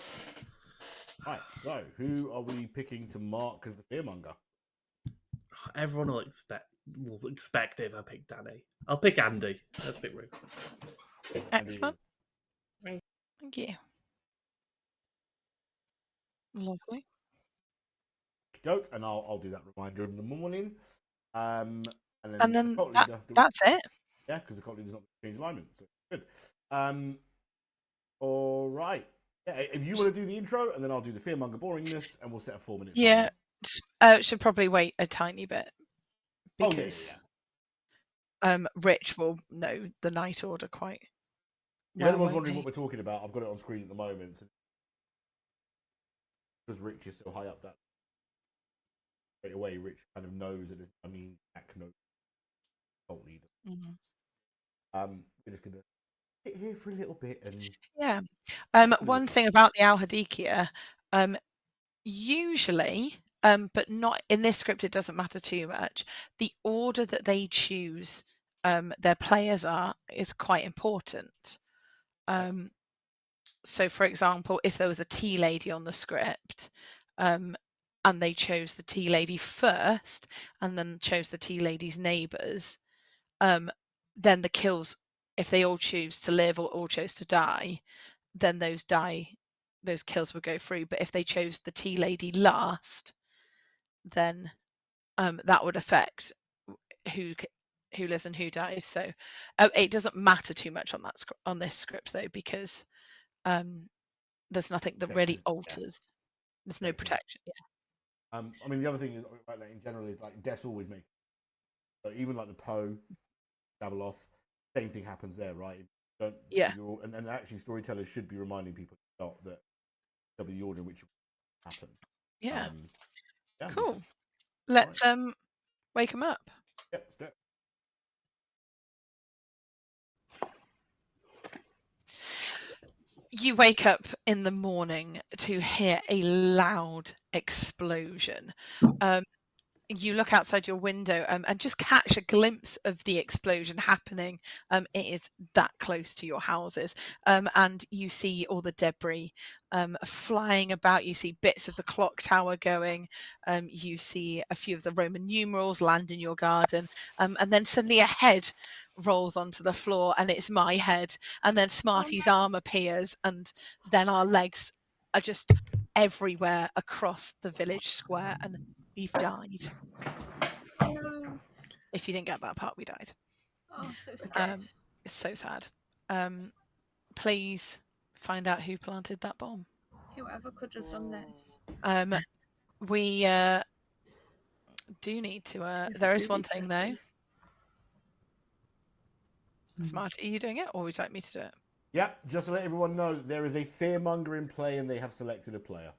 Right, so who are we picking to mark as the fearmonger? Everyone will expect will expect if I pick Dani. I'll pick Andy. That's a bit rude. Excellent. Thank you. Lovely. Dope, and I'll do that reminder in the morning. And then, And then that's it. Yeah, because the cult leader's not change alignment, so good. All right. Yeah, if you want to do the intro, and then I'll do the fearmonger boringness, and we'll set a 4 minute Yeah, should probably wait a tiny bit because Rich will know the night order quite If well. anyone's wondering what we're talking about, I've got it on screen at the moment. Because Rich is so high up that straight away, Rich kind of knows that Jack knows cult leader. We're just gonna sit here for a little bit and one thing about the Al-Hadikia, usually, but not in this script, it doesn't matter too much. The order that they choose their players is quite important. So, for example, if there was a tea lady on the script, and they chose the tea lady first, and then chose the tea lady's neighbours, then the kills, if they all choose to live or all chose to die, then those kills would go through. But if they chose the tea lady last, then that would affect who lives and who dies. So it doesn't matter too much on this script though, because there's nothing that really alters. There's no protection. I mean, the other thing is, like, in general, is like deaths always make. So even like the Poe, double off, same thing happens there, right? And actually, storytellers should be reminding people not that there'll be the order in which it happen. Yeah. Cool. Let's wake them up. Yep, let's do it. You wake up in the morning to hear a loud explosion. You look outside your window and just catch a glimpse of the explosion happening. It is that close to your houses, and you see all the debris flying about. You see bits of the clock tower going. You see a few of the Roman numerals land in your garden, and then suddenly a head rolls onto the floor, and it's my head. And then Smarty's arm appears, and then our legs are just everywhere across the village square, and we've died. No. If you didn't get that part, we died. Oh, so sad. It's so sad. Please find out who planted that bomb. Whoever could have done this. We do need to. There is one thing though. Smarty, are you doing it, or would you like me to do it? Yeah, just to let everyone know, there is a fearmonger in play, and they have selected a player.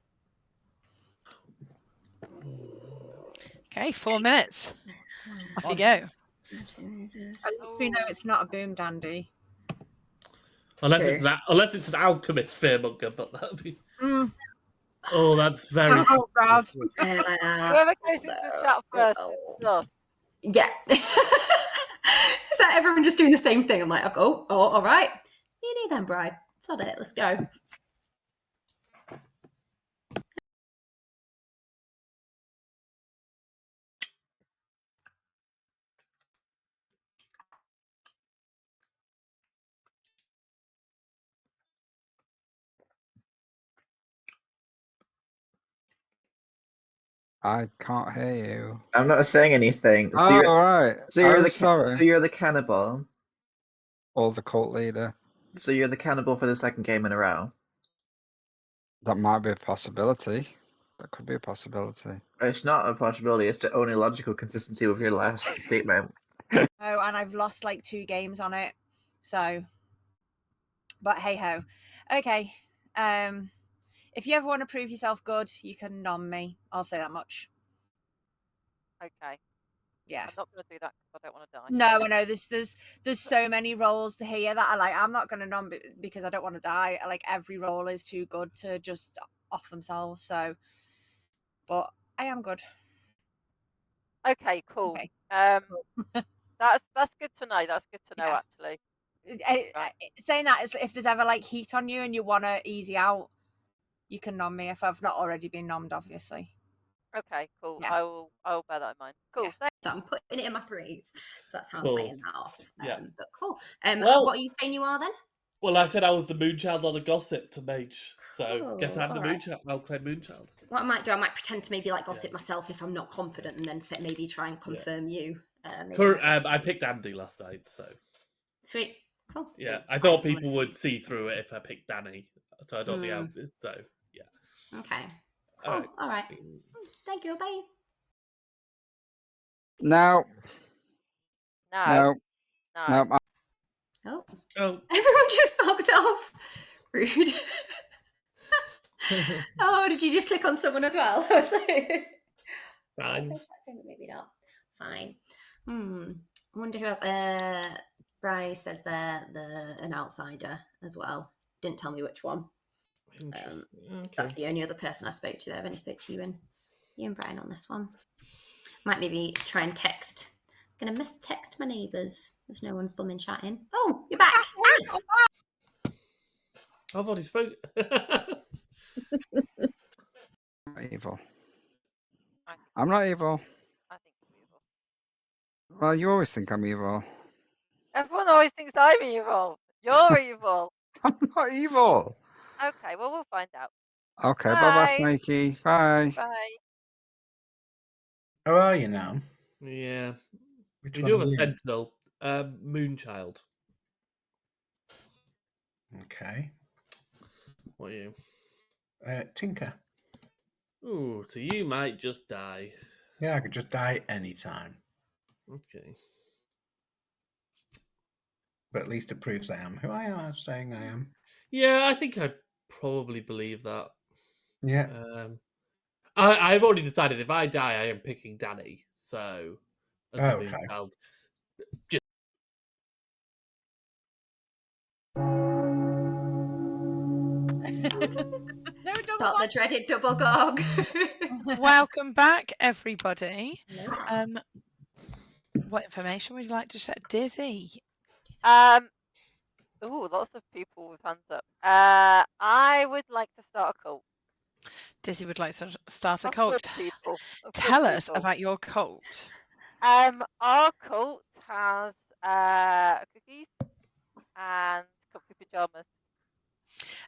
Okay, 4 minutes. Off you go. At least we know it's not a boom dandy. Unless it's an alchemist fearmonger, but that'd be. Oh, that's very. Oh God! Whoever goes into the chat first is us. Yeah. So everyone just doing the same thing. I'm like, oh, all right. You knew then, Bri. Sod it. Let's go. I can't hear you. I'm not saying anything. So you're, right. So you're sorry. So you're the cannibal. Or the cult leader. So you're the cannibal for the second game in a row. That might be a possibility. That could be a possibility. It's not a possibility. It's the only logical consistency with your last statement. Oh, and I've lost like 2 games on it. So, but hey ho. Okay. If you ever want to prove yourself good, you can nom me. I'll say that much. Okay. Yeah. I'm not going to do that because I don't want to die. No, I know. There's so many roles to hear that I like. I'm not going to nom because I don't want to die. Like every role is too good to just off themselves. So, but I am good. Okay, cool. Okay. That's good to know. That's good to know, actually. Saying that is, if there's ever like heat on you and you want to easy out, you can nom me if I've not already been nommed, obviously. Okay, cool. Yeah. I will bear that in mind. Cool. Yeah. So I'm putting it in my threes. So that's how I'm Cool. playing that off. Yeah. But cool. Well- what are you saying you are then? Well, I said I was the Moonchild on the gossip to Mage, so guess Cool, I'm the alright. Moonchild. I'll claim Moonchild. What I might do, I might pretend to maybe like gossip myself if I'm not confident, and then maybe try and confirm you. I picked Andy last night, so Sweet. Cool. yeah, So I thought everyone people is- would see through it if I picked Dani, so I don't think I. So yeah. Okay. Cool. All right. Thank you. Bye. No. No. No. Oh. Oh. Everyone just fucked off. Rude. Oh, did you just click on someone as well? I was like, Fine. maybe not. Fine. I wonder who else. Bryce says they're an outsider as well. Didn't tell me which one. Interesting. Okay. That's the only other person I spoke to there. I've only spoke to you and Brian on this one. Might maybe try and text. I'm gonna text my neighbours as no one's bumming chatting. Oh, you're back. Hi. I've already spoken. Evil. I'm not evil. I think you're evil. Well, you always think I'm evil. Everyone always thinks I'm evil. You're evil. I'm not evil. Okay, well, we'll find out. Okay, bye bye, Bye. Snakey. Bye. Bye. How are you now? Yeah. Which We one do have are a you? Sentinel. Moonchild. Okay. What are you? Tinker. Ooh, so you might just die. Yeah, I could just die anytime. Okay. But at least it proves I am who I am saying I am. Yeah, I think I probably believe that. Yeah. I've already decided if I die, I am picking Dani. So, as a Okay. Moonchild. No double Got the dreaded double gog. Welcome back, everybody. Hello. What information would you like to share, Dizzy? Ooh, lots of people with hands up. I would like to start a cult. Dizzy would like to start a Of cult. good people. Of good Tell us people. about your cult. Our cult has cookies and comfy pajamas.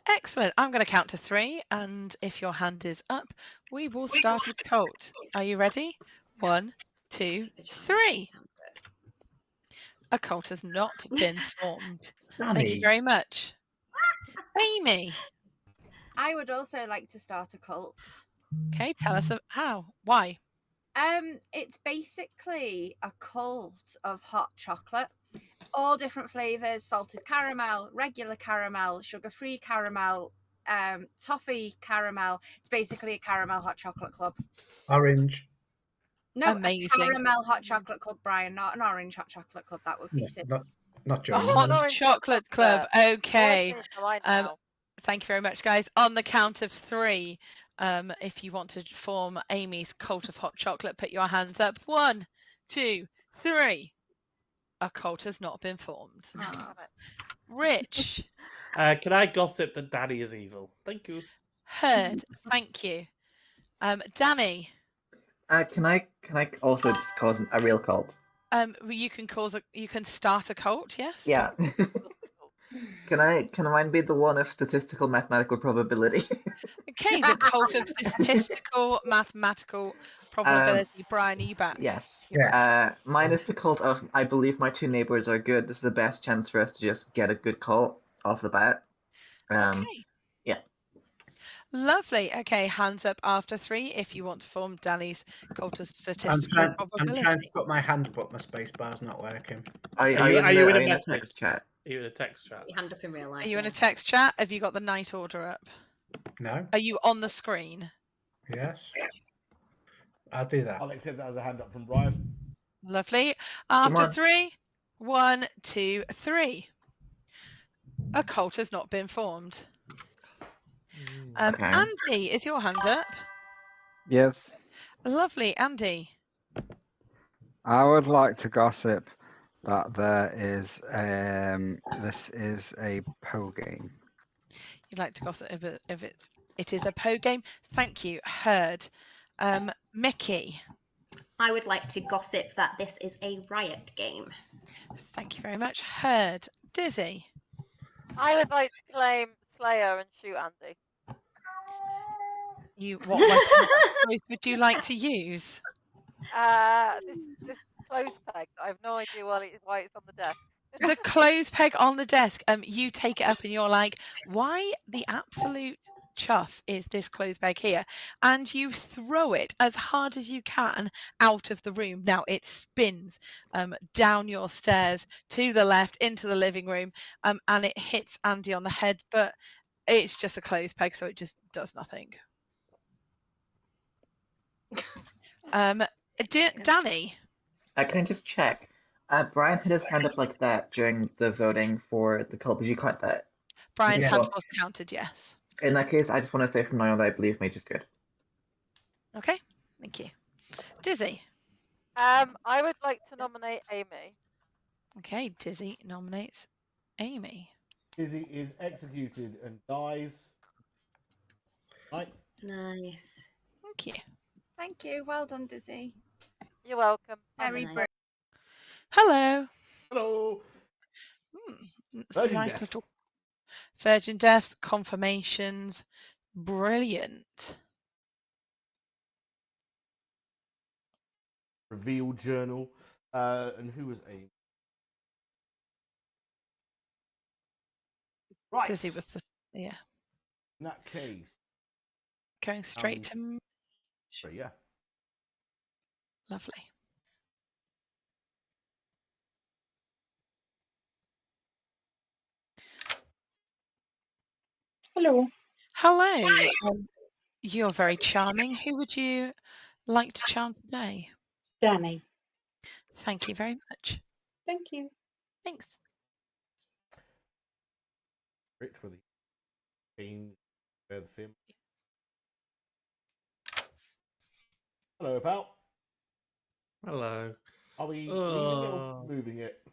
Excellent. I'm going to count to 3, and if your hand is up, we will start a cult. Are you ready? 1, 2, 3. A cult has not been formed. Thank you very much. Amy. I would also like to start a cult. Okay, tell us how. Why? It's basically a cult of hot chocolate. All different flavors: salted caramel, regular caramel, sugar-free caramel, toffee caramel. It's basically a caramel hot chocolate club. Orange. No, Amazing. a caramel hot chocolate club, Brian, not an orange hot chocolate club. That would be silly. Not A German. hot Orange chocolate club. Okay. Orange now. Thank you very much, guys. On the count of 3, if you want to form Amy's cult of hot chocolate, put your hands up. 1, 2, 3. A cult has not been formed. Rich. Can I gossip that Dani is evil? Thank you. Heard. Thank you. Dani. Can I also just cause a real cult? You can start a cult. Yes. Yeah. Can mine be the one of statistical mathematical probability? Okay, the cult of statistical mathematical probability. Brian, are you back? Yes. Yeah. Mine is the cult of I believe my 2 neighbors are good. This is the best chance for us to just get a good cult off the bat. Okay. Yeah. Lovely. Okay, hands up after 3 if you want to form Dani's cult of statistical I'm probability. trying to put my hand up, but my space bar's not working. Are you in a text chat? Are you in a text chat? Your hand up in real life. Are you in a text chat? Have you got the night order up? No. Are you on the screen? Yes. I'll do that. I'll accept that as a hand up from Brian. Lovely. Come After on. 3, 1, 2, 3. A cult has not been formed. Okay. Andy, is your hand up? Yes. Lovely, Andy. I would like to gossip that there is this is a Poe game. You'd like to gossip if it is a Poe game? Thank you. Heard. Mickey. I would like to gossip that this is a riot game. Thank you very much. Heard. Dizzy. I would like to claim Slayer and shoot Andy. What weapon would you like to use? This clothes peg. I have no idea why it's on the desk. The clothes peg on the desk. You take it up and you're like, why the absolute chuff is this clothes peg here? And you throw it as hard as you can out of the room. Now it spins down your stairs to the left into the living room, and it hits Andy on the head, but it's just a clothes peg, so it just does nothing. Dani. Can I just check? Brian had his hand up like that during the voting for the cult. Did you count that? Brian's Yeah. hand was counted, yes. In that case, I just want to say from now on that I believe Mage is good. Okay, thank you. Dizzy. I would like to nominate Amy. Okay, Dizzy nominates Amy. Dizzy is executed and dies. Right. Nice. Thank you. Thank you. Well done, Dizzy. You're welcome. Very Nice. brave. Hello. Hello. It's Virgin nice death. little virgin deaths, confirmations. Brilliant. Reveal journal. And who was Amy? Right. Dizzy was the In that case. going straight to Yeah. lovely. Hello. Hello. You're very charming. Who would you like to charm today? Dani. Thank you very much. Thank you. Thanks. Rich for the game. The film. Hello, pal. Hello. Are we leaving it or moving it?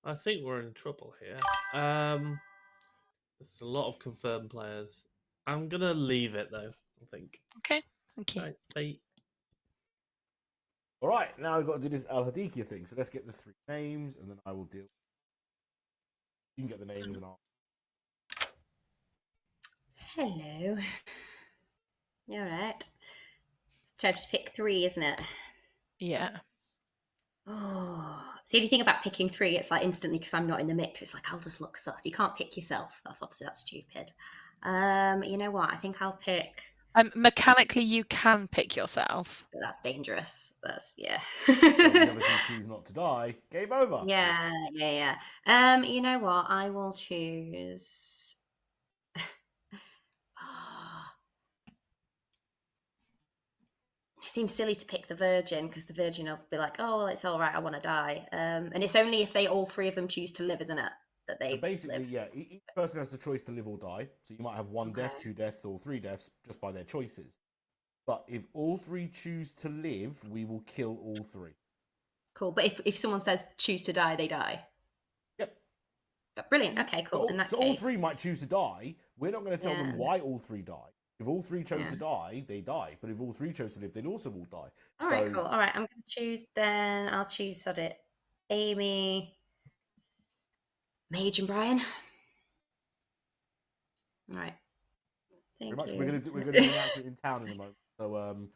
I think we're in trouble here. There's a lot of confirmed players. I'm gonna leave it though, I think. Okay, thank you. Right, bye. All right, now we've got to do this Al Hadikia thing. So let's get the 3 names, and then I will deal. You can get the names, and I'll. Hello. All right. It's time to pick 3, isn't it? Yeah. Oh. See, the thing about picking 3, it's like instantly because I'm not in the mix. It's like I'll just look sus. You can't pick yourself. That's stupid. You know what? I think I'll pick. Mechanically, you can pick yourself. But that's dangerous. Yeah. If you choose not to die, game over. Yeah. You know what? I will choose. It seems silly to pick the Virgin because the Virgin will be like, "Oh, well, it's all right. I want to die." And it's only if all 3 of them choose to live, isn't it? That they So basically, live. yeah, each person has the choice to live or die. So you might have 1 death, 2 deaths, or 3 deaths just by their choices. But if all 3 choose to live, we will kill all 3. Cool. But if someone says choose to die, they die. Yep. Brilliant. Okay, cool. So all 3 might choose to die. We're not going to tell them Yeah. why all 3 die. If all 3 chose to die, they die. But if all 3 chose to live, they'd also all die. All right, cool. All right, I'm going to choose then. I'll choose sod it. Amy, Mage, and Brian. All right. Thank Pretty much. you. We're going to do an announcement in town in a moment. So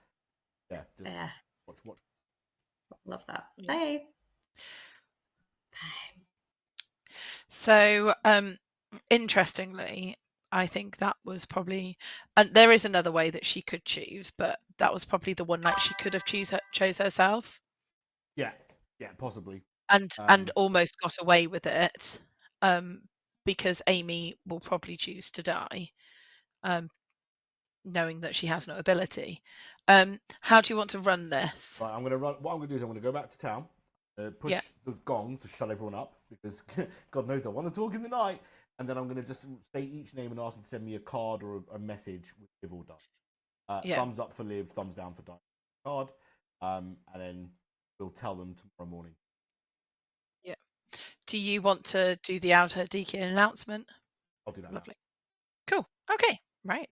yeah, just watch. Love that. Bye. So, interestingly, I think that was probably, and there is another way that she could choose, but that was probably the one night she could have chose herself. Yeah, possibly. And almost got away with it, because Amy will probably choose to die, knowing that she has no ability. How do you want to run this? Right, I'm going to run. What I'm going to do is I'm going to go back to town, push the gong to shut everyone up because God knows I want to talk in the night, and then I'm going to just say each name and ask them to send me a card or a message with live or die. Thumbs up for live, thumbs down for die. Card, and then we'll tell them tomorrow morning. Yeah. Do you want to do the outer Deacon announcement? I'll do that. Lovely. Cool. Okay. Right.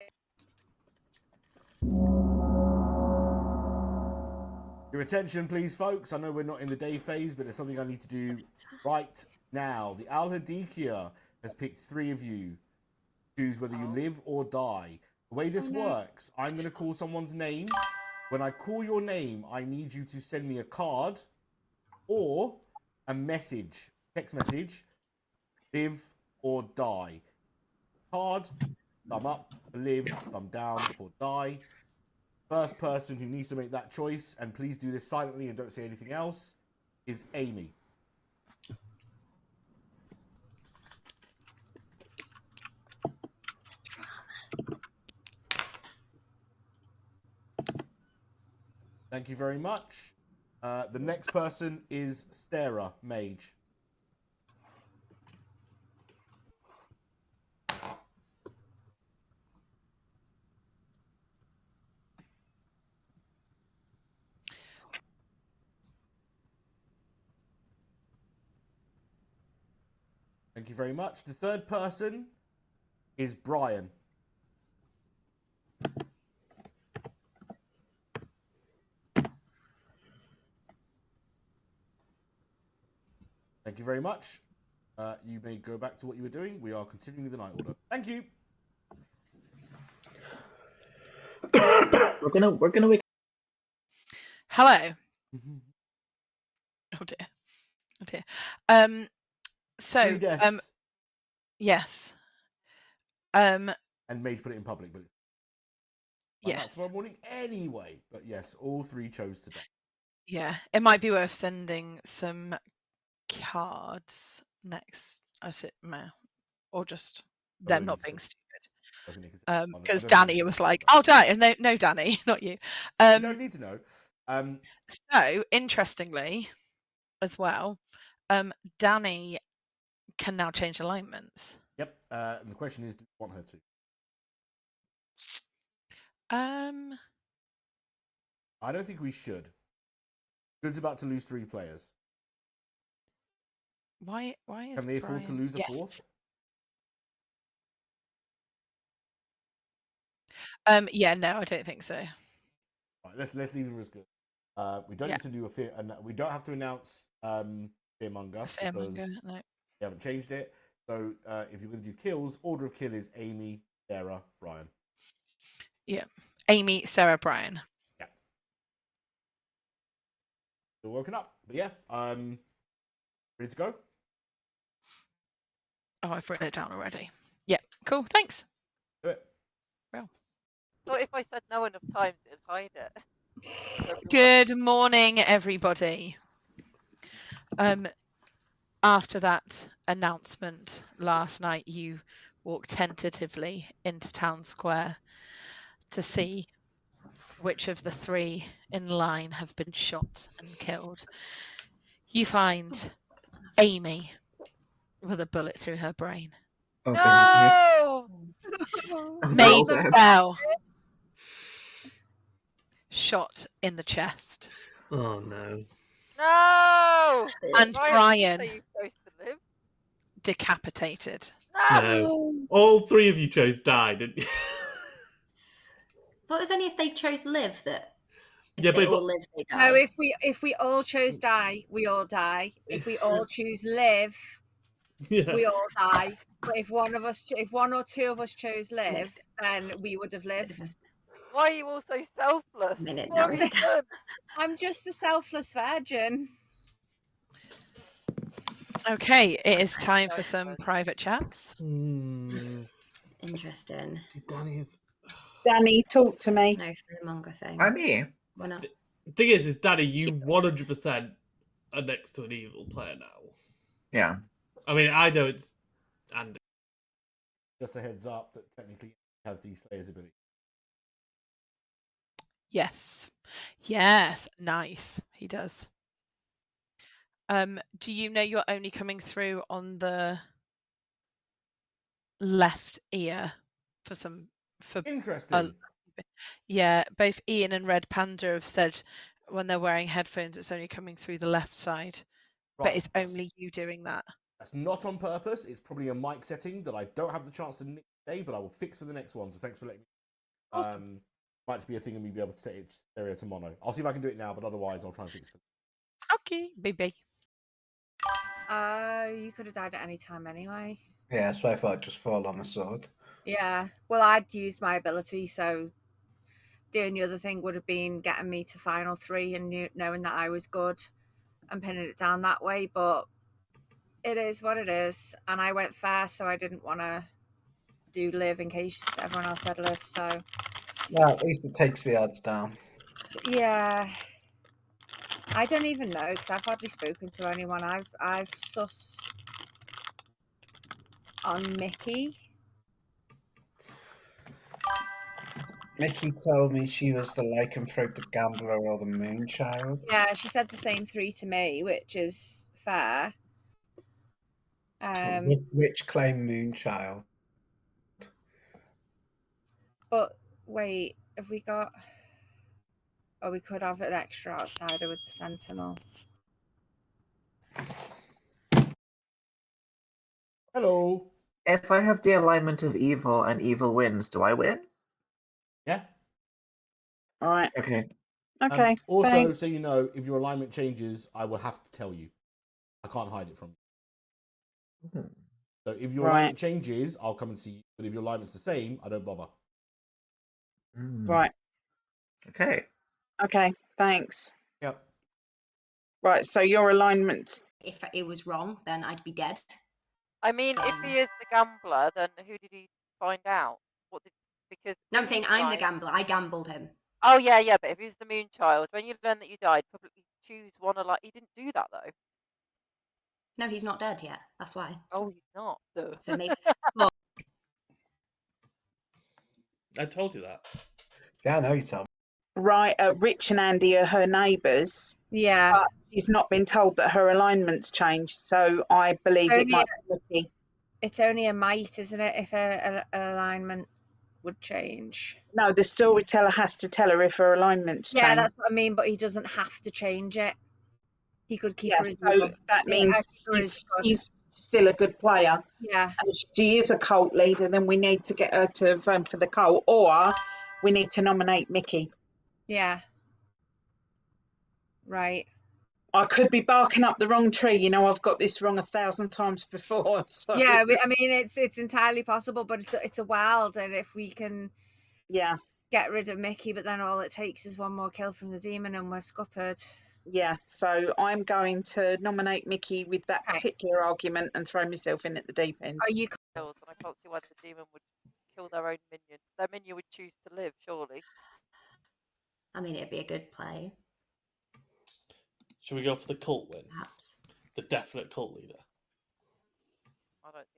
attention, please, folks. I know we're not in the day phase, but there's something I need to do right now. The Al-Hadikia has picked 3 of you. Choose whether you live or die. The way this works, I'm going to call someone's name. When I call your name, I need you to send me a card or a message, text message, live or die. Card, thumb up for live, thumb down for die. First person who needs to make that choice, and please do this silently and don't say anything else, is Amy. Thank you very much. The next person is Sarah, Mage. Thank you very much. The third person is Brian. Thank you very much. You may go back to what you were doing. We are continuing the night order. Thank you. We're gonna wake. Hello. Oh dear. Oh dear. So 3 deaths. yes. And Mage put it in public, but it's Yes. tomorrow morning anyway. But yes, all 3 chose to die. Yeah. It might be worth sending some cards next. I said no. Or just them not being stupid. Because Dani was like, "I'll die," and no, Dani, not you. You don't need to know. So interestingly, as well, Dani can now change alignments. Yep. And the question is, do you want her to? I don't think we should. Good's about to lose 3 players. Why is Can they afford to Brian... lose a yes. 4th? Yeah, no, I don't think so. Right, let's leave it as good. We don't need to do a fear, and we don't have to announce Fearmonger because no. we haven't changed it. So if you're going to do kills, order of kill is Amy, Sarah, Brian. Yeah, Amy, Sarah, Brian. Yeah. Still woken up, but yeah, ready to go. Oh, I've written it down already. Yeah, cool. Thanks. Do it. Well. So if I said no enough times, it'd hide it. Good morning, everybody. After that announcement last night, you walked tentatively into Town Square to see which of the 3 in line have been shot and killed. You find Amy with a bullet through her brain. No! Mabel shot in the chest. Oh no. No! And Brian are you supposed to live? decapitated. No. All 3 of you chose die, didn't you? But it was only if they chose live that. Yeah, They but all live, they die. No, if we all chose die, we all die. If we all choose live, we all die. But if one or 2 of us chose live, then we would have lived. Why are you all so selfless? Now I'm just a selfless virgin. Okay, it is time for some private chats. Interesting. Dani, talk to me. No fearmonger thing. I'm me. Why not? The thing is Dani, you 100% are next to an evil player now. Yeah. I mean, I know it's Andy. Just a heads up that technically he has the Slayer's ability. Yes. Yes. Nice. He does. Do you know you're only coming through on the left ear for interesting? Yeah, both Ian and Red Panda have said when they're wearing headphones it's only coming through the left side. Right. But it's only you doing that. That's not on purpose. It's probably a mic setting that I don't have the chance to nick today, but I will fix for the next one. So thanks for letting me. Might be a thing and we'll be able to set each area to mono. I'll see if I can do it now, but otherwise I'll try and fix it. Okay, baby. You could have died at any time anyway. Yeah, so I thought I'd just fall on the sword. Yeah. Well, I'd used my ability, so the only other thing would have been getting me to final 3 and knowing that I was good and pinning it down that way. But it is what it is, and I went fast, so I didn't want to do live in case everyone else said live. So Well, at least it takes the odds down. yeah, I don't even know because I've hardly spoken to anyone. I've sussed on Mickey. Mickey told me she was the lycanthrope, the gambler, or the moonchild. Yeah, she said the same 3 to me, which is fair. Which claim moonchild? But wait, have we got? Oh, we could have an extra outsider with the sentinel. Hello. If I have the alignment of evil and evil wins, do I win? Yeah. All right. Okay. Okay. Also, thanks. so you know, if your alignment changes, I will have to tell you. I can't hide it from you. Hmm. So if your Right. alignment changes, I'll come and see you. But if your alignment's the same, I don't bother. Right. Okay. Okay. Thanks. Yep. Right. So your alignment. If it was wrong, then I'd be dead. I mean, if he is the gambler, then who did he find out? Because No, I'm saying I'm the right. gambler. I gambled him. Oh yeah, but if he's the moonchild, when you learn that you died, publicly choose one alike. He didn't do that though. No, he's not dead yet. That's why. Oh, he's not. Duh. So maybe. Well, I told you that. Yeah, I know you told me. Right. Rich and Andy are her neighbours. Yeah. But she's not been told that her alignment's changed. So I believe it might be Mickey. It's only a might, isn't it? If an alignment would change. No, the storyteller has to tell her if her alignment's changed. Yeah, that's what I mean. But he doesn't have to change it. He could keep her as so evil. that Yeah, means he's still a good player. Yeah. And if she is a cult leader, then we need to get her to vote for the cult, or we need to nominate Mickey. Yeah. Right. I could be barking up the wrong tree. You know, I've got this wrong 1,000 times before. So. Yeah, I mean, it's entirely possible, but it's a wild, and if we can, get rid of Mickey, but then all it takes is one more kill from the demon, and we're scuppered. Yeah, so I'm going to nominate Mickey with that particular argument and throw myself in at the deep end. Are you? And I can't see why the demon would kill their own minion. Their minion would choose to live, surely. I mean, it'd be a good play. Should we go for the cult win? Perhaps. The definite cult leader. I don't think.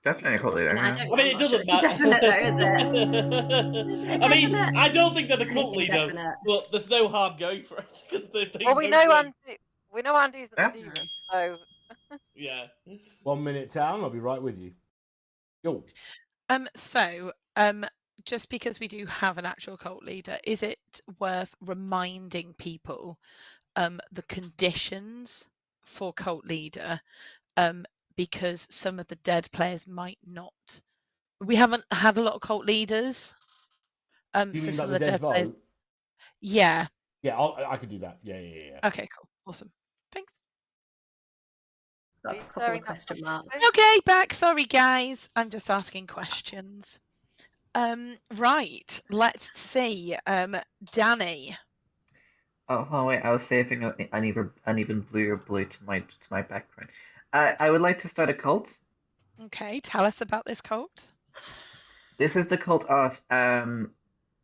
Definitely a cult leader. I mean, it doesn't matter. It's definite though, is it? I mean, I don't think they're the cult Anything leader, definite. but there's no harm going for it because they Well, we know Andy's the Yeah. demon, so. Yeah. 1 minute town. I'll be right with you. Yo. So, just because we do have an actual cult leader, is it worth reminding people the conditions for cult leader? Because some of the dead players might not. We haven't had a lot of cult leaders. You so mean some like of the dead vote? players. Yeah. Yeah, I could do that. Yeah. Okay, cool. Awesome. Thanks. Got a couple of question marks. Okay, back. Sorry, guys. I'm just asking questions. Right. Let's see. Dani. Oh wait, I was saving an even bluer blue to my background. I would like to start a cult. Okay, tell us about this cult. This is the cult of I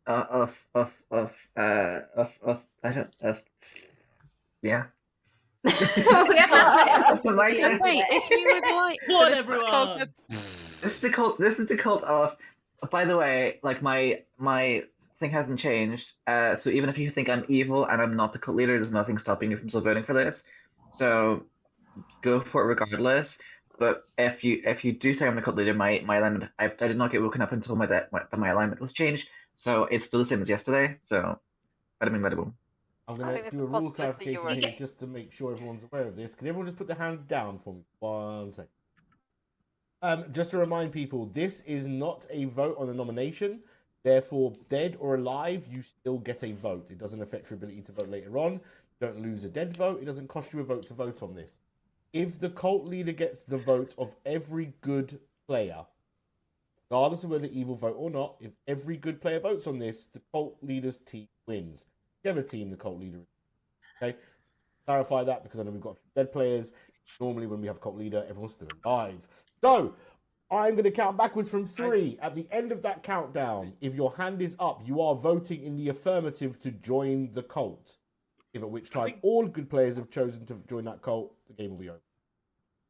don't yeah. Okay, if you would like. Come on, everyone. This is the cult of. By the way, like my thing hasn't changed. So even if you think I'm evil and I'm not the cult leader, there's nothing stopping you from still voting for this. So go for it regardless. But if you do think I'm the cult leader, my alignment I did not get woken up until my alignment was changed. So it's still the same as yesterday. So bada bing bada boom. I'm going to do a rule clarification here just to make sure everyone's aware of this. Can everyone just put their hands down for me? 1 second. Just to remind people, this is not a vote on a nomination. Therefore, dead or alive, you still get a vote. It doesn't affect your ability to vote later on. You don't lose a dead vote. It doesn't cost you a vote to vote on this. If the cult leader gets the vote of every good player, regardless of whether evil vote or not, if every good player votes on this, the cult leader's team wins. Whichever team the cult leader is. Okay? Clarify that because I know we've got a few dead players. Normally when we have cult leader, everyone's still alive. So, I'm going to count backwards from 3. At the end of that countdown, if your hand is up, you are voting in the affirmative to join the cult. If at which time all good players have chosen to join that cult, the game will be over.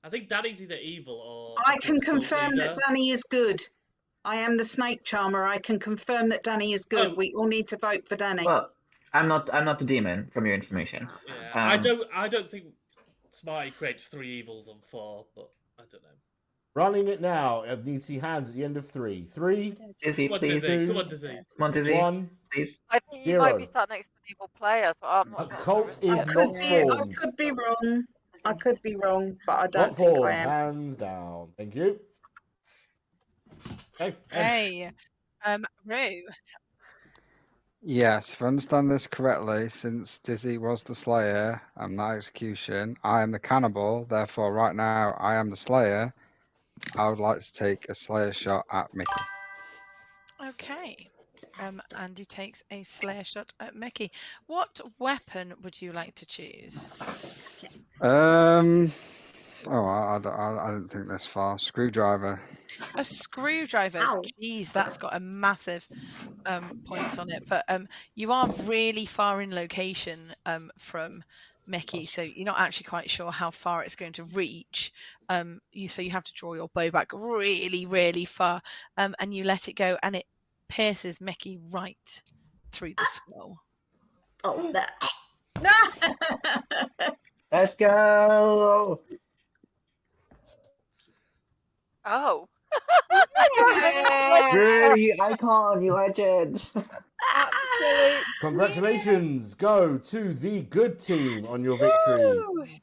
I think Dani's either evil or... I can confirm that Dani is good. I am the snake charmer. I can confirm that Dani is good. We all need to vote for Dani. Well, I'm not the demon, from your information. Yeah, I don't think Smarty creates 3 evils on 4, but I don't know. Running it now. I need to see hands at the end of 3. 3. Dizzy, please. Come on, Dizzy. Come on, Dizzy. 1. Please. I think you might be sat next to an evil player, so I'm not. A cult is I not formed. could be wrong. I could be wrong, but I don't Not think formed. I am. Hands down. Thank you. Okay. Hey, Rue. Yes, if I understand this correctly, since Dizzy was the Slayer and that execution, I am the cannibal. Therefore, right now, I am the Slayer. I would like to take a Slayer shot at Mickey. Okay. Andy takes a Slayer shot at Mickey. What weapon would you like to choose? I didn't think this far. Screwdriver. A screwdriver. Ow. Jeez, that's got a massive point on it. But you are really far in location from Mickey, so you're not actually quite sure how far it's going to reach. So you have to draw your bow back really, really far, and you let it go, and it pierces Mickey right through the skull. Oh, that. Let's go! Oh. Rue, you icon, you legend. Absolute. Congratulations go to the good team on your victory.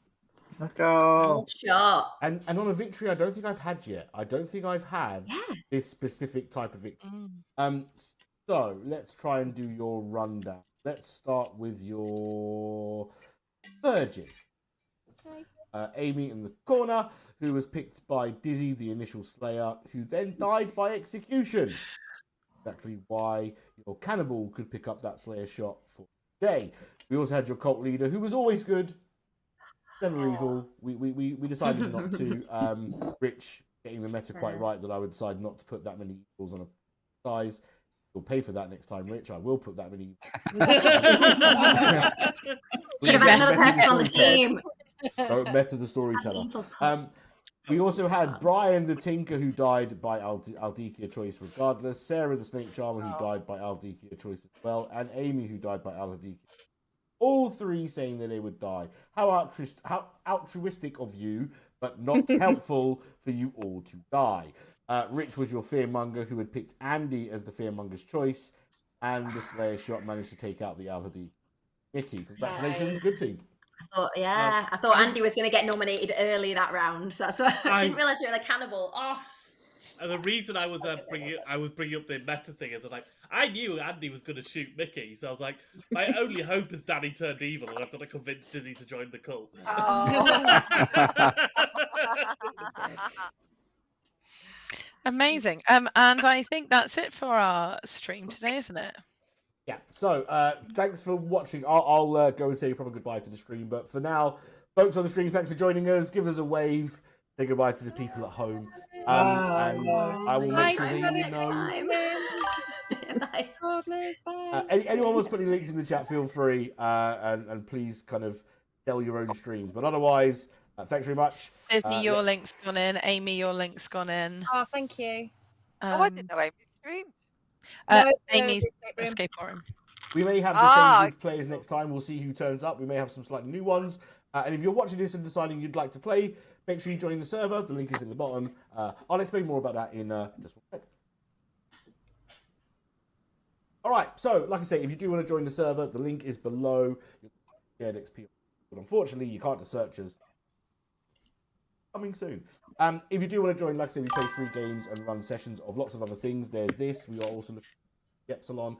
Let's go. Shot. And on a victory I don't think I've had yet. I don't think I've had this specific type of victory. So let's try and do your rundown. Let's start with your Virgin. Amy in the corner, who was picked by Dizzy, the initial Slayer, who then died by execution. Exactly why your cannibal could pick up that Slayer shot for today. We also had your cult leader, who was always good, never evil. We decided not to. Rich getting the meta quite right that I would decide not to put that many evils on a size. You'll pay for that next time, Rich. I will put that many. Could have had another person on the team. So meta the storyteller. We also had Brian the Tinker, who died by Aldikia choice regardless. Sarah the Snake Charmer, who died by Aldikia choice as well. And Amy, who died by Aldikia. All 3 saying that they would die. How altruistic of you, but not helpful for you all to die. Rich was your fearmonger, who had picked Andy as the fearmonger's choice. And the Slayer shot managed to take out the Aldikia. Mickey, congratulations, good team. I thought Andy was going to get nominated early that round. So that's why I didn't realise you were the cannibal. Oh. And the reason I was bringing up the meta thing is that I knew Andy was going to shoot Mickey, so I was like, my only hope is Dani turned evil, and I've got to convince Dizzy to join the cult. Oh. Amazing. And I think that's it for our stream today, isn't it? Yeah, so thanks for watching. I'll go and say a proper goodbye to the stream, but for now, folks on the stream, thanks for joining us. Give us a wave. Say goodbye to the people at home. And I will make sure that you know. Bye. Anyone wants to put any links in the chat, feel free. And please kind of tell your own streams. But otherwise, thanks very much. Disney, your link's gone in. Amy, your link's gone in. Oh, thank you. I didn't know Amy streamed. Amy's escape forum. We may have the same group of players next time. We'll see who turns up. We may have some slightly new ones. And if you're watching this and deciding you'd like to play, make sure you join the server. The link is in the bottom. I'll explain more about that in just one sec. All right. So, like I say, if you do want to join the server, the link is below. Shared XP. But unfortunately, you can't just search us. Coming soon. If you do want to join, like I said, we play 3 games and run sessions of lots of other things. There's this. We are also looking the Epsilon.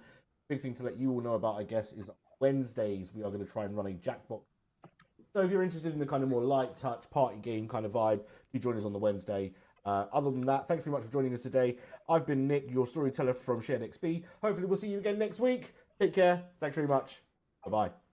Big thing to let you all know about, I guess, is Wednesdays we are going to try and run a Jackbox. So if you're interested in the kind of more light touch party game kind of vibe, you join us on the Wednesday. Other than that, thanks very much for joining us today. I've been Nick, your storyteller from Shared XP. Hopefully we'll see you again next week. Take care. Thanks very much. Bye-bye.